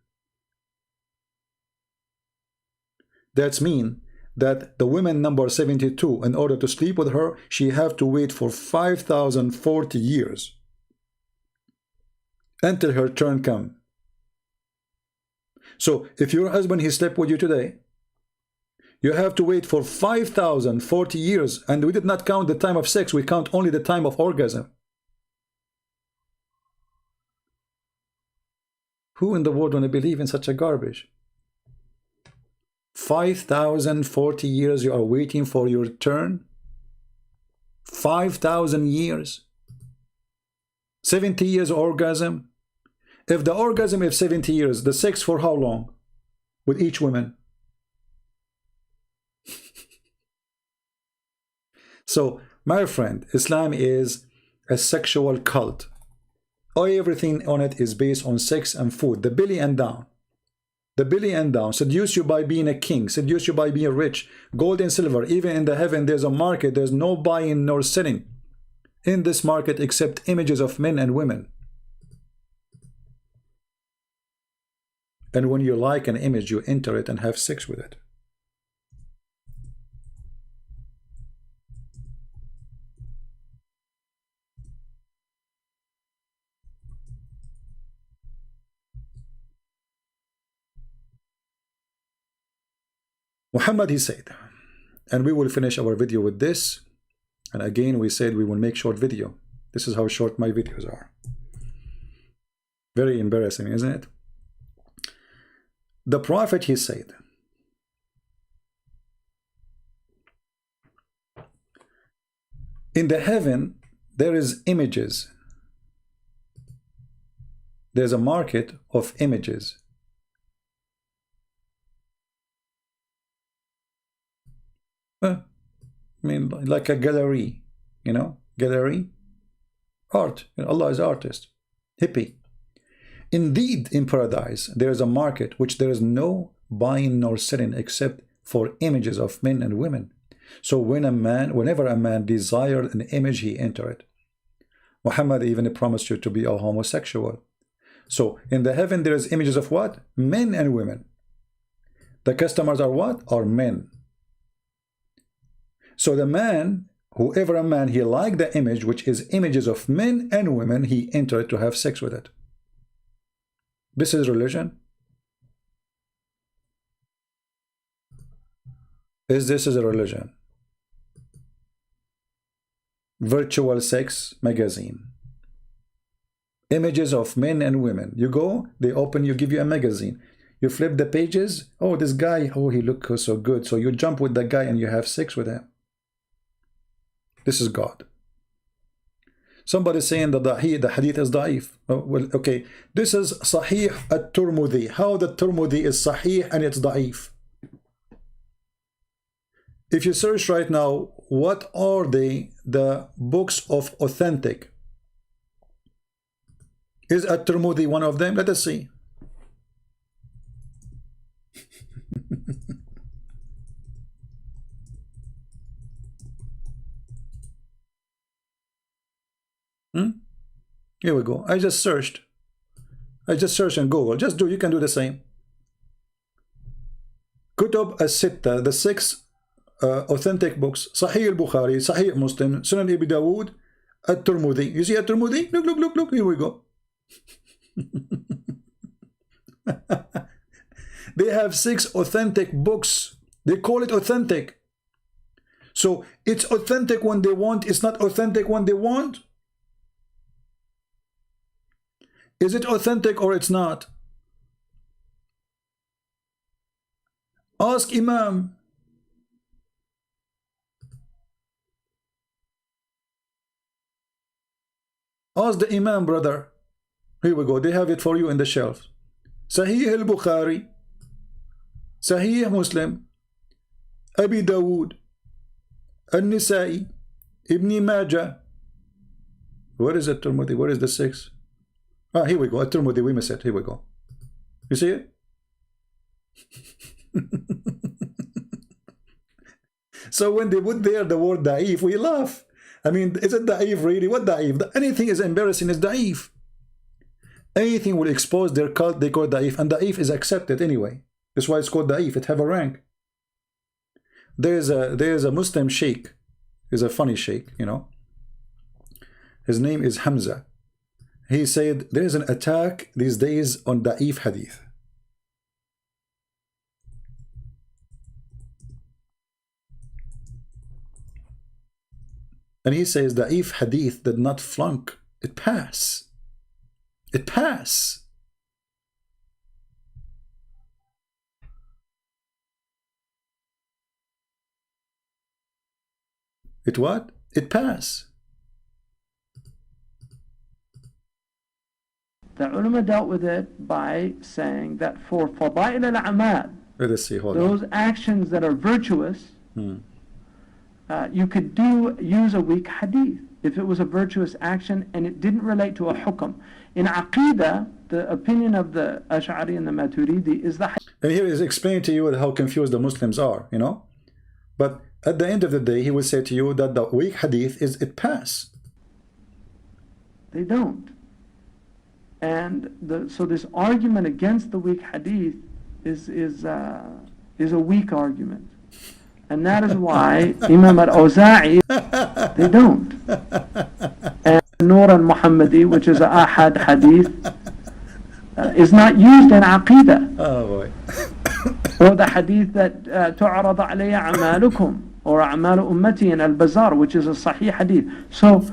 Speaker 1: That means that the woman number 72, in order to sleep with her, she have to wait for 5,040 years until her turn come. So if your husband, he slept with you today, you have to wait for 5,040 years, and we did not count the time of sex, we count only the time of orgasm. Who in the world want to believe in such a garbage? 5,040 years you are waiting for your turn? 5,000 years? 70 years orgasm? If the orgasm is 70 years, the sex for how long? With each woman? So, my friend, Islam is a sexual cult. Everything on it is based on sex and food, the belly and down. the belly and down, seduce you by being a king, seduce you by being rich, gold and silver. Even in the heaven there's a market, there's no buying nor selling in this market except images of men and women. And when you like an image, you enter it and have sex with it. Muhammad, he said, and we will finish our video with this. And again, we said we will make short video. This is how short my videos are. Very embarrassing, isn't it? The Prophet, he said, in the heaven, there is images. There's a market of images. I mean, like a gallery, you know, gallery, art. Allah is artist, hippie. Indeed, in paradise, there is a market which there is no buying nor selling except for images of men and women. So whenever a man desired an image, he entered. Muhammad even promised you to be a homosexual. So in the heaven, there is images of what? Men and women. The customers are what? Are men. So the man, whoever a man, he liked the image, which is images of men and women, he entered to have sex with it. This is religion. Is this a religion? Virtual sex magazine. Images of men and women. You go, they open, you give you a magazine. You flip the pages. Oh, this guy, oh, he looks so good. So you jump with the guy and you have sex with him. This is God. Somebody saying that the hadith is da'if. Oh, well, okay. This is Sahih at-Tirmidhi. How the Tirmidhi is Sahih and it's da'if? If you search right now, what are the books of authentic? Is at-Tirmidhi one of them? Let us see. Here we go. I just searched in Google. Just do, you can do the same. Kutub as-Sitta, the 6 authentic books. Sahih al-Bukhari, Sahih Muslim, Sunan Abi Dawood, at-Tirmidhi. You see at-Tirmidhi? Look. Here we go. They have 6 authentic books. They call it authentic. So it's authentic when they want. It's not authentic when they want. Is it authentic or it's not? Ask Imam. Ask the Imam, brother. Here we go. They have it for you in the shelf. Sahih al-Bukhari, Sahih Muslim, Abi Dawood, An-Nisa'i, Ibn Majah. Where is it, Tirmidhi? Where is the 6? Ah, here we go. At-Tirmidhi, we miss it. Here we go. You see it? So when they put there the word da'if, we laugh. I mean, is it da'if really? What da'if? Anything is embarrassing is da'if. Anything will expose their cult, they call da'if. And da'if is accepted anyway. That's why it's called da'if. It have a rank. There's a Muslim sheikh. He's a funny sheikh, you know. His name is Hamza. He said there is an attack these days on da'if hadith. And he says da'if hadith did not flunk. It passed. It passed. It what? It passed.
Speaker 6: The ulama dealt with it by saying that for fada'il al-a'mal,
Speaker 1: Let us see, hold
Speaker 6: those
Speaker 1: on.
Speaker 6: actions that are virtuous, you could use a weak hadith. if it was a virtuous action and it didn't relate to a hukm. In Aqidah, the opinion of the Ash'ari and the Maturidi is the...
Speaker 1: And here is explaining to you how confused the Muslims are, you know. But at the end of the day, he will say to you that the weak hadith is it pass.
Speaker 6: They don't. And so this argument against the weak hadith is a weak argument. And that is why Imam al-Awza'i, they don't. And Nur al-Muhammadi, which is a ahad hadith, is not used in Aqidah.
Speaker 1: Oh boy.
Speaker 6: Or the hadith that تُعْرَضَ عَلَيَّ أَعْمَالُكُمْ or أَعْمَالُ أُمَّتِي in Al-Bazar, which is a sahih hadith. So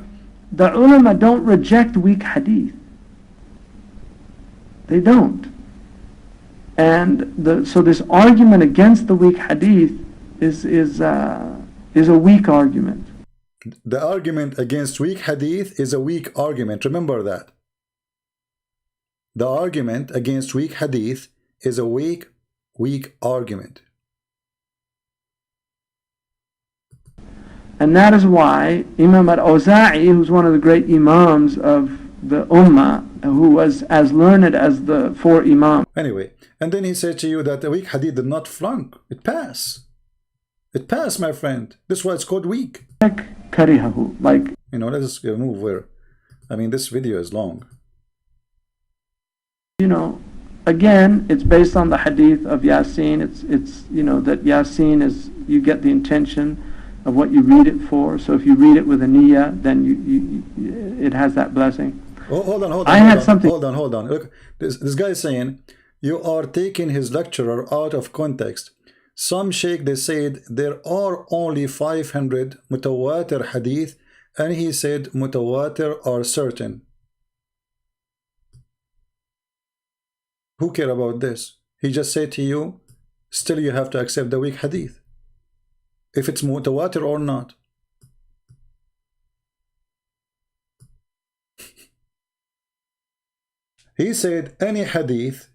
Speaker 6: the ulama don't reject weak hadith. They don't. And so this argument against the weak hadith is a weak argument.
Speaker 1: The argument against weak hadith is a weak argument. Remember that. The argument against weak hadith is a weak argument.
Speaker 6: And that is why Imam al-Awza'i, who's one of the great imams of the ummah, who was as learned as the four imams.
Speaker 1: Anyway, and then he said to you that the weak hadith did not flunk. It passed. It passed, my friend. That's why it's called weak.
Speaker 6: Karihahu, like,
Speaker 1: you know, let's move where. I mean, this video is long.
Speaker 6: You know, again, it's based on the hadith of Yasin. It's you know, that Yasin is, you get the intention of what you read it for. So if you read it with a niyyah, then it has that blessing.
Speaker 1: Oh, hold on. Hold on. Look, this guy is saying you are taking his lecturer out of context. Some sheikh, they said there are only 500 mutawatir hadith, and he said mutawatir are certain. Who care about this? He just said to you, still you have to accept the weak hadith, if it's mutawatir or not. He said any hadith,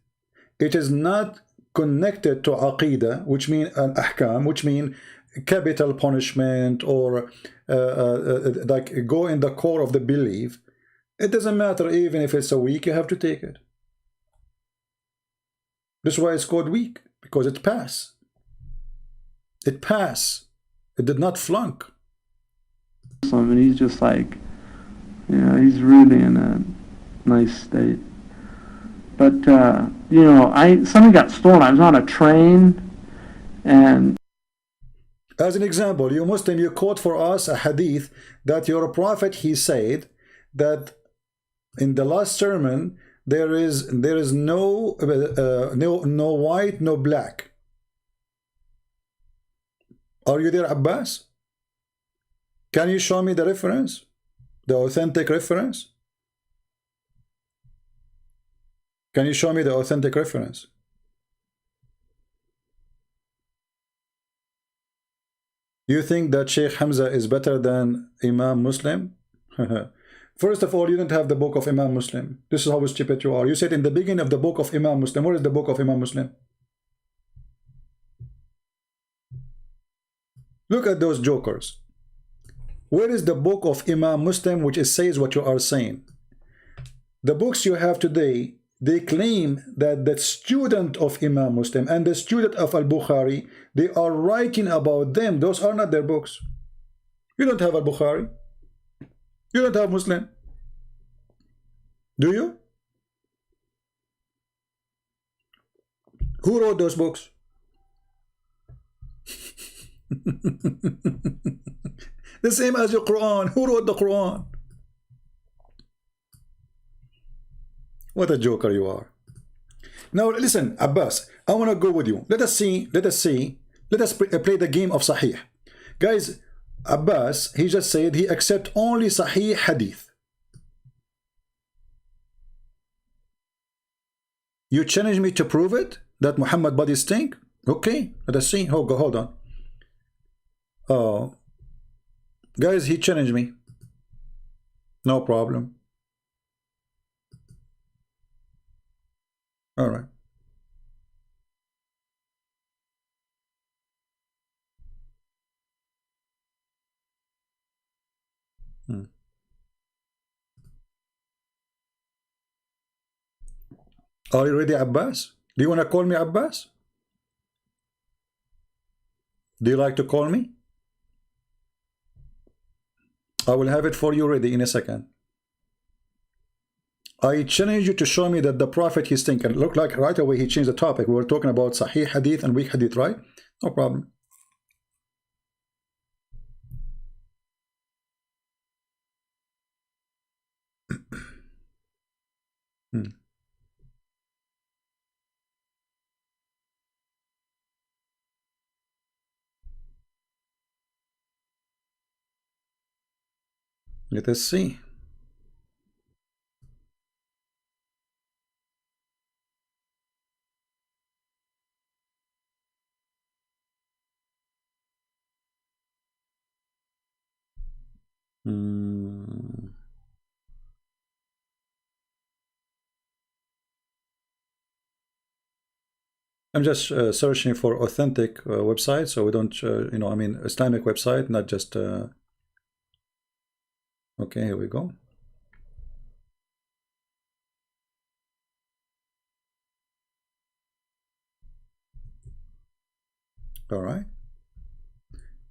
Speaker 1: it is not connected to aqidah, which mean an ahkam, which mean capital punishment or like go in the core of the belief. It doesn't matter even if it's a weak, you have to take it. That's why it's called weak, because it passed. It passed. It did not flunk.
Speaker 6: And he's just like, you know, he's really in a nice state. But, you know, something got stolen. I was on a train, and...
Speaker 1: As an example, you Muslim, you quote for us a hadith that your prophet, he said that in the last sermon, there is no white, no black. Are you there, Abbas? Can you show me the reference? The authentic reference? Can you show me the authentic reference? You think that Sheikh Hamza is better than Imam Muslim? First of all, you don't have the book of Imam Muslim. This is how stupid you are. You said in the beginning of the book of Imam Muslim. Where is the book of Imam Muslim? Look at those jokers. Where is the book of Imam Muslim which says what you are saying? The books you have today, they claim that the student of Imam Muslim and the student of Al-Bukhari, they are writing about them. Those are not their books. You don't have Al-Bukhari. You don't have Muslim. Do you? Who wrote those books? The same as your Quran. Who wrote the Quran? What a joker you are. Now listen, Abbas, I want to go with you. Let us play the game of Sahih. Guys, Abbas, he just said he accept only Sahih Hadith. You challenge me to prove it, that Muhammad body stink? Okay, let us see. Hold on. Oh, guys, he challenged me. No problem. All right. Are you ready, Abbas? Do you want to call me Abbas? Do you like to call me? I will have it for you ready in a second. I challenge you to show me that the Prophet is thinking. Look like right away he changed the topic. We were talking about Sahih Hadith and weak Hadith, right? No problem. Let us see. I'm just searching for authentic websites, so we don't, you know, I mean, Islamic website, not just. Okay, here we go. All right.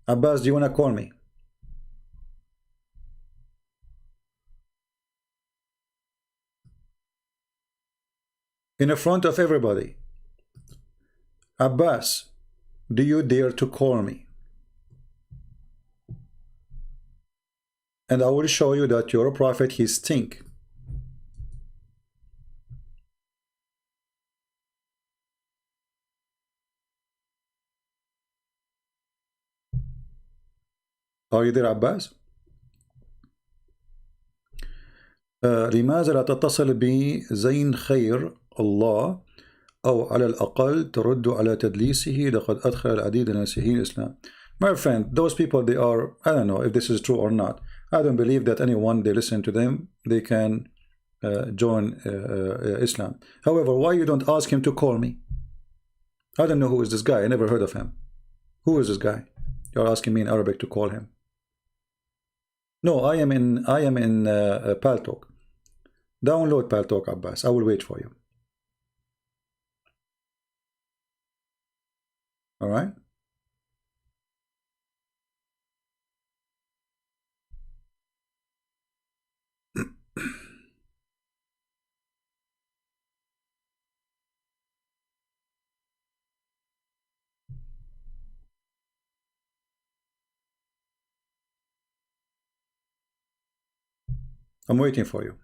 Speaker 1: Abbas, do you want to call me? In front of everybody. Abbas, do you dare to call me? And I will show you that your prophet, he stink. Are you there, Abbas? لماذا لا تتصل بزين خير الله أو على الأقل ترد على تدليسه لقد أدخل العديد من المسيحيين الإسلام. My friend, those people, they are, I don't know if this is true or not. I don't believe that anyone, they listen to them, they can join Islam. However, why you don't ask him to call me? I don't know who is this guy. I never heard of him. Who is this guy? You're asking me in Arabic to call him. No, I am in Paltalk. Download Paltalk, Abbas. I will wait for you. All right. I'm waiting for you.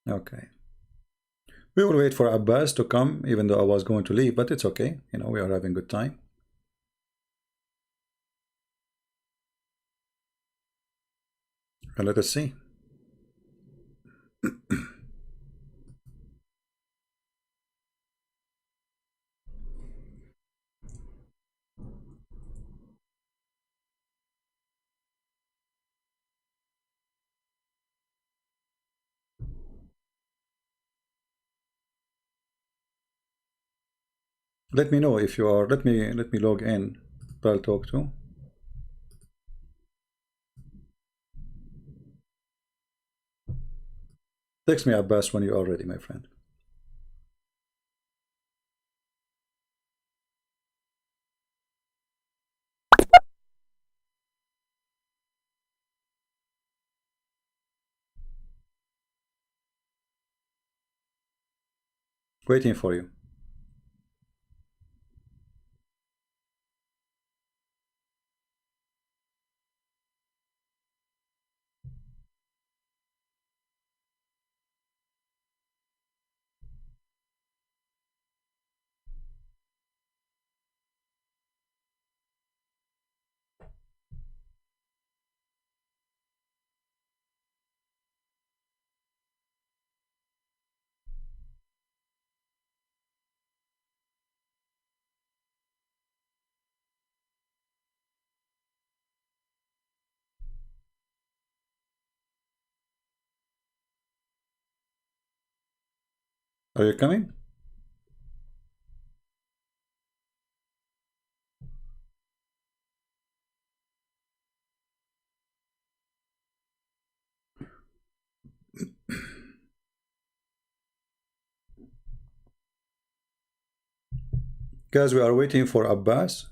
Speaker 1: Okay. We will wait for Abbas to come, even though I was going to leave, but it's okay. You know, we are having good time. And let us see. Let me know if you are. Let me log in. I'll talk to. Text me, Abbas, when you are ready, my friend. Waiting for you. Are you coming? Guys, we are waiting for Abbas.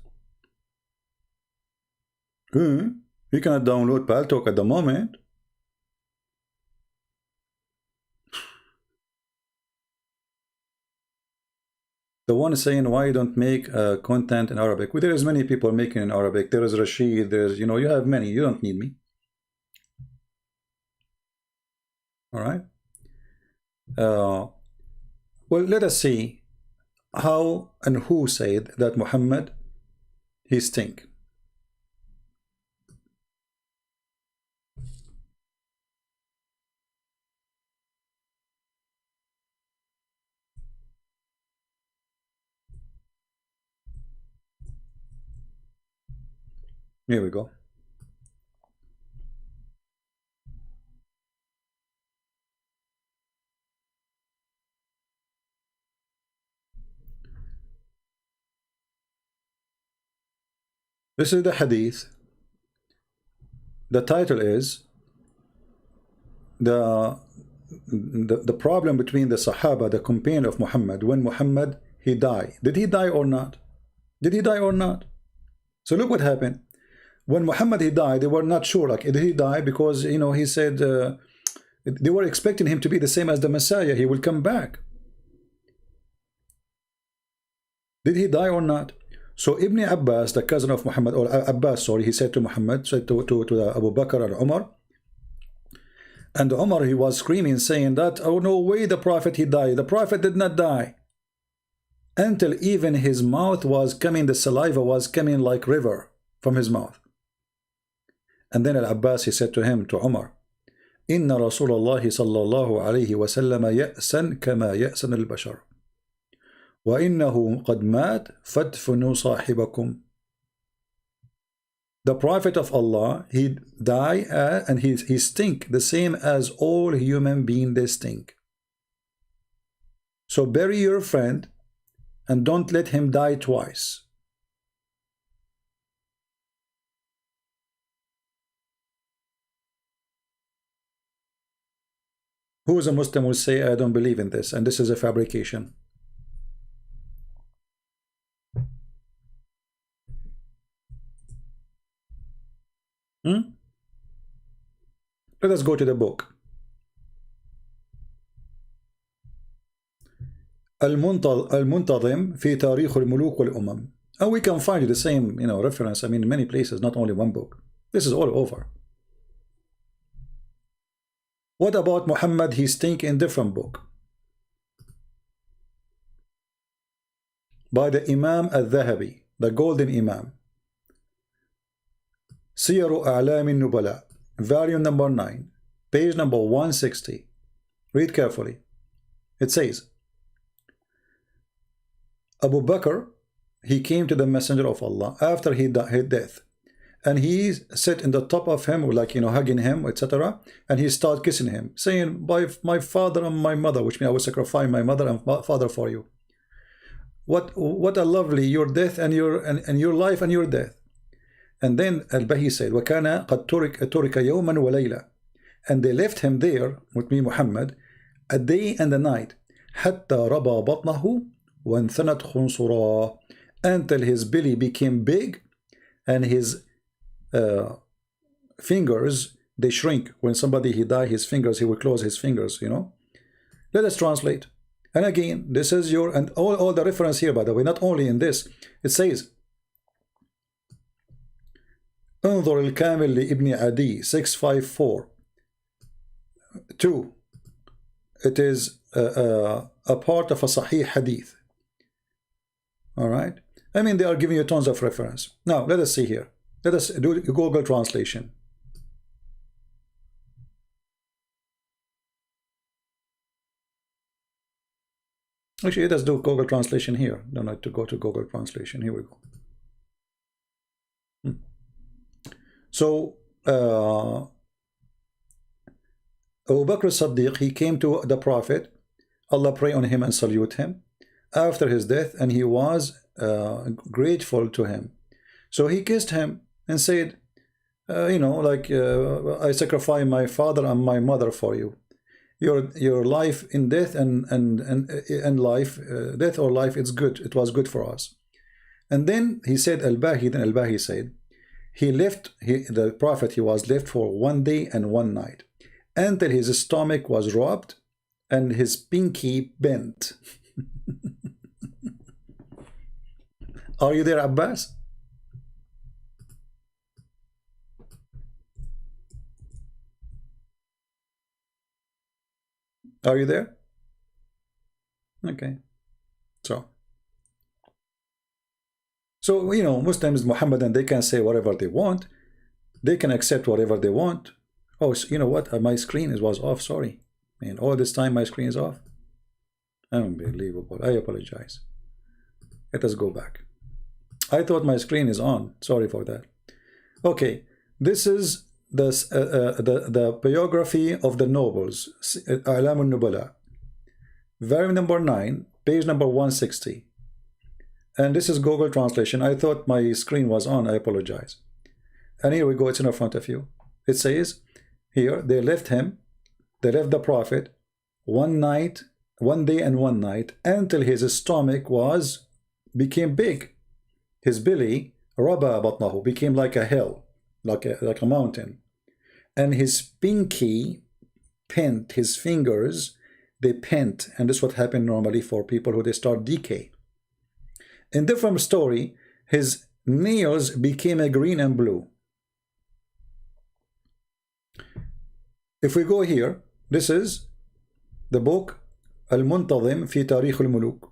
Speaker 1: We cannot download Paltalk at the moment. The one saying why you don't make content in Arabic. Well, there is many people making in Arabic. There is Rashid. There's, you have many. You don't need me. All right. Well, let us see how and who said that Muhammad, he stink. Here we go. This is the hadith. The title is the problem between the Sahaba, the companion of Muhammad, when Muhammad he died. Did he die or not? Did he die or not? So look what happened. When Muhammad he died, they were not sure, like, did he die? Because, he said they were expecting him to be the same as the Messiah. He will come back. Did he die or not? So Ibn Abbas, the cousin of Muhammad, or Abbas, sorry, he said to Muhammad, said to Abu Bakr and Umar, and Umar, he was screaming, saying that, oh, no way the Prophet he died. The Prophet did not die. Until even his mouth was coming, the saliva was coming like river from his mouth. And then Al-Abbas, he said to him, to Umar, Inna Rasulullah sallallahu alayhi wa sallam ya'san kama ya'san al-bashar. Wa innahu qad mat fadfunu sahibakum. The Prophet of Allah, he die and he stink the same as all human beings, they stink. So bury your friend and don't let him die twice. Who is a Muslim will say, I don't believe in this, and this is a fabrication. Let us go to the book. Al-Muntazim fi Tarikh al-Muluk wal-Umam. And we can find the same, reference, in many places, not only one book. This is all over. What about Muhammad? He stink in different book. By the Imam al-Dhahabi, the Golden Imam. Siyaru A'lam al-Nubala, volume number 9, page number 160. Read carefully. It says, Abu Bakr, he came to the Messenger of Allah after his death. And he sat in the top of him, like, hugging him, etc. And he started kissing him, saying, by my father and my mother, which means I will sacrifice my mother and father for you. What a lovely your death and your life and your death. And then Al-Bahi said, وَكَانَ قَدْ تُرِكَ يَوْمًا وَلَيْلًا. And they left him there, with me Muhammad, a day and a night, حَتَّى رَبَى بَطْنَهُ وَانْثَنَتْ خُنْصُرًا. Until his belly became big and his fingers, they shrink. When somebody he die, his fingers, he will close his fingers, Let us translate. And again, this is and all the reference here, by the way, not only in this, it says, انظر الكامل لابن عدي 654 2. It is a part of a Sahih Hadith. Alright? They are giving you tons of reference. Now, let us see here. Let us do Google translation. Actually, let us do Google translation here. Don't have to go to Google translation. Here we go. So, Abu Bakr as-Siddiq, he came to the Prophet Allah pray on him and salute him after his death, and he was grateful to him. So he kissed him and said, you know, like, I sacrifice my father and my mother for you. Your life in death and life, death or life, it's good. It was good for us. And then he said, Al-Bahi said, the Prophet, he was left for 1 day and 1 night until his stomach was rubbed and his pinky bent. Are you there, Abbas? Are you there? Okay. So, you know, Muslims, Muhammadan, they can say whatever they want. They can accept whatever they want. Oh, so you know what? My screen was off. Sorry. Man, all this time my screen is off. Unbelievable. I apologize. Let us go back. I thought my screen is on. Sorry for that. Okay. This is the biography of the nobles. A'lam al-Nubala. Volume number 9, page number 160. And this is Google translation. I thought my screen was on. I apologize. And here we go. It's in front of you. It says here, they left the Prophet 1 day and 1 night until his stomach became big. His belly, raba batnahu, became like a hill, like a mountain. And his pinky pent, his fingers, they pent. And this is what happened normally for people who they start decay. In different story, his nails became a green and blue. If we go here, this is the book Al-Muntazim fi Tarikh al-Muluk.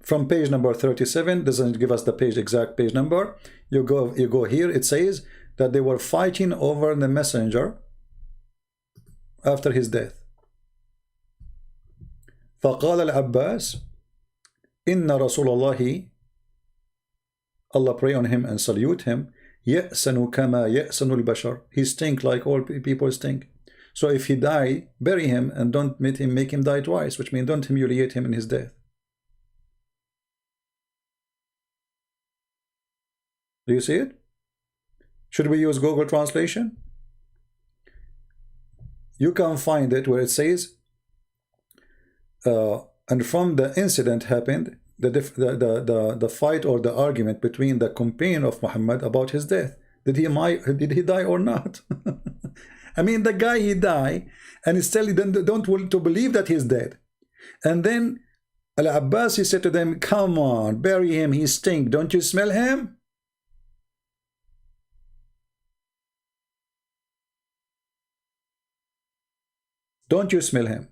Speaker 1: From page number 37, doesn't give us the exact page number. You go here, it says that they were fighting over the messenger after his death. فقال العباس إن رسول الله, Allah pray on him and salute him, يأسن كما يأسن البشر. He stink like all people stink. So if he die, bury him and don't make him die twice, which means don't humiliate him in his death. Do you see it? Should we use Google translation? You can find it where it says and from the incident happened the fight or the argument between the companion of Muhammad about his death. Did he die or not? I mean, the guy, he died, and still don't want to believe that he's dead. And then Al-Abbas, he said to them, come on, bury him, he stink, don't you smell him? Don't you smell him?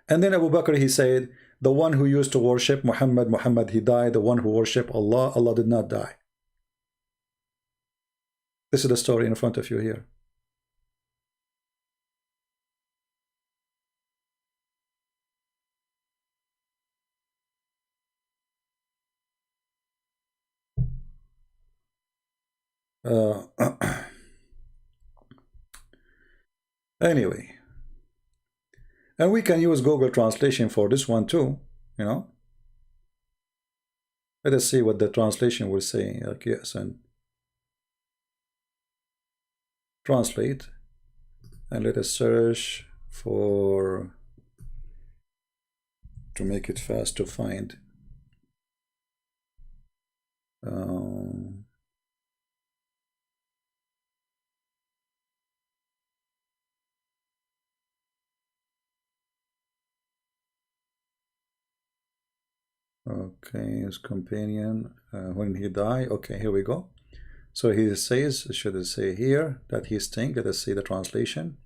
Speaker 1: And then Abu Bakr, he said, the one who used to worship Muhammad, he died. The one who worshiped Allah, Allah did not die. This is the story in front of you here. Anyway. And we can use Google translation for this one too, you know. Let us see what the translation will say. Like, yes, and translate, and let us search for, to make it fast to find. Okay, his companion, when he died. Okay, here we go. So he says, should I say here that he stink? Let us see the translation.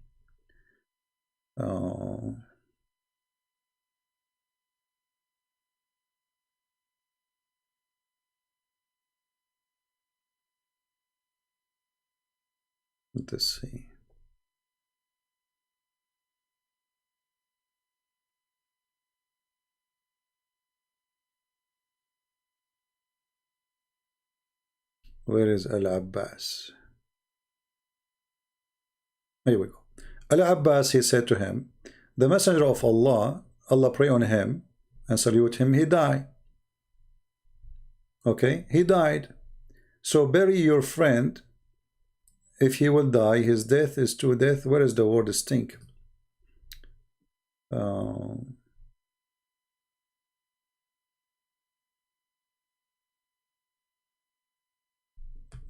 Speaker 1: Let's see. Where is Al-Abbas? Here we go. Al-Abbas, he said to him, the messenger of Allah, Allah pray on him and salute him, he died. Okay, he died. So bury your friend. If he will die, his death is to death. Where is the word stink?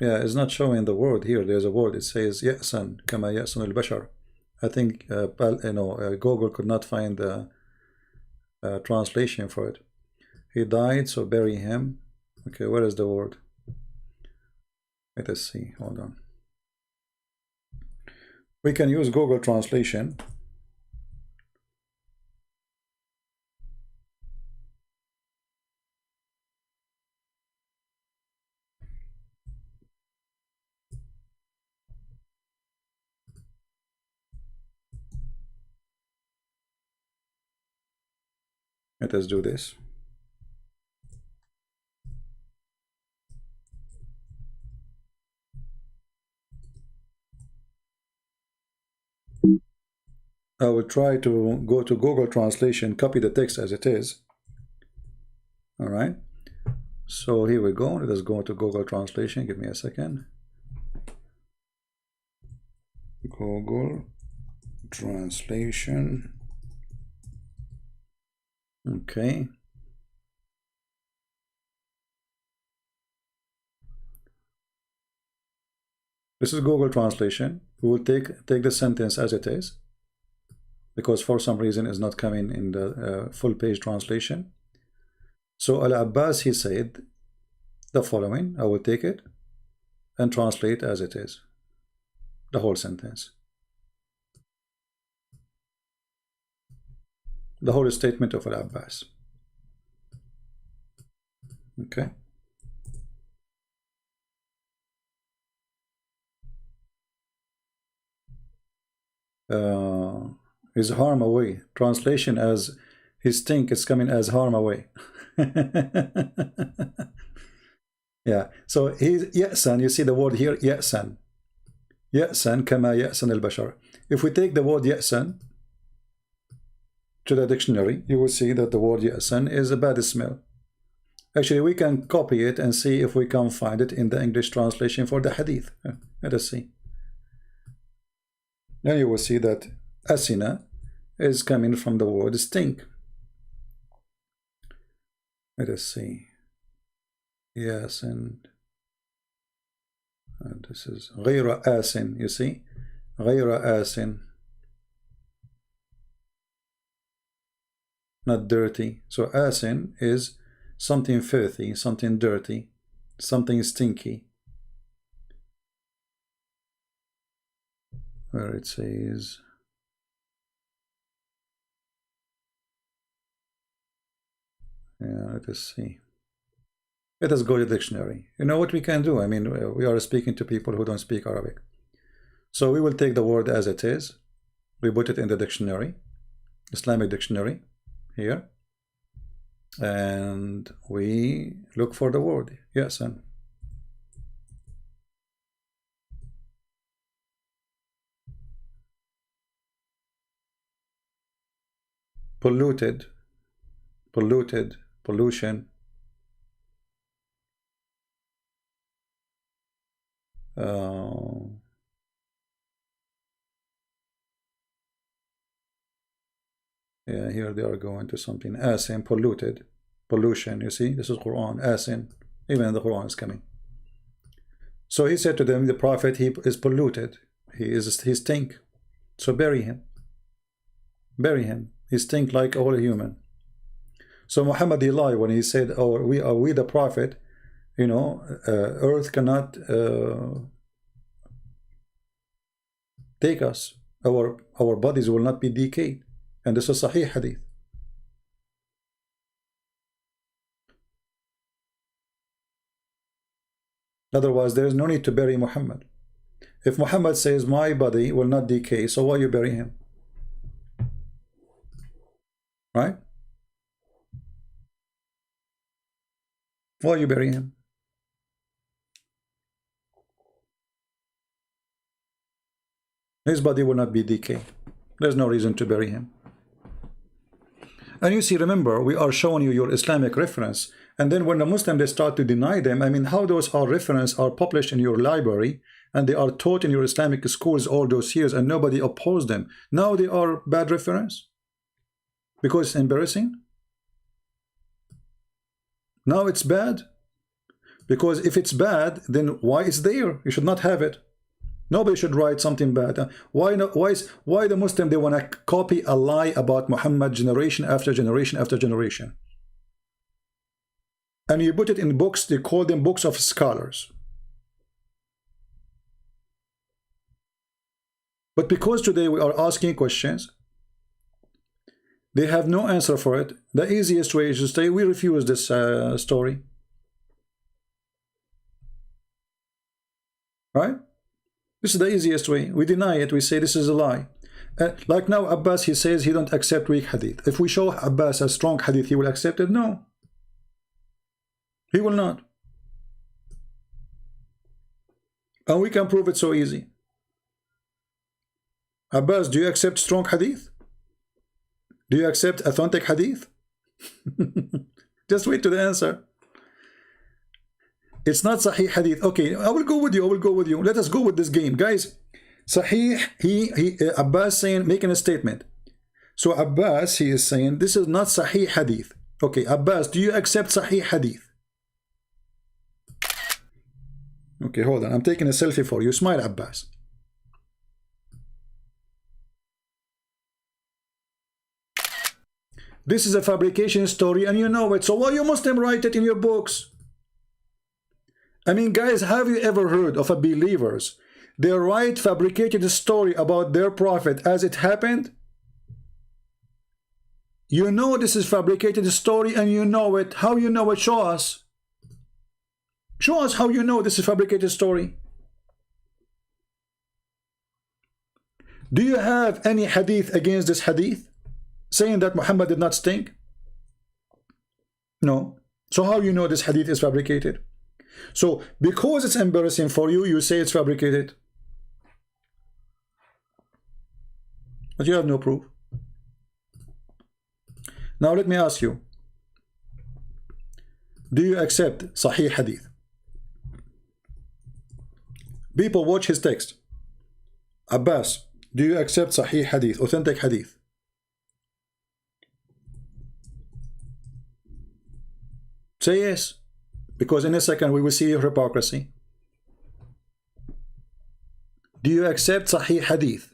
Speaker 1: Yeah, it's not showing the word here. There's a word. It says ya'san kama ya'san al-bashar. I think Google could not find the translation for it. He died, so bury him. Okay, where is the word? Let us see. Hold on. We can use Google translation. Let us do this. I will try to go to Google Translation, copy the text as it is. All right. So here we go. Let us go to Google Translation. Give me a second. Google Translation. Okay. This is Google Translation. We will take the sentence as it is, because for some reason it's not coming in the full page translation. So Al-Abbas, he said the following. I will take it and translate as it is, the whole sentence, the whole statement of Al-Abbas. Okay. His harm away. Translation as his stink is coming as harm away. Yeah. So he's ya'san. You see the word here, ya'san. Ya'san kama ya'san al-bashar. If we take the word ya'san to the dictionary, you will see that the word ya'san is a bad smell. Actually, we can copy it and see if we can find it in the English translation for the hadith. Let us see. Then you will see that asina is coming from the word stink. Let us see. Yes, and this is غير asin. You see, غير asin, not dirty. So asin is something filthy, something dirty, something stinky. Where it says let us see. Let us go to the dictionary. You know what we can do? I mean, we are speaking to people who don't speak Arabic. So we will take the word as it is. We put it in the dictionary, Islamic dictionary here. And we look for the word. Yes, and polluted, pollution. Yeah, here they are going to something. Asin, polluted, pollution. You see, this is Quran. Asin, even in the Quran is coming. So he said to them, the prophet, he is polluted. He stink. So bury him. Bury him. He stink like all human. So Muhammad, he lied when he said, "Oh, we the prophet. You know, earth cannot take us. Our bodies will not be decayed." And this is Sahih Hadith. Otherwise, there is no need to bury Muhammad. If Muhammad says, "My body will not decay," so why you bury him? Right? Why you bury him? His body will not be decayed. There's no reason to bury him. And you see, remember, we are showing you your Islamic reference. And then when the Muslims, they start to deny them, I mean, how those are reference are published in your library and they are taught in your Islamic schools all those years and nobody opposed them. Now they are bad reference? Because it's embarrassing? Now it's bad? Because if it's bad, then why it's there? You should not have it. Nobody should write something bad. Why the Muslim, they want to copy a lie about Muhammad generation after generation after generation? And you put it in books, they call them books of scholars. But because today we are asking questions, they have no answer for it. The easiest way is to say, we refuse this story. Right? This is the easiest way. We deny it. We say this is a lie. Like now Abbas, he says he don't accept weak hadith. If we show Abbas a strong hadith, he will accept it? No. He will not. And we can prove it so easy. Abbas, do you accept strong hadith? Do you accept authentic hadith? Just wait to the answer. It's not Sahih hadith. Okay, I will go with you. I will go with you. Let us go with this game, guys. Sahih, Abbas saying, making a statement. So Abbas, he is saying this is not Sahih hadith. Okay, Abbas, do you accept Sahih hadith? Okay, hold on. I'm taking a selfie for you. Smile, Abbas. This is a fabrication story and you know it. So why you Muslim write it in your books? I mean, guys, have you ever heard of a believers? They write fabricated story about their prophet as it happened? You know this is fabricated story and you know it. How you know it? Show us. Show us how you know this is fabricated story. Do you have any hadith against this hadith? Saying that Muhammad did not stink? No. So how you know this hadith is fabricated? So because it's embarrassing for you, you say it's fabricated. But you have no proof. Now let me ask you. Do you accept Sahih hadith? People, watch his text. Abbas, do you accept Sahih hadith, authentic hadith? Say yes, because in a second we will see your hypocrisy. Do you accept Sahih hadith?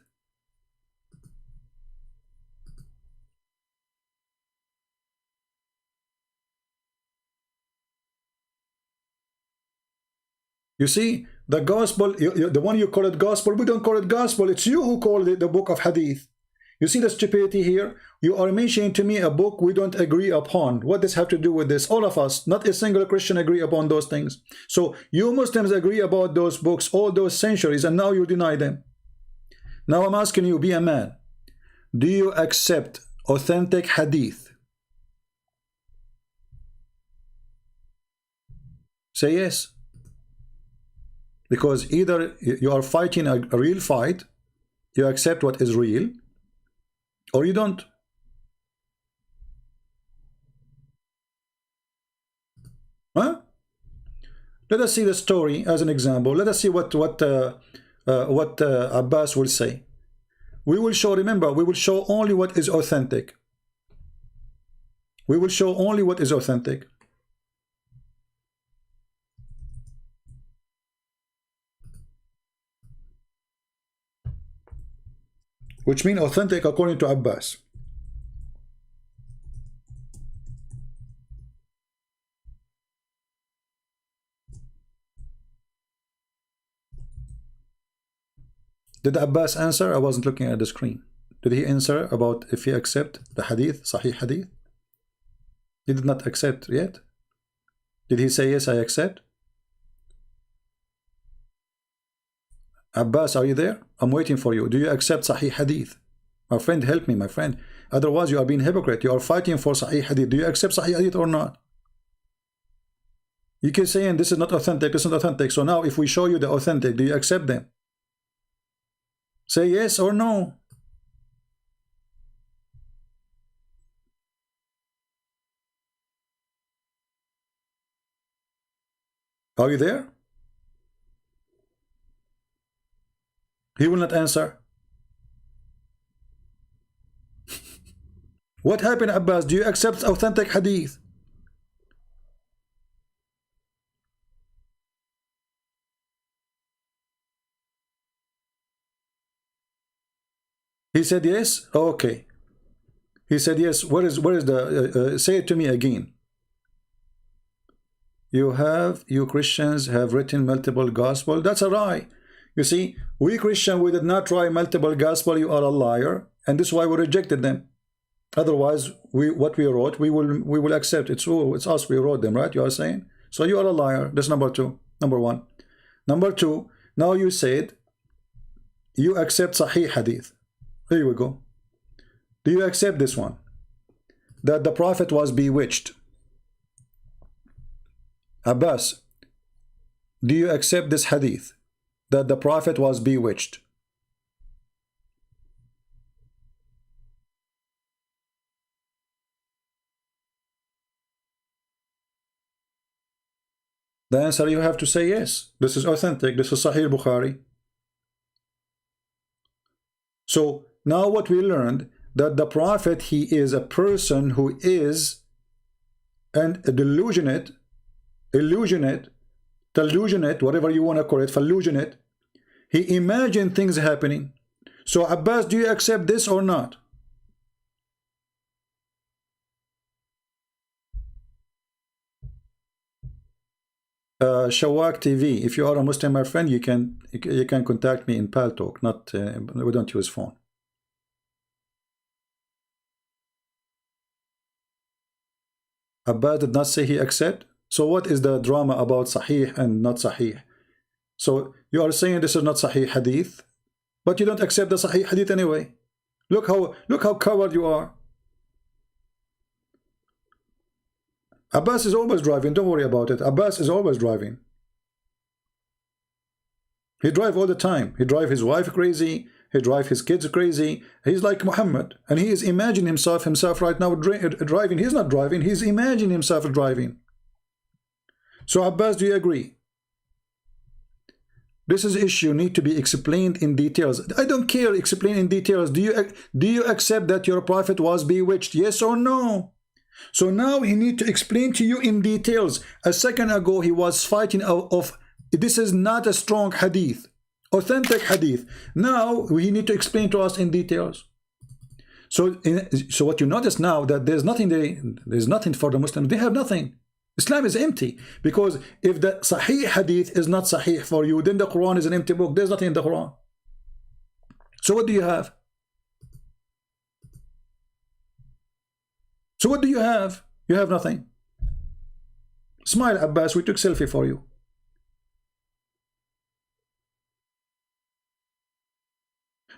Speaker 1: You see, the gospel, the one you call it gospel, we don't call it gospel. It's you who call it the book of hadith. You see the stupidity here? You are mentioning to me a book we don't agree upon. What does have to do with this? All of us, not a single Christian, agree upon those things. So you Muslims agree about those books all those centuries and now you deny them. Now I'm asking you, be a man. Do you accept authentic hadith? Say yes. Because either you are fighting a real fight, you accept what is real, or you don't. Huh? Let us see the story as an example. Let us see what Abbas will say. We will show, remember, we will show only what is authentic. We will show only what is authentic. Which means authentic according to Abbas. Did Abbas answer? I wasn't looking at the screen. Did he answer about if he accept the hadith, Sahih hadith? He did not accept yet. Did he say yes, I accept? Abbas, are you there? I'm waiting for you. Do you accept Sahih hadith? My friend, help me, my friend. Otherwise, you are being hypocrite. You are fighting for Sahih hadith. Do you accept Sahih hadith or not? You keep saying this is not authentic, this is not authentic. So now if we show you the authentic, do you accept them? Say yes or no. Are you there? He will not answer. What happened, Abbas? Do you accept authentic hadith? He said yes. Okay. He said yes. Where is the? Say it to me again. You Christians have written multiple gospel. That's a lie. You see, we Christian, we did not try multiple gospel. You are a liar, and this is why we rejected them. Otherwise, what we wrote, we will accept. It's us. We wrote them, right? You are saying. So you are a liar. That's number two. Number one. Number two. Now you said you accept Sahih Hadith. Here we go. Do you accept this one? That the Prophet was bewitched. Abbas, do you accept this hadith? That the Prophet was bewitched? The answer, you have to say yes. This is authentic. This is Sahih Bukhari. So now what we learned, that the Prophet, he is a person who is an illusionate, whatever you want to call it, illusionate. He imagined things happening. So Abbas, do you accept this or not? shamounia, if you are a Muslim, my friend, you can contact me in Paltalk. Not we don't use phone. Abbas did not say he accept. So what is the drama about Sahih and not Sahih? So you are saying this is not Sahih Hadith, but you don't accept the Sahih Hadith anyway. Look how coward you are. Abbas is always driving. Don't worry about it. Abbas is always driving. He drives all the time. He drives his wife crazy. He drives his kids crazy. He's like Muhammad, and he is imagining himself right now driving. He's not driving. He's imagining himself driving. So Abbas, do you agree? This is issue need to be explained in details. I don't care, explain in details. Do you accept that your prophet was bewitched? Yes or no? So now he need to explain to you in details. A second ago he was fighting of this is not a strong hadith, authentic hadith. Now we need to explain to us in details. So what you notice now, that there's nothing for the Muslims. They have nothing. Islam is empty, because if the Sahih Hadith is not Sahih for you, then the Quran is an empty book. There's nothing in the Quran. So what do you have? So what do you have? You have nothing. Smile, Abbas, we took selfie for you.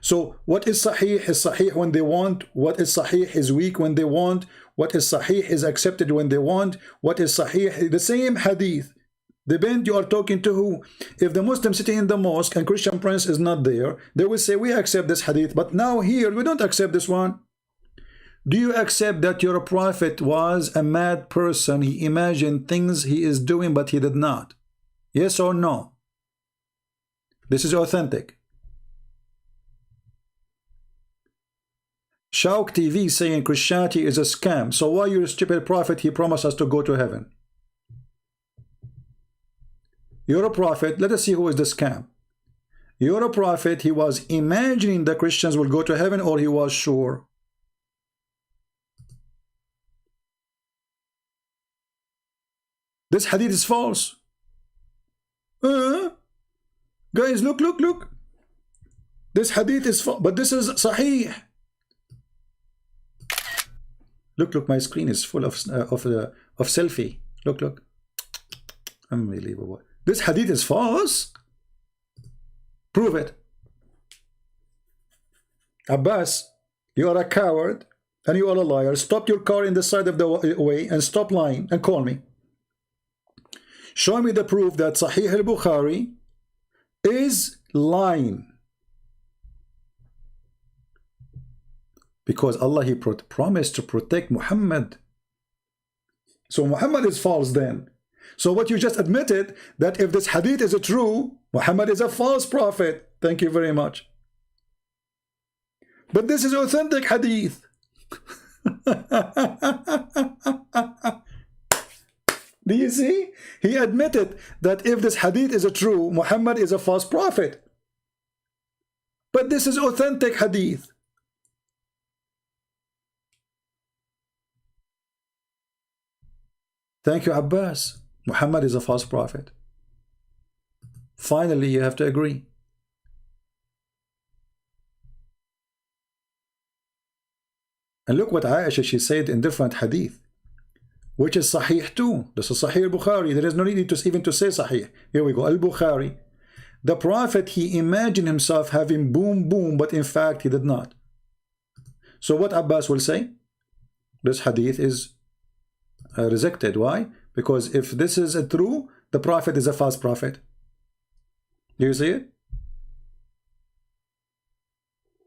Speaker 1: So what is Sahih when they want. What is Sahih is weak when they want. What is Sahih is accepted when they want. What is Sahih, the same hadith. Depend you are talking to who. If the Muslim sitting in the mosque and Christian prince is not there, they will say we accept this hadith, but now here we don't accept this one. Do you accept that your prophet was a mad person? He imagined things he is doing, but he did not. Yes or no? This is authentic. shamounia saying Christianity is a scam. So why your stupid prophet, he promised us to go to heaven? You're a prophet. Let us see who is the scam. You're a prophet. He was imagining the Christians will go to heaven, or he was sure? This hadith is false. Guys, look. This hadith is false, but this is Sahih. Look, my screen is full of selfie. Look. Unbelievable. This hadith is false. Prove it. Abbas, you are a coward and you are a liar. Stop your car in the side of the way and stop lying and call me. Show me the proof that Sahih al-Bukhari is lying. Because Allah, He promised to protect Muhammad. So Muhammad is false then. So what you just admitted, that if this hadith is true, Muhammad is a false prophet. Thank you very much. But this is authentic hadith. Do you see? He admitted that if this hadith is true, Muhammad is a false prophet. But this is authentic hadith. Thank you, Abbas. Muhammad is a false prophet. Finally, you have to agree. And look what Aisha, she said in different hadith, which is Sahih too. This is Sahih al-Bukhari. There is no need to even to say Sahih. Here we go. Al-Bukhari. The Prophet, he imagined himself having boom, boom, but in fact he did not. So what Abbas will say? This hadith is rejected. Why? Because if this is true, the Prophet is a false prophet. Do you see it?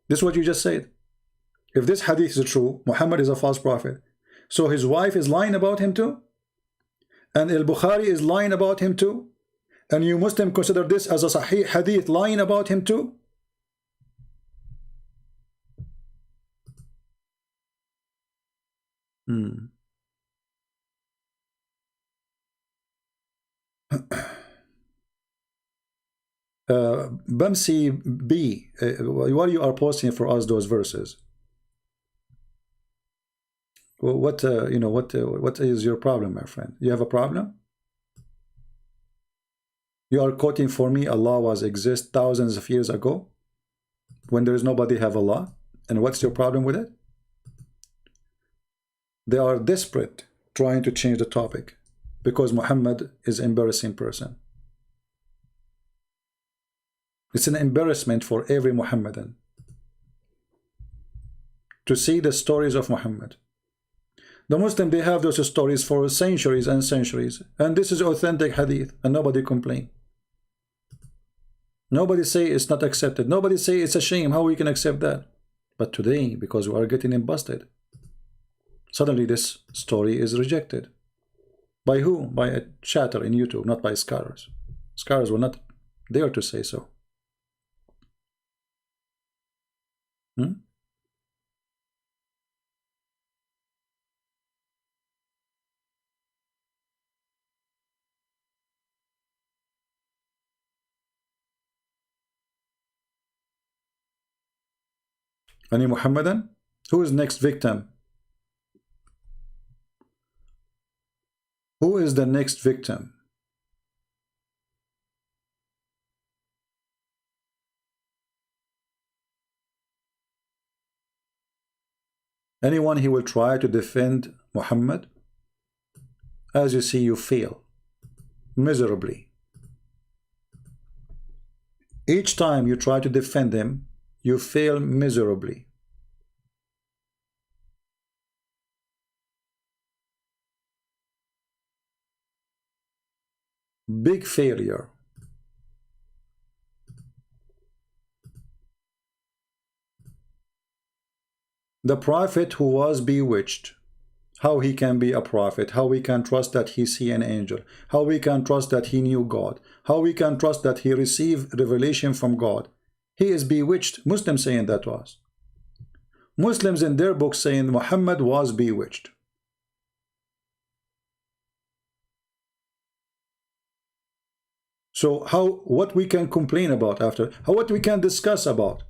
Speaker 1: This is what you just said. If this hadith is true, Muhammad is a false prophet. So his wife is lying about him too? And al-Bukhari is lying about him too? And you Muslim consider this as a Sahih hadith, lying about him too? Bamsi B, while you are posting for us those verses, what what is your problem, my friend? You have a problem? You are quoting for me Allah was exist thousands of years ago when there is nobody have Allah, and what's your problem with it? They are desperate trying to change the topic because Muhammad is an embarrassing person. It's an embarrassment for every Muhammadan to see the stories of Muhammad. The Muslim, they have those stories for centuries and centuries, and this is authentic hadith, and nobody complain. Nobody say it's not accepted. Nobody say it's a shame how we can accept that. But today, because we are getting busted, suddenly this story is rejected. By who? By a chatter in YouTube, not by scholars. Scholars will not dare to say so. Any Muhammadan? Who is next victim? Who is the next victim? Anyone he will try to defend Muhammad? As you see, you fail miserably. Each time you try to defend him, you fail miserably. Big failure. The prophet who was bewitched, how he can be a prophet, how we can trust that he see an angel, how we can trust that he knew God, how we can trust that he received revelation from God. He is bewitched. Muslims saying that to us. Muslims in their books saying Muhammad was bewitched. So what we can complain about after, what we can discuss about?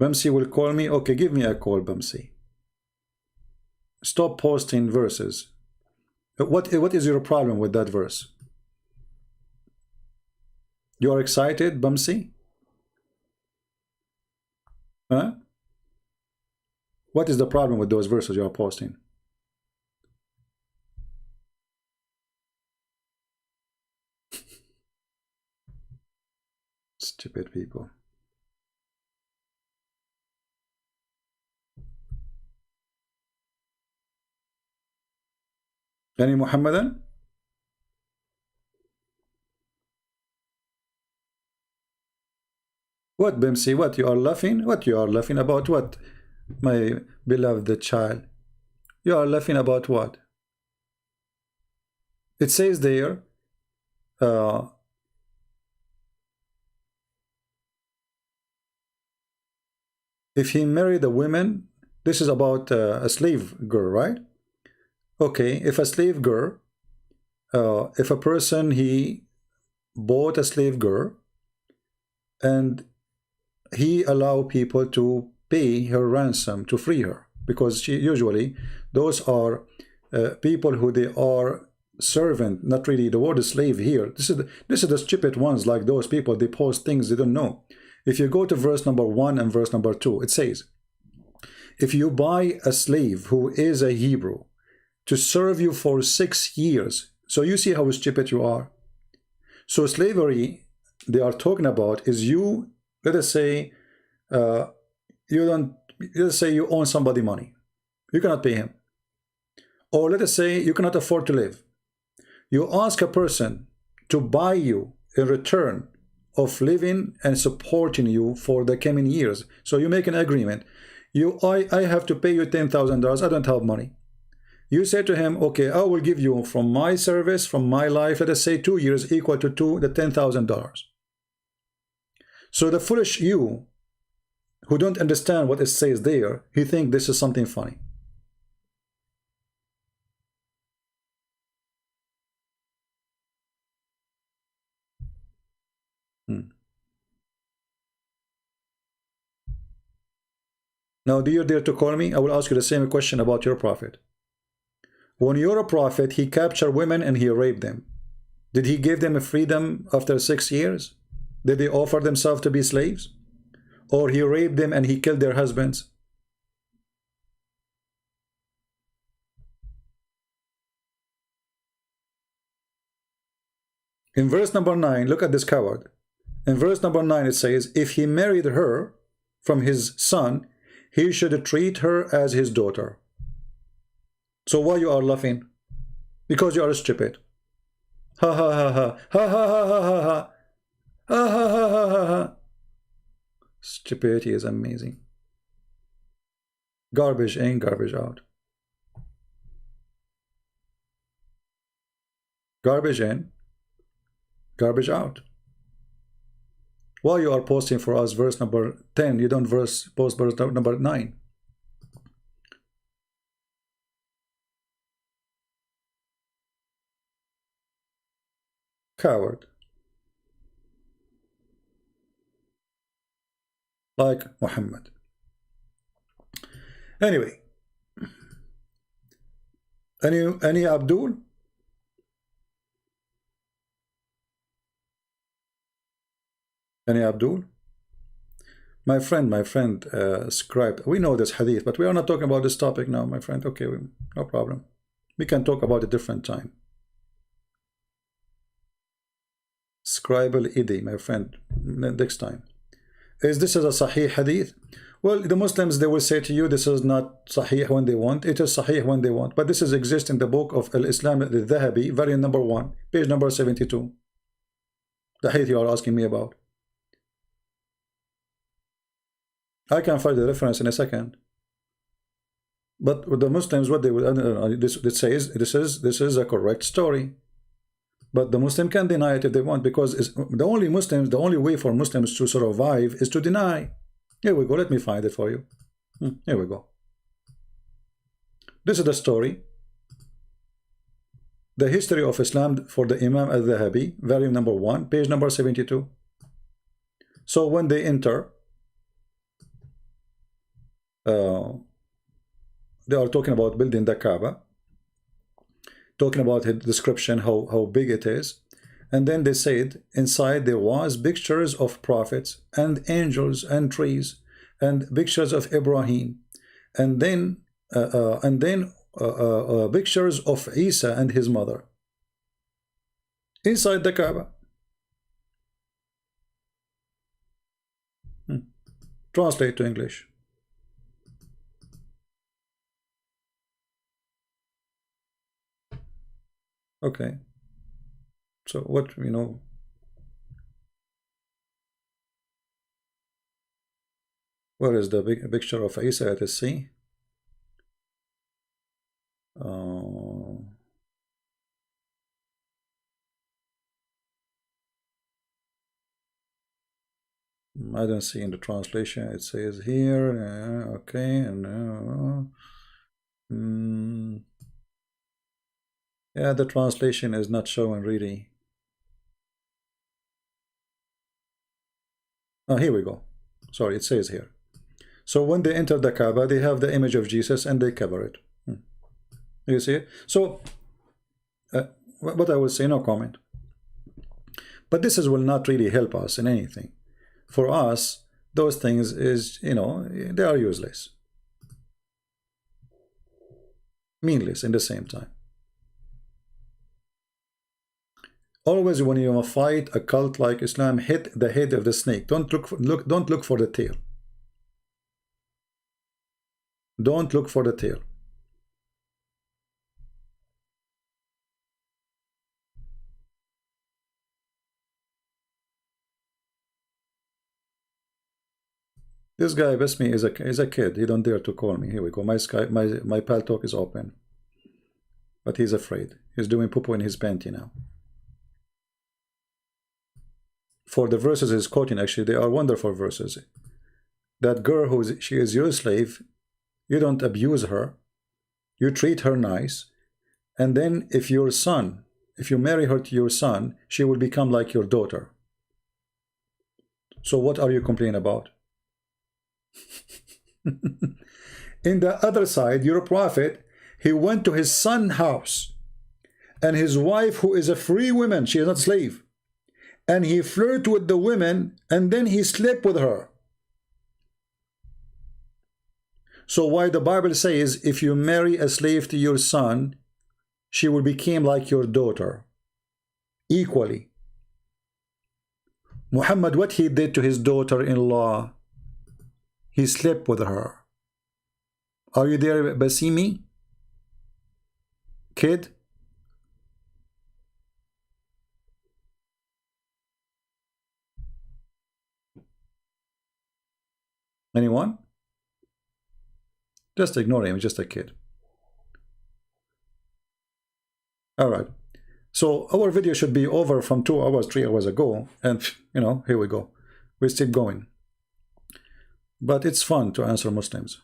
Speaker 1: Bamsi will call me. Okay, give me a call, Bamsi. Stop posting verses. What is your problem with that verse? You are excited, Bamsi? Huh? What is the problem with those verses you are posting? Stupid people. Any Muhammadan? What, Bimsi? What, you are laughing? What you are laughing about? What, my beloved child? You are laughing about what? It says there, if he married a woman, this is about a slave girl, right? Okay, if a slave girl, if a person, he bought a slave girl and he allow people to pay her ransom to free her, because she usually, those are people who they are servant, not really the word is slave here. This is the stupid ones, like those people, they post things they don't know. If you go to verse number 1 and verse number 2, it says, if you buy a slave who is a Hebrew to serve you for 6 years, so you see how stupid you are. So slavery they are talking about is you, let us say, let's say you own somebody money, you cannot pay him, or let us say you cannot afford to live. You ask a person to buy you in return of living and supporting you for the coming years. So you make an agreement. I have to pay you $10,000. I don't have money. You say to him, okay, I will give you from my service, from my life, let us say 2 years equal to the $10,000. So the foolish you, who don't understand what it says there, he think this is something funny. Now, do you dare to call me? I will ask you the same question about your prophet. When you're a prophet, he captured women and he raped them. Did he give them a freedom after 6 years? Did they offer themselves to be slaves? Or he raped them and he killed their husbands? In verse number 9, look at this coward. In verse number 9 it says, if he married her from his son, he should treat her as his daughter. So why you are laughing? Because you are stupid. Ha ha ha ha ha ha ha ha ha ha ha ha ha ha ha. Stupidity is amazing. Garbage in, garbage out. Garbage in, garbage out. Why you are posting for us verse number 10, you don't post verse number 9? Coward. Like Muhammad. Anyway. Any Abdul? Any Abdul? My friend, scribe. We know this hadith, but we are not talking about this topic now, my friend. Okay, no problem. We can talk about a different time. Scribal Idi, my friend, next time. Is this a Sahih hadith? Well, the Muslims, they will say to you, this is not Sahih when they want. It is Sahih when they want. But this is exist in the book of Al-Islam al-Dhahabi, volume number 1, page number 72. The hadith you are asking me about. I can find the reference in a second. But with the Muslims, what they will, this says, this is a correct story. But the Muslim can deny it if they want, because the only way for Muslims to survive is to deny. Here we go. Let me find it for you. Here we go. This is the story. The history of Islam for the Imam al-Dhahabi, volume number 1, page number 72. So when they enter, they are talking about building the Kaaba, talking about the description, how big it is. And then they said inside there was pictures of prophets and angels and trees and pictures of Ibrahim, and then pictures of Isa and his mother inside the Kaaba. Translate to English. Okay, so what, Where is the big picture of Isa at sea? I don't see in the translation. It says here, okay, and yeah, the translation is not showing really. Oh, here we go. Sorry, it says here. So when they enter the Kaaba, they have the image of Jesus and they cover it. You see it? So, what I will say, no comment. But this will not really help us in anything. For us, those things is, you know, they are useless. Meaningless in the same time. Always when you fight a cult like Islam, hit the head of the snake. Don't look for the tail. Don't look for the tail. This guy with me is a kid. He don't dare to call me. Here we go. My pal talk is open, but he's afraid. He's doing poo-poo in his panty now. For the verses he's quoting, actually, they are wonderful verses. That girl she is your slave. You don't abuse her. You treat her nice, and then if you marry her to your son, she will become like your daughter. So what are you complaining about? In the other side, your prophet, he went to his son's house, and his wife, who is a free woman, she is not slave, and he flirted with the women, and then he slept with her. So why the Bible says if you marry a slave to your son, she will become like your daughter equally. Muhammad, what he did to his daughter-in-law, he slept with her. Are you there, Basimi? Kid? Anyone? Just ignore him, just a kid. Alright. So our video should be over from 2 hours, 3 hours ago. And, you know, here we go. We're still going. But it's fun to answer Muslims.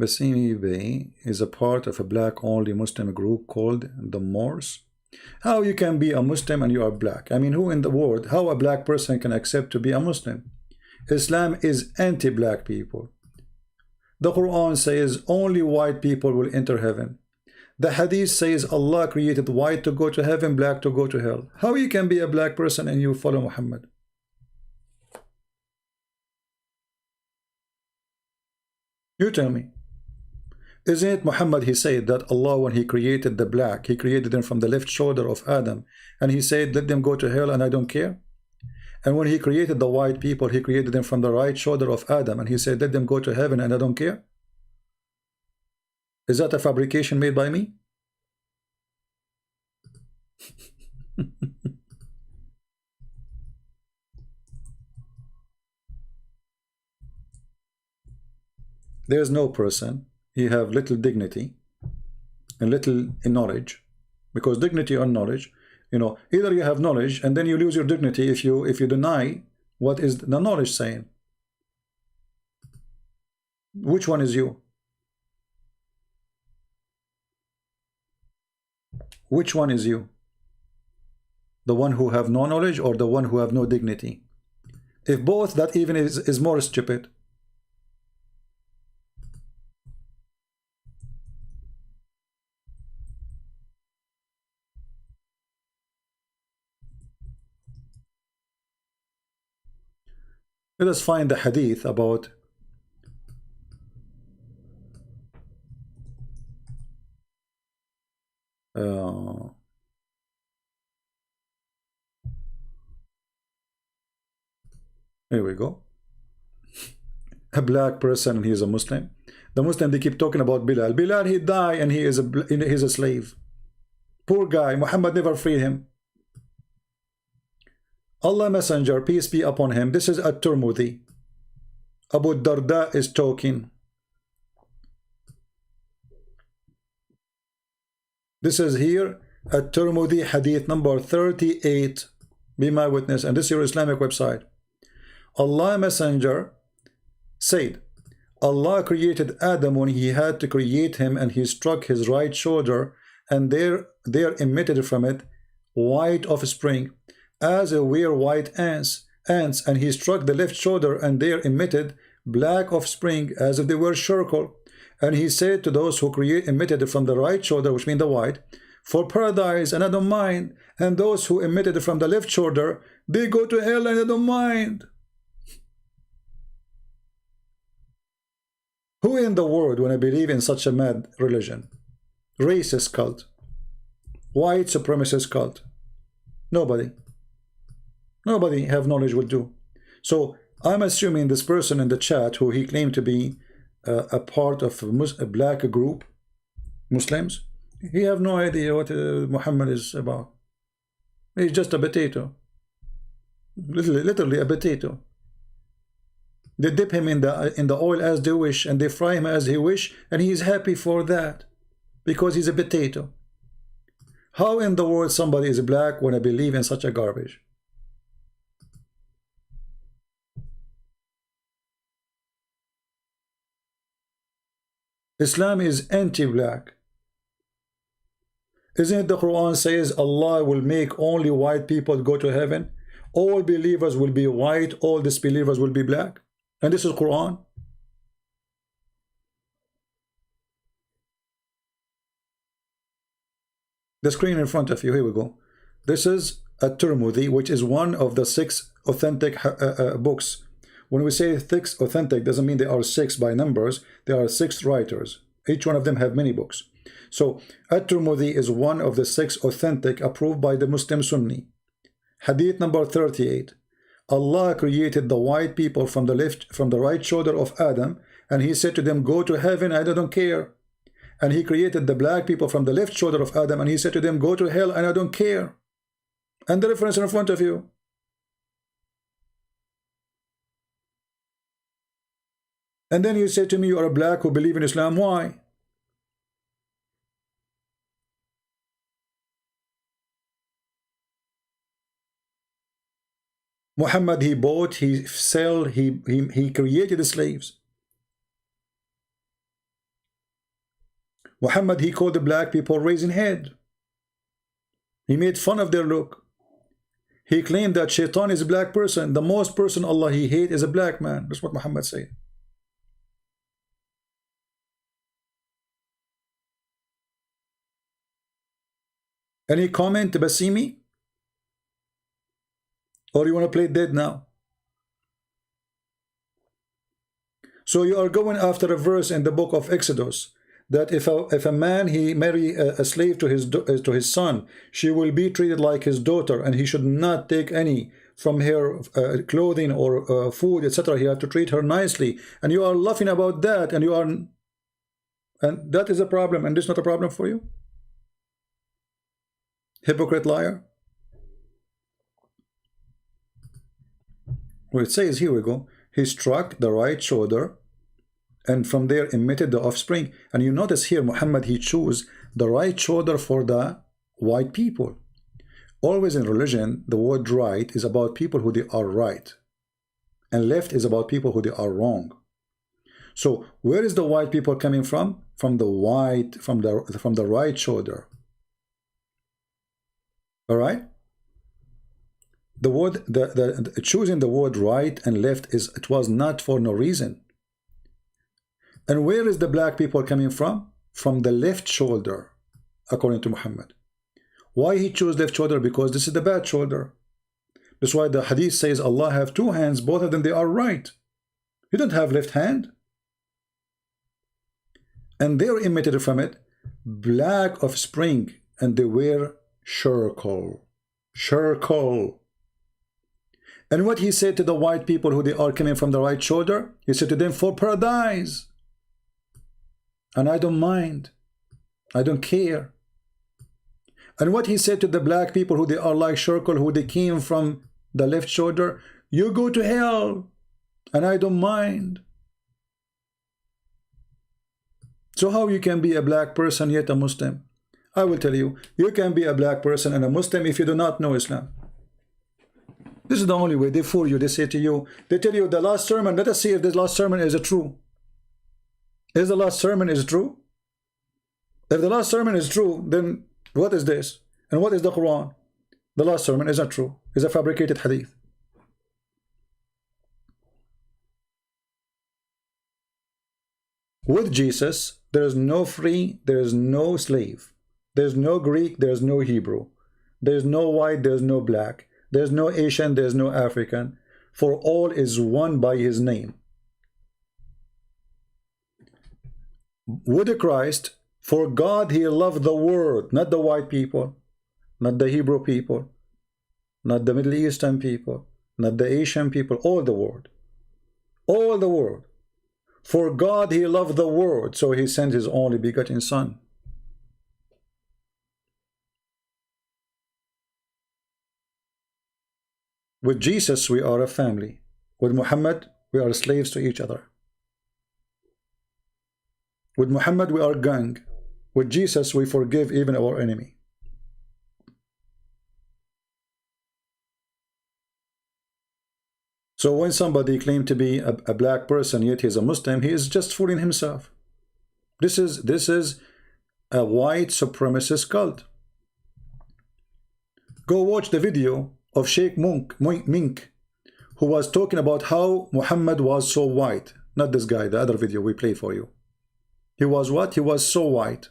Speaker 1: Basimi Bey is a part of a black-only Muslim group called the Moors. How you can be a Muslim and you are black? I mean, who in the world, how a black person can accept to be a Muslim? Islam is anti-black people. The Quran says only white people will enter heaven. The Hadith says Allah created white to go to heaven, black to go to hell. How you can be a black person and you follow Muhammad? You tell me. Isn't it Muhammad, he said that Allah, when he created the black, he created them from the left shoulder of Adam, and he said let them go to hell and I don't care? And when he created the white people, he created them from the right shoulder of Adam, and he said let them go to heaven and I don't care? Is that a fabrication made by me? There's no person, he have little dignity and little knowledge, because dignity or knowledge, you know, either you have knowledge and then you lose your dignity if you deny what is the knowledge saying. Which one is you? Which one is you? The one who have no knowledge or the one who have no dignity? If both, that even is more stupid. Let us find the hadith about here we go. A black person and he is a Muslim. The Muslim, they keep talking about Bilal. Bilal, he died and he's a slave. Poor guy. Muhammad never freed him. Allah Messenger, peace be upon him, this is at-Tirmidhi. Abu Darda is talking. This is here at-Tirmidhi hadith number 38. Be my witness, and this is your Islamic website. Allah Messenger said, Allah created Adam when he had to create him, and he struck his right shoulder, and there emitted from it white offspring, as were white ants, and he struck the left shoulder, and there emitted black offspring, as if they were charcoal. And he said to those who emitted from the right shoulder, which means the white, for paradise, and I don't mind. And those who emitted from the left shoulder, they go to hell, and I don't mind. Who in the world want to believe in such a mad religion? Racist cult, white supremacist cult. Nobody have knowledge will do. So I'm assuming this person in the chat, who he claimed to be a part of a black group, Muslims, he have no idea what Muhammad is about. He's just a potato, literally a potato. They dip him in the oil as they wish, and they fry him as he wish, and he is happy for that because he's a potato. How in the world somebody is black when I believe in such a garbage? Islam is anti-black. Isn't it the Quran says Allah will make only white people go to heaven? All believers will be white, all disbelievers will be black. And this is Quran. The screen in front of you, here we go. This is at-Tirmidhi, which is one of the 6 authentic books. When we say 6 authentic, doesn't mean they are 6 by numbers. There are 6 writers. Each one of them have many books. So at-Tirmidhi is one of the 6 authentic approved by the Muslim Sunni. Hadith number 38. Allah created the white people from the right shoulder of Adam, and he said to them, go to heaven, I don't care. And he created the black people from the left shoulder of Adam, and he said to them, go to hell, and I don't care. And the reference in front of you. And then you say to me, you are a black who believe in Islam. Why? Muhammad, he bought, he sold, he created the slaves. Muhammad, he called the black people raising head. He made fun of their look. He claimed that Shaitan is a black person. The most person Allah he hates is a black man. That's what Muhammad said. Any comment, Basimi? Or you want to play dead now? So you are going after a verse in the book of Exodus that if a man he marry a slave to his son, she will be treated like his daughter, and he should not take any from her clothing or food, etc. He have to treat her nicely, and you are laughing about that, and that is a problem, and this is not a problem for you? Hypocrite, liar. Well, it says, here we go, he struck the right shoulder, and from there emitted the offspring. And you notice here Muhammad, he chose the right shoulder for the white people. Always in religion, the word right is about people who they are right, and left is about people who they are wrong. So where is the white people coming from? From the right shoulder. All right. The word, choosing the word right and left it was not for no reason. And where is the black people coming from? From the left shoulder, according to Muhammad. Why he chose left shoulder? Because this is the bad shoulder. That's why the hadith says Allah have 2 hands, both of them they are right. He don't have left hand. And they are emitted from it black offspring, and they were charcoal. And what he said to the white people who they are coming from the right shoulder, he said to them, for paradise, and I don't mind, I don't care. And what he said to the black people who they are like charcoal, who they came from the left shoulder, you go to hell, and I don't mind. So how you can be a black person yet a Muslim? I will tell you, you can be a black person and a Muslim if you do not know Islam. This is the only way. They fool you. They say to you, they tell you the last sermon, let us see if this last sermon is true. Is the last sermon is true? If the last sermon is true, then what is this? And what is the Quran? The last sermon is not true. It's a fabricated hadith. With Jesus, there is no free, there is no slave. There's no Greek, there's no Hebrew. There's no white, there's no black. There's no Asian, there's no African. For all is one by his name. With Christ, for God he loved the world, not the white people, not the Hebrew people, not the Middle Eastern people, not the Asian people, all the world. All the world. For God he loved the world, so he sent his only begotten Son. With Jesus we are a family. With Muhammad we are slaves to each other. With Muhammad we are a gang. With Jesus we forgive even our enemy. So when somebody claims to be a black person yet he is a Muslim, he is just fooling himself. This is a white supremacist cult. Go watch the video of Sheikh Mink, who was talking about how Muhammad was so white. Not this guy, the other video we play for you. He was what? He was so white.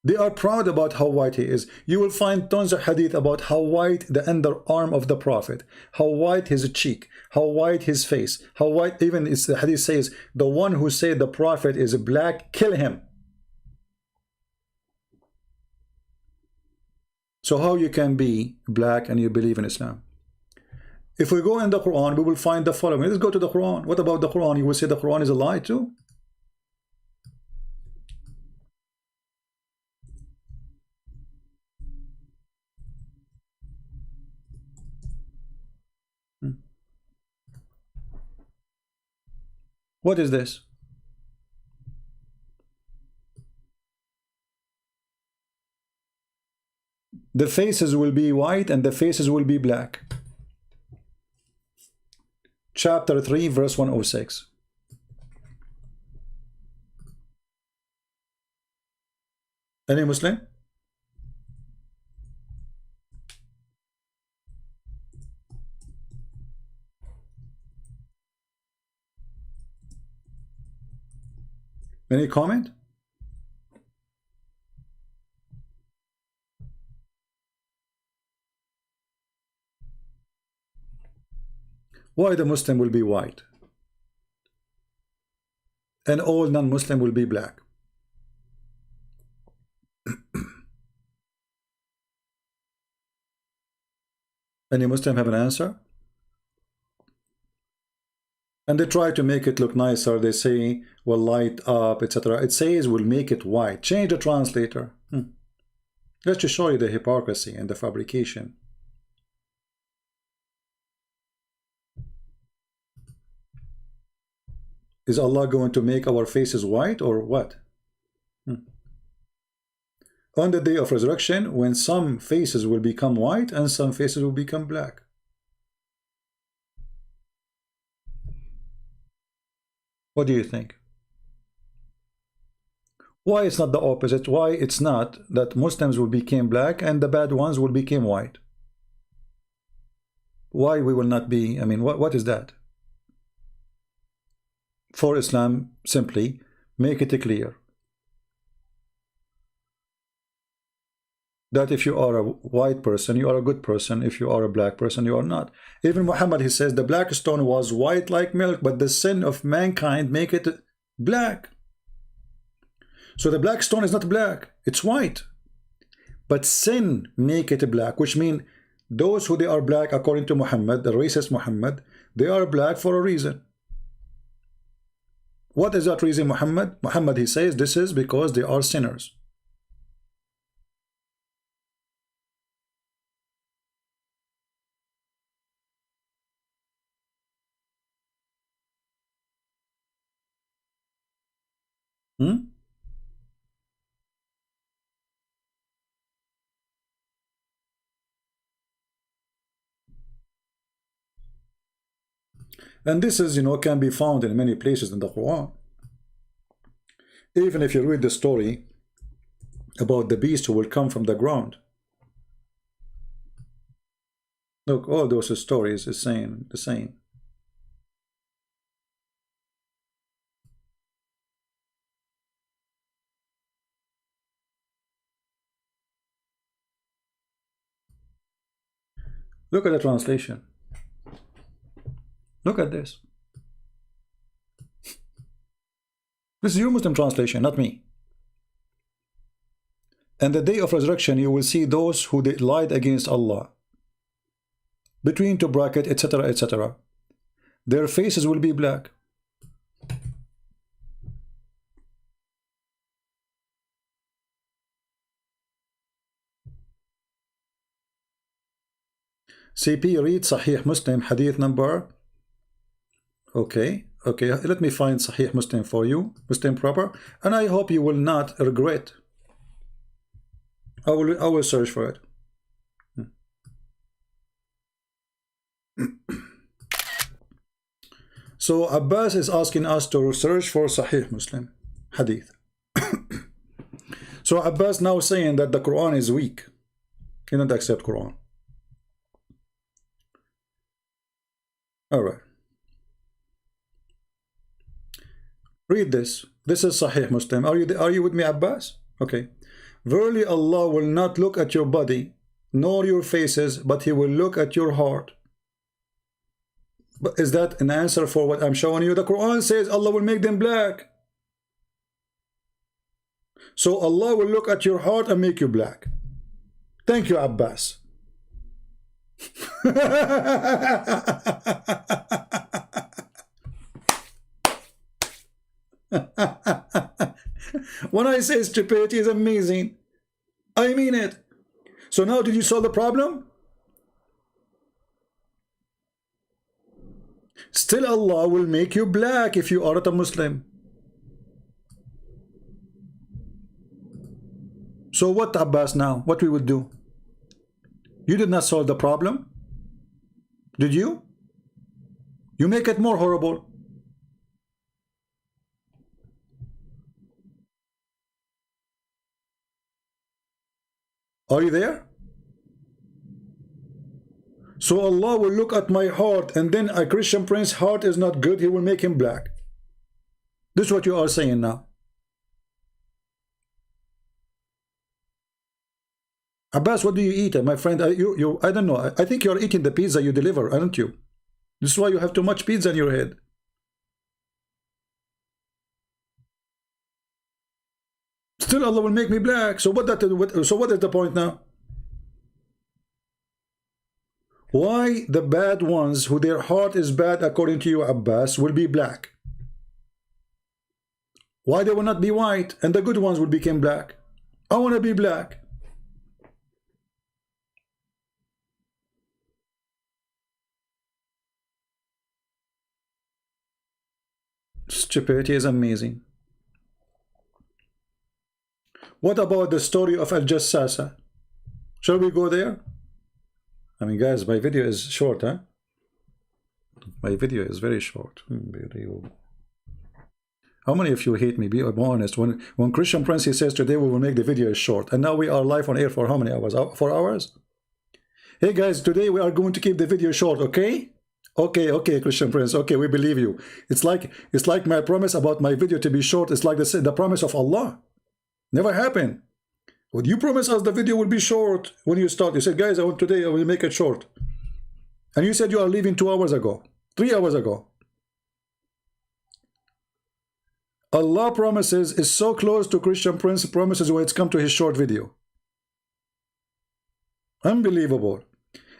Speaker 1: They are proud about how white he is. You will find tons of hadith about how white the underarm of the Prophet, how white his cheek, how white his face, how white, even it's the hadith says, the one who said the Prophet is black, kill him. So how you can be black and you believe in Islam? If we go in the Quran, we will find the following. Let's go to the Quran. What about the Quran? You will say the Quran is a lie too? What is this? The faces will be white and the faces will be black. Chapter 3, verse 106. Any Muslim? Any comment? Why the Muslim will be white and all non-Muslim will be black? Any Muslim have an answer? And they try to make it look nicer. They say, well, light up, etc. It says we'll make it white. Change the translator. Let's just show you the hypocrisy and the fabrication. Is Allah going to make our faces white or what? On the day of resurrection, when some faces will become white and some faces will become black. What do you think? Why it's not the opposite? Why it's not that Muslims will become black and the bad ones will become white? Why we will not be, I mean, what is that? For Islam, simply make it clear that if you are a white person, you are a good person. If you are a black person, you are not. Even Muhammad, he says, the black stone was white like milk, but the sin of mankind make it black. So the black stone is not black, it's white. But sin make it black, which means those who they are black, according to Muhammad, the racist Muhammad, they are black for a reason. What is that reason, Muhammad? Muhammad, he says, this is because they are sinners. And this is, can be found in many places in the Quran. Even if you read the story about the beast who will come from the ground. Look, all those stories is saying the same. Look at the translation. Look at this. This is your Muslim translation, not me. And the day of resurrection you will see those who lied against Allah, between two brackets, etc., etc. Their faces will be black. CP, read Sahih Muslim, hadith number. Okay, let me find Sahih Muslim for you, Muslim proper, and I hope you will not regret. I will search for it. So Abbas is asking us to search for Sahih Muslim hadith. So Abbas now saying that the Quran is weak. He don't accept Quran. All right. Read this. This is Sahih Muslim. Are you with me, Abbas? Okay. Verily Allah will not look at your body nor your faces, but He will look at your heart. But is that an answer for what I'm showing you? The Quran says Allah will make them black. So Allah will look at your heart and make you black. Thank you, Abbas. When I say stupidity is amazing, I mean it. So now did you solve the problem? Still Allah will make you black if you are not a Muslim. So what, Abbas, now? What we would do? You did not solve the problem. Did you? You make it more horrible. Are you there? So Allah will look at my heart, and then a Christian prince's heart is not good, He will make him black. This is what you are saying now. Abbas, what do you eat, my friend? I don't know. I think you're eating the pizza you deliver, aren't you? This is why you have too much pizza in your head. Still Allah will make me black. So what is the point now? Why the bad ones who their heart is bad according to you, Abbas, will be black? Why they will not be white and the good ones will become black? I want to be black. Stupidity is amazing. What about the story of Al-Jassasa? Shall we go there? I mean, guys, my video is short, huh? My video is very short. How many of you hate me? Be honest. When Christian Prince says today we will make the video short, and now we are live on air for how many hours? 4 hours? Hey guys, today we are going to keep the video short, okay? Okay, Christian Prince. Okay, we believe you. It's like my promise about my video to be short. It's like the promise of Allah. Never happened. Would you promise us the video will be short when you start? You said, guys, I will make it short. And you said you are leaving 2 hours ago, 3 hours ago. Allah promises is so close to Christian Prince promises when it's come to his short video. Unbelievable.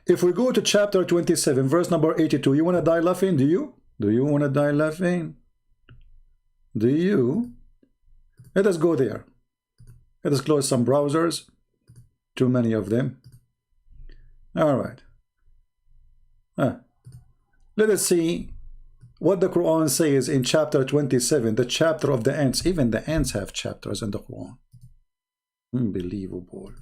Speaker 1: If we go to chapter 27, verse number 82, you want to die laughing? Do you? Do you want to die laughing? Do you? Let us go there. Let us close some browsers. Too many of them. All right. Let us see what the Quran says in chapter 27, the chapter of the ants. Even the ants have chapters in the Quran. Unbelievable.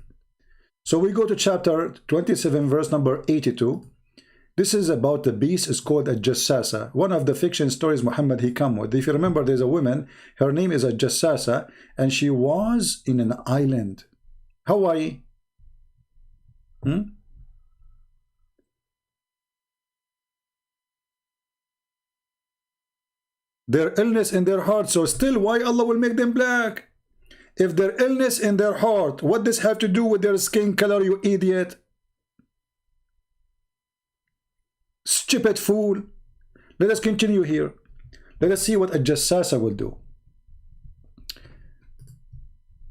Speaker 1: So we go to chapter 27, verse number 82. This is about the beast. It's called a Jassasa. One of the fiction stories Muhammad he come with. If you remember, there's a woman. Her name is a Jassasa, and she was in an island, Hawaii. Their illness in their heart. So still, why Allah will make them black? If their illness in their heart, what does have to do with their skin color, you idiot? Stupid fool. Let us continue here. Let us see what a Jassasa will do.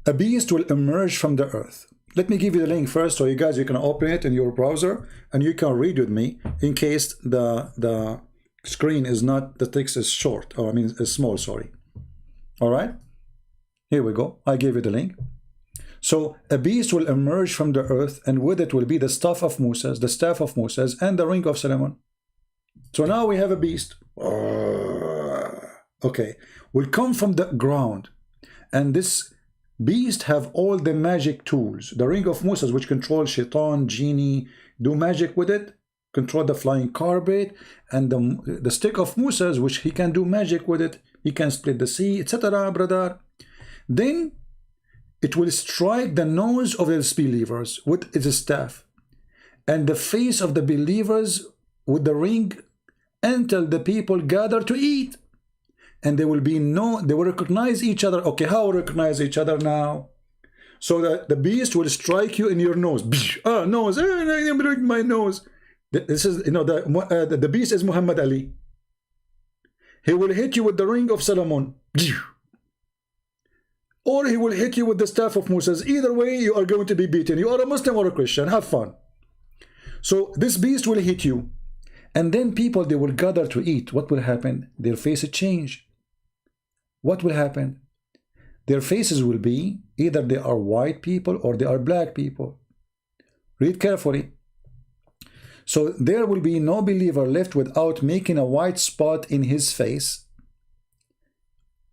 Speaker 1: A beast will emerge from the earth. Let me give you the link first, so you guys, you can open it in your browser and you can read with me in case the screen is not, the text is short, or I mean is small, sorry. All right, here we go. I gave you the link. So a beast will emerge from the earth, and with it will be the staff of Moses, and the ring of Solomon. So now we have a beast. Okay, will come from the ground, and this beast have all the magic tools. The ring of Moses, which controls shaitan, genie, do magic with it, control the flying carpet, and the stick of Moses, which he can do magic with it. He can split the sea, etc., brother. Then it will strike the nose of the disbelievers with its staff, and the face of the believers with the ring, until the people gather to eat. And they will recognize each other. Okay, how recognize each other now? So that the beast will strike you in your nose. Nose, I'm breaking my nose. This is, the beast is Muhammad Ali. He will hit you with the ring of Solomon, or he will hit you with the staff of Moses. Either way, you are going to be beaten. You are a Muslim or a Christian. Have fun. So this beast will hit you, and then people, they will gather to eat. What will happen? Their faces change. What will happen? Their faces will be either they are white people or they are black people. Read carefully. So there will be no believer left without making a white spot in his face,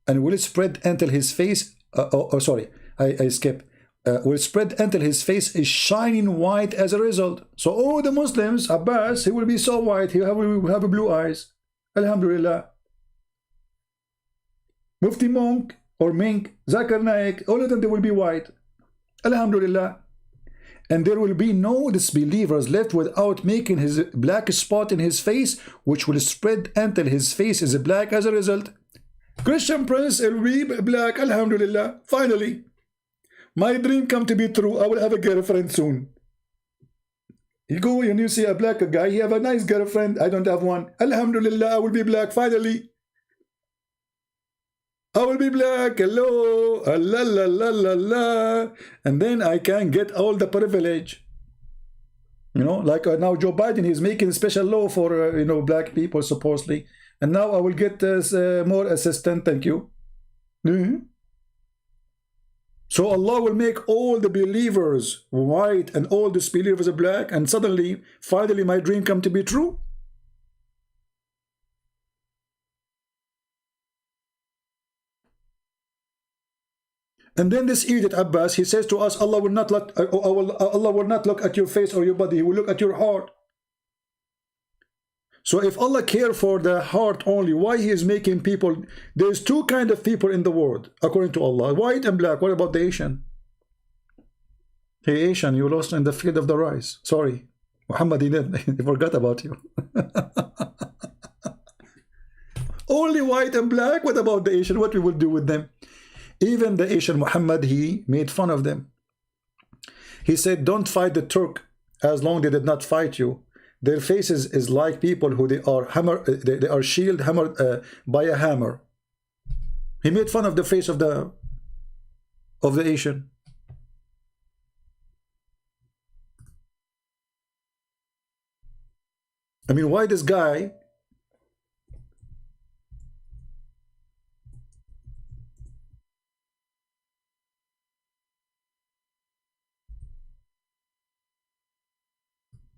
Speaker 1: and will spread until his face, I skip. Will spread until his face is shining white as a result. So all the Muslims, Abbas, he will be so white, he will have blue eyes. Alhamdulillah. Mufti Monk or Mink, Zakir Naik, all of them, they will be white. Alhamdulillah. And there will be no disbelievers left without making his black spot in his face, which will spread until his face is black as a result. Christian Prince will be black. Alhamdulillah. Finally, my dream come to be true. I will have a girlfriend soon. You go and you see a black guy, he have a nice girlfriend. I don't have one. Alhamdulillah, I will be black finally. I will be black. Hello. La la la la la. And then I can get all the privilege. Like now Joe Biden, he's making a special law for, black people supposedly. And now I will get more assistance. Thank you. So Allah will make all the believers white and all the disbelievers black, and suddenly, finally, my dream come to be true. And then this idiot Abbas, he says to us, Allah will not look at your face or your body, he will look at your heart. So if Allah care for the heart only, why he is making people? There's two kinds of people in the world, according to Allah, white and black. What about the Asian? Hey Asian, you lost in the field of the rice. Sorry, Muhammad, he forgot about you. Only white and black. What about the Asian? What we will do with them? Even the Asian Muhammad, he made fun of them. He said, don't fight the Turk as long they did not fight you. Their faces is like people who they are shield hammered by a hammer. He made fun of the face of the Asian. I mean, why this guy?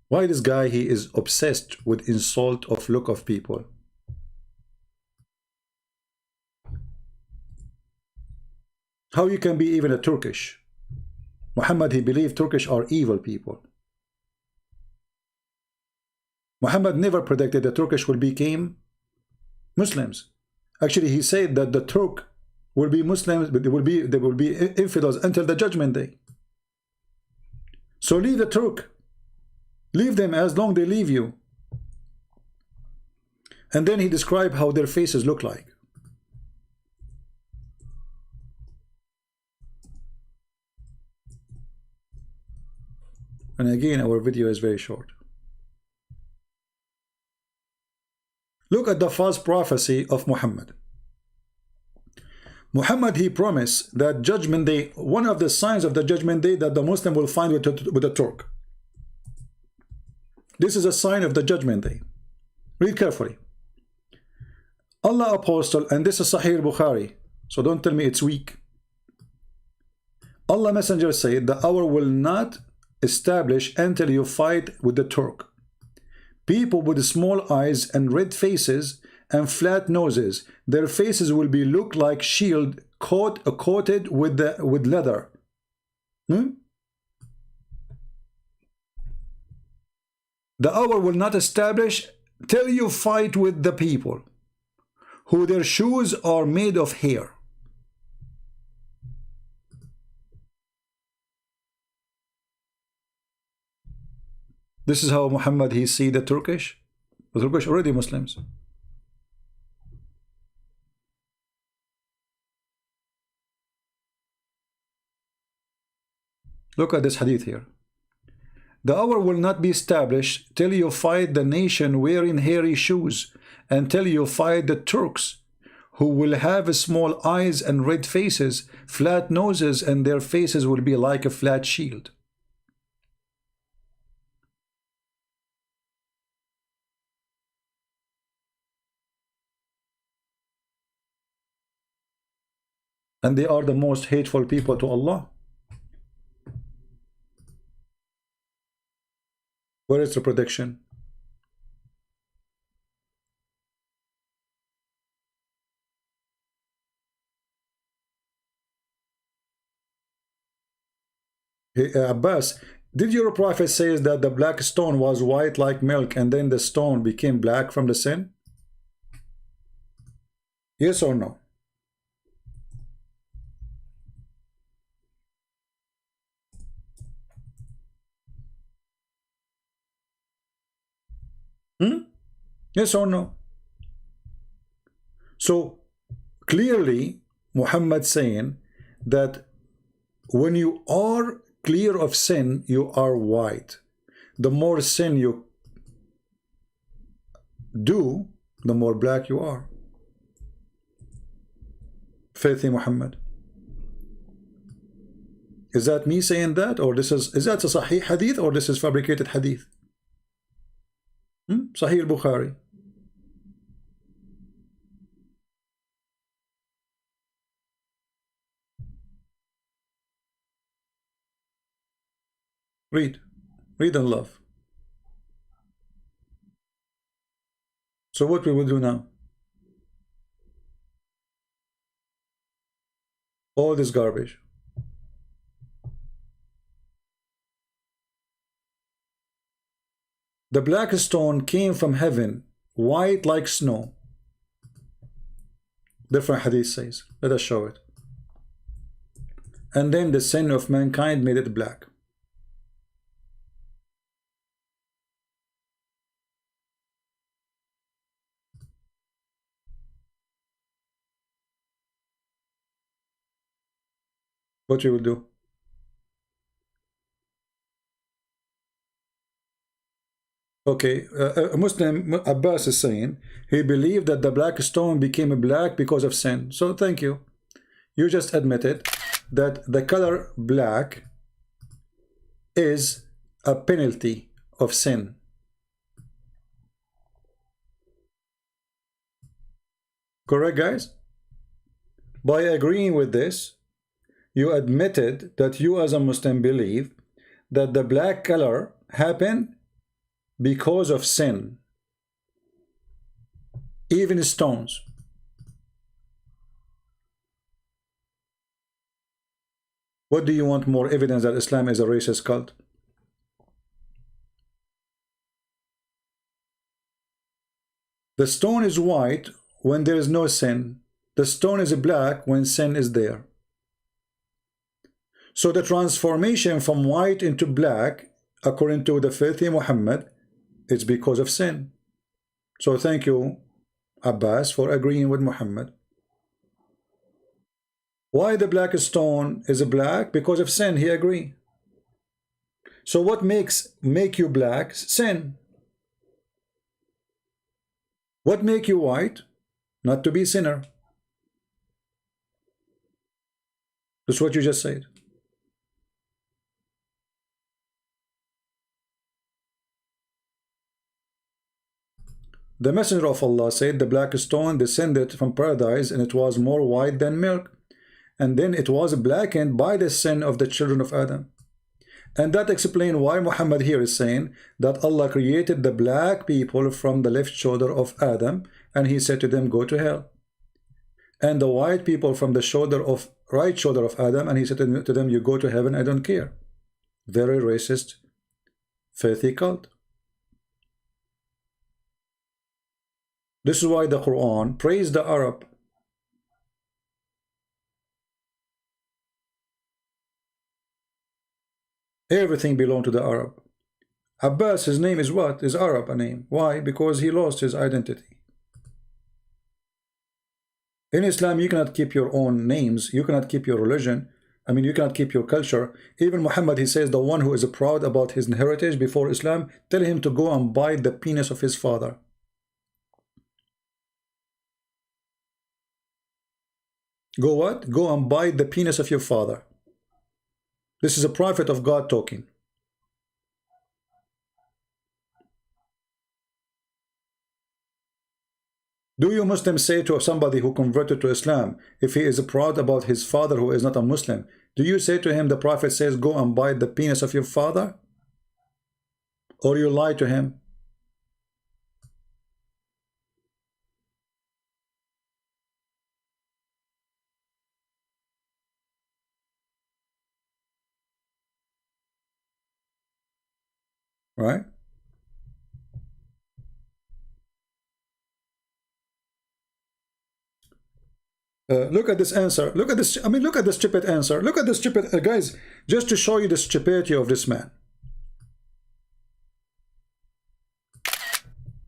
Speaker 1: Why this guy, he is obsessed with insult of look of people. How you can be even a Turkish? Muhammad, he believed Turkish are evil people. Muhammad never predicted the Turkish will become Muslims. Actually, he said that the Turk will be Muslims, but they will be infidels until the judgment day. So leave the Turk. Leave them as long they leave you. And then he described how their faces look like. And again, our video is very short. Look at the false prophecy of Muhammad. Muhammad, he promised that judgment day, one of the signs of the judgment day that the Muslim will find with the Turk. This is a sign of the judgment day. Read carefully. Allah Apostle, and this is Sahih Bukhari, so don't tell me it's weak. Allah Messenger said, the hour will not establish until you fight with the Turk. People with small eyes and red faces and flat noses, their faces will be look like shield coated with leather. The hour will not establish till you fight with the people who their shoes are made of hair. This is how Muhammad he see the Turkish. The Turkish already Muslims. Look at this hadith here. The hour will not be established till you fight the nation wearing hairy shoes, until you fight the Turks, who will have small eyes and red faces, flat noses, and their faces will be like a flat shield. And they are the most hateful people to Allah. Where is the prediction? Hey, Abbas, did your prophet say that the black stone was white like milk and then the stone became black from the sin? Yes or no? Yes or no? So clearly Muhammad saying that when you are clear of sin, you are white. The more sin you do, the more black you are. Faith in Muhammad. Is that me saying that, or is that a Sahih hadith, or this is fabricated hadith? Sahih al-Bukhari. Read and love. So what we will do now? All this garbage. The black stone came from heaven, white like snow. Different hadith says. Let us show it. And then the sin of mankind made it black. What you will do? Okay, a Muslim, Abbas is saying, he believed that the black stone became black because of sin. So thank you. You just admitted that the color black is a penalty of sin. Correct, guys? By agreeing with this, you admitted that you as a Muslim believe that the black color happened because of sin. Even stones. What do you want more evidence that Islam is a racist cult? The stone is white when there is no sin. The stone is black when sin is there. So the transformation from white into black, according to the filthy Muhammad, it's because of sin. So thank you, Abbas, for agreeing with Muhammad. Why the black stone is black? Because of sin, he agreed. So what make you black? Sin. What make you white? Not to be sinner. That's what you just said. The Messenger of Allah said the black stone descended from paradise and it was more white than milk. And then it was blackened by the sin of the children of Adam. And that explains why Muhammad here is saying that Allah created the black people from the left shoulder of Adam, and he said to them, go to hell. And the white people from the right shoulder of Adam, and he said to them, you go to heaven, I don't care. Very racist, filthy cult. This is why the Quran praised the Arab. Everything belonged to the Arab. Abbas, his name is what? Is Arab a name. Why? Because he lost his identity. In Islam, you cannot keep your own names. You cannot keep your religion. I mean, you cannot keep your culture. Even Muhammad, he says, the one who is proud about his heritage before Islam, tell him to go and bite the penis of his father. Go what? Go and bite the penis of your father. This is a prophet of God talking. Do you Muslims say to somebody who converted to Islam, if he is proud about his father who is not a Muslim, do you say to him the prophet says go and bite the penis of your father? Or you lie to him? Right? Look at this answer. Look at this. I mean, look at the stupid answer. Look at the stupid guys. Just to show you the stupidity of this man.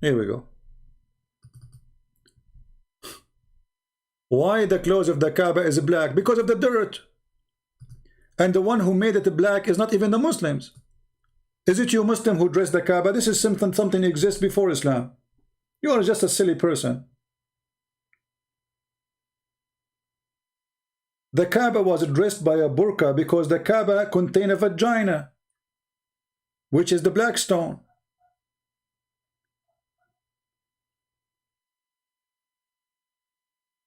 Speaker 1: Here we go. Why the clothes of the Kaaba is black? Because of the dirt. And the one who made it black is not even the Muslims. Is it you Muslim who dressed the Kaaba? This is something exists before Islam. You are just a silly person. The Kaaba was dressed by a burqa because the Kaaba contained a vagina, which is the black stone.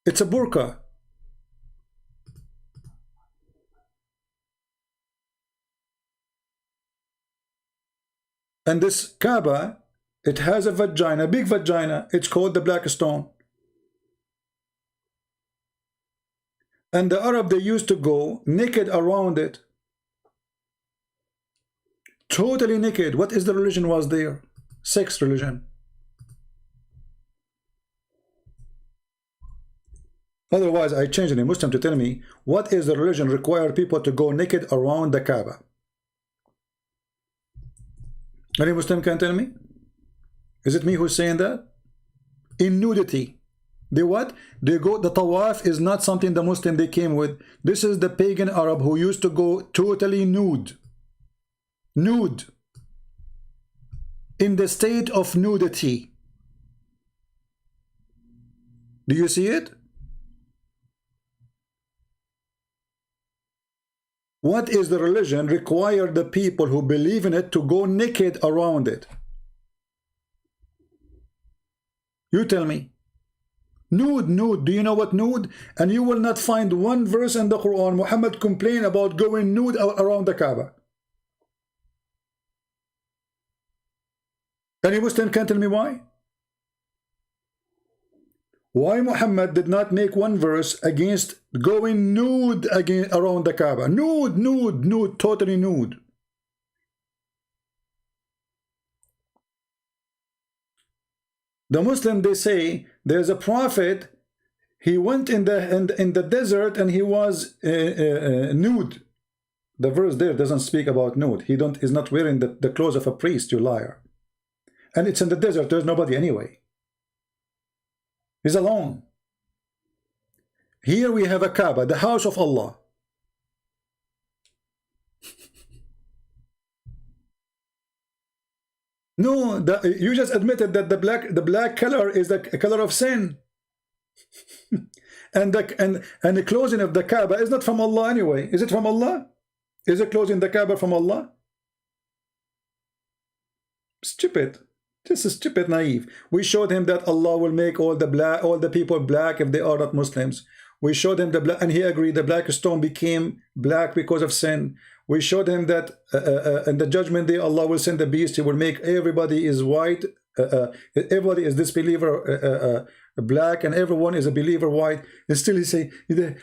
Speaker 1: It's a burqa. And this Kaaba, it has a vagina, big vagina. It's called the black stone. And the Arab, they used to go naked around it. Totally naked. What is the religion was there? Sex religion. Otherwise, I change any Muslim to tell me, what is the religion require people to go naked around the Kaaba? Any Muslim can tell me? Is it me who's saying that? In nudity. They what? They go, the tawaf is not something the Muslim they came with. This is the pagan Arab who used to go totally nude. Nude. In the state of nudity. Do you see it? What is the religion require the people who believe in it to go naked around it? You tell me. Nude, nude. Do you know what nude? And you will not find one verse in the Quran Muhammad complained about going nude around the Kaaba. Any Muslim can tell me why? Why Muhammad did not make one verse against going nude again around the Kaaba? Nude, nude, nude, totally nude. The Muslim, they say there's a prophet, he went in the desert and he was nude. The verse there doesn't speak about nude. He's not wearing the clothes of a priest, you liar. And it's in the desert, there's nobody anyway. He's alone. Here we have a Kaaba, the house of Allah. No, you just admitted that the black color is the color of sin. and the closing of the Kaaba is not from Allah anyway. Is it from Allah? Is it closing the Kaaba from Allah? Stupid. This is stupid, naive. We showed him that Allah will make all the people black if they are not Muslims. We showed him the black, and he agreed. The black stone became black because of sin. We showed him that in the judgment day, Allah will send the beast. He will make everybody is white. Everybody is disbeliever black, and everyone is a believer white. And still he say,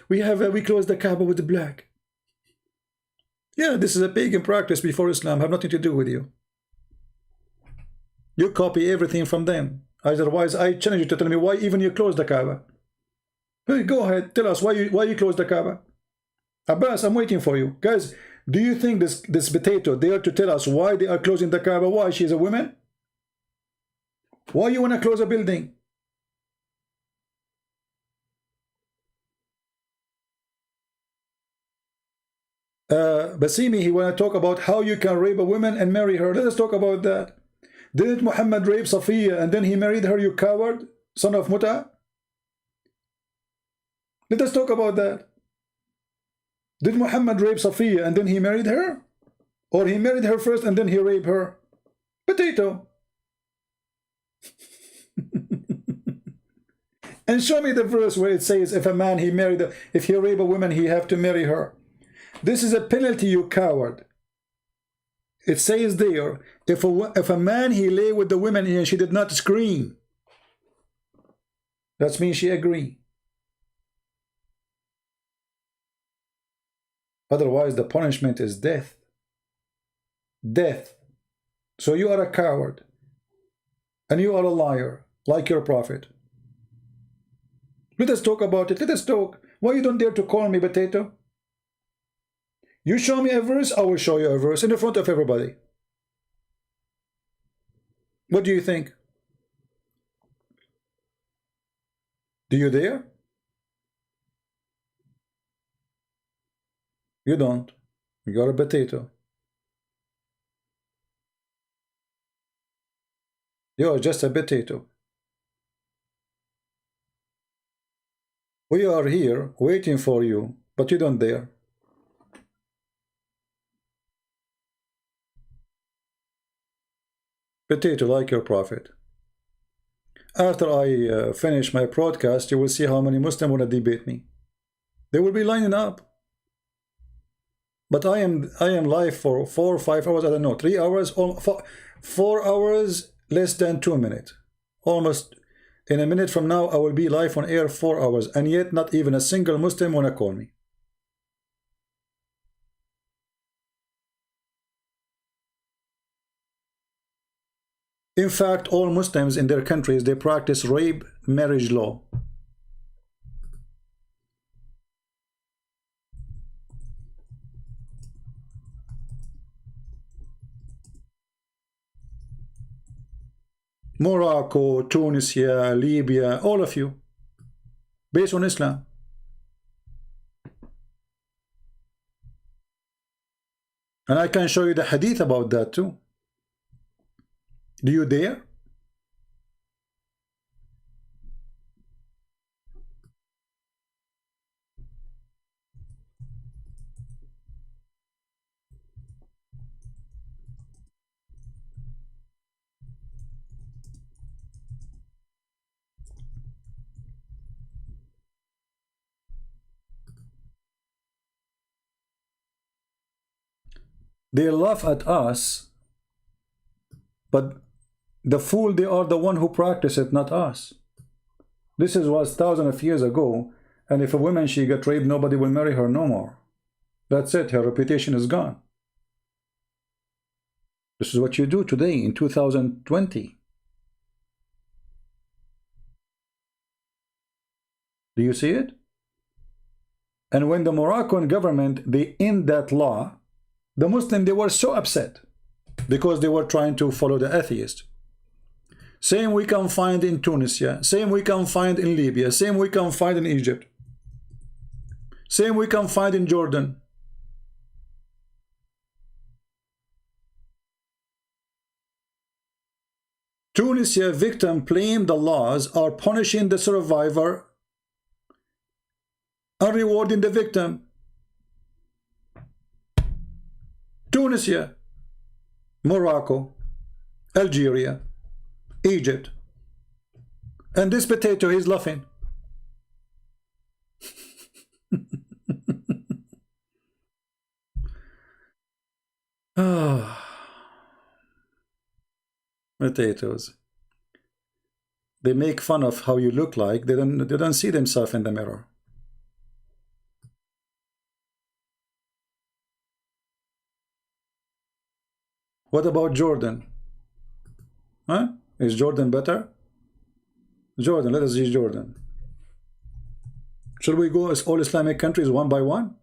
Speaker 1: we close the Kaaba with the black. Yeah, this is a pagan practice before Islam. Have nothing to do with you. You copy everything from them. Otherwise, I challenge you to tell me why even you close the Kaaba. Hey, go ahead, tell us why you close the Kaaba. Abbas, I'm waiting for you. Guys, do you think this potato there to tell us why they are closing the Kaaba? Why? She's a woman? Why you want to close a building? Basimi, he want to talk about how you can rape a woman and marry her. Let us talk about that. Didn't Muhammad rape Safiya and then he married her, you coward, son of Muta? Let us talk about that. Did Muhammad rape Safiya and then he married her? Or he married her first and then he raped her? Potato. And show me the verse where it says if a man if he rape a woman, he have to marry her. This is a penalty, you coward. It says there, if a man he lay with the woman and she did not scream, that means she agree. Otherwise, the punishment is death. Death. So you are a coward. And you are a liar, like your prophet. Let us talk about it. Let us talk. Why you don't dare to call me potato? You show me a verse, I will show you a verse in the front of everybody. What do you think? Do you dare? You don't. You're a potato. You're just a potato. We are here waiting for you, but you don't dare. Potato, like your prophet. After I finish my broadcast, you will see how many Muslims want to debate me. They will be lining up. But I am live for 4 or 5 hours, I don't know, 3 hours, 4 hours, less than 2 minutes. Almost in a minute from now, I will be live on air 4 hours, and yet not even a single Muslim want to call me. In fact, all Muslims in their countries, they practice rape marriage law. Morocco, Tunisia, Libya, all of you, based on Islam. And I can show you the hadith about that too. Do you dare? They laugh at us, but the fool, they are the one who practice it, not us. This was thousands of years ago, and if a woman, she got raped, nobody will marry her no more. That's it, her reputation is gone. This is what you do today in 2020. Do you see it? And when the Moroccan government, they end that law, the Muslims, they were so upset because they were trying to follow the atheist. Same we can find in Tunisia, same we can find in Libya, same we can find in Egypt, same we can find in Jordan. Tunisia victim claim the laws are punishing the survivor and rewarding the victim. Tunisia, Morocco, Algeria, Egypt, and this potato, he's laughing. Potatoes. They make fun of how you look like. They don't see themselves in the mirror. What about Jordan? Huh? Is Jordan better? Jordan, let us see Jordan. Shall we go as all Islamic countries one by one?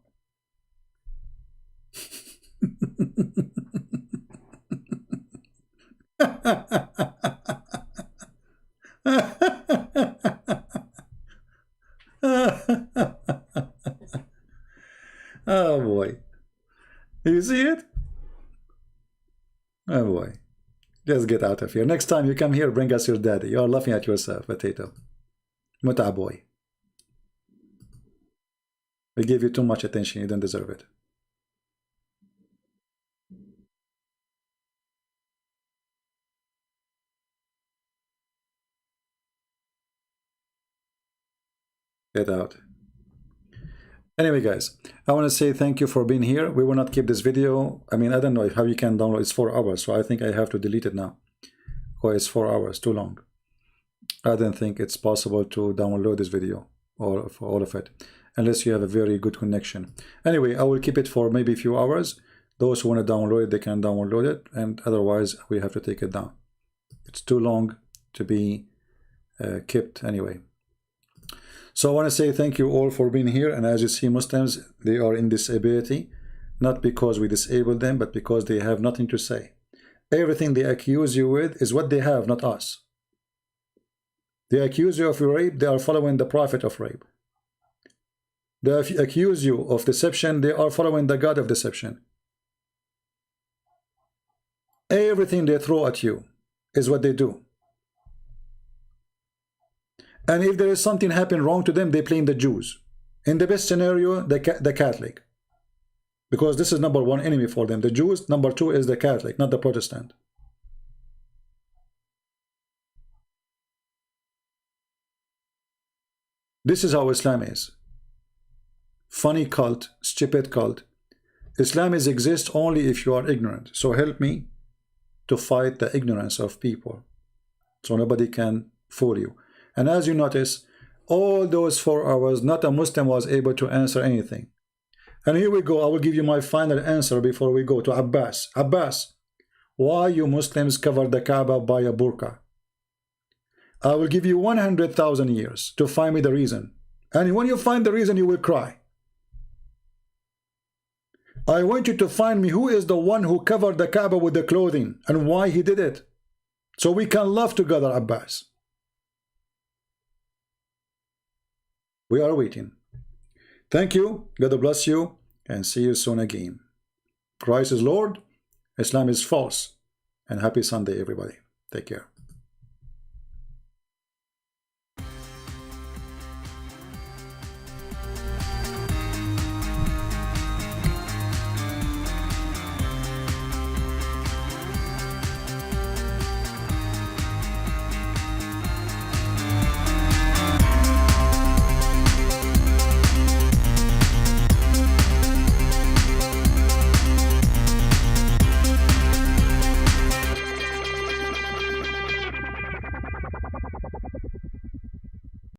Speaker 1: Oh boy. You see it? Oh boy. Just get out of here. Next time you come here, bring us your daddy. You are laughing at yourself, potato. Muta boy. We give you too much attention. You don't deserve it. Get out. Anyway, guys, I want to say thank you for being here. We will not keep this video. I mean, I don't know how you can download. It's 4 hours, so I think I have to delete it now. Or it's 4 hours, too long. I don't think it's possible to download this video or for all of it, unless you have a very good connection. Anyway, I will keep it for maybe a few hours. Those who want to download it, they can download it, and otherwise we have to take it down. It's too long to be kept anyway. So I want to say thank you all for being here. And as you see, Muslims, they are in disability, not because we disable them, but because they have nothing to say. Everything they accuse you with is what they have, not us. They accuse you of rape, they are following the prophet of rape. They accuse you of deception, they are following the God of deception. Everything they throw at you is what they do. And if there is something happening wrong to them, they blame the Jews. In the best scenario, the Catholic. Because this is number one enemy for them. The Jews, number two is the Catholic, not the Protestant. This is how Islam is. Funny cult, stupid cult. Islam exists only if you are ignorant. So help me to fight the ignorance of people, so nobody can fool you. And as you notice, all those 4 hours, not a Muslim was able to answer anything. And here we go. I will give you my final answer before we go to Abbas. Abbas, why you Muslims cover the Kaaba by a burqa? I will give you 100,000 years to find me the reason. And when you find the reason, you will cry. I want you to find me who is the one who covered the Kaaba with the clothing and why he did it. So we can laugh together, Abbas. We are waiting. Thank you. God bless you. And see you soon again. Christ is Lord. Islam is false. And happy Sunday, everybody. Take care.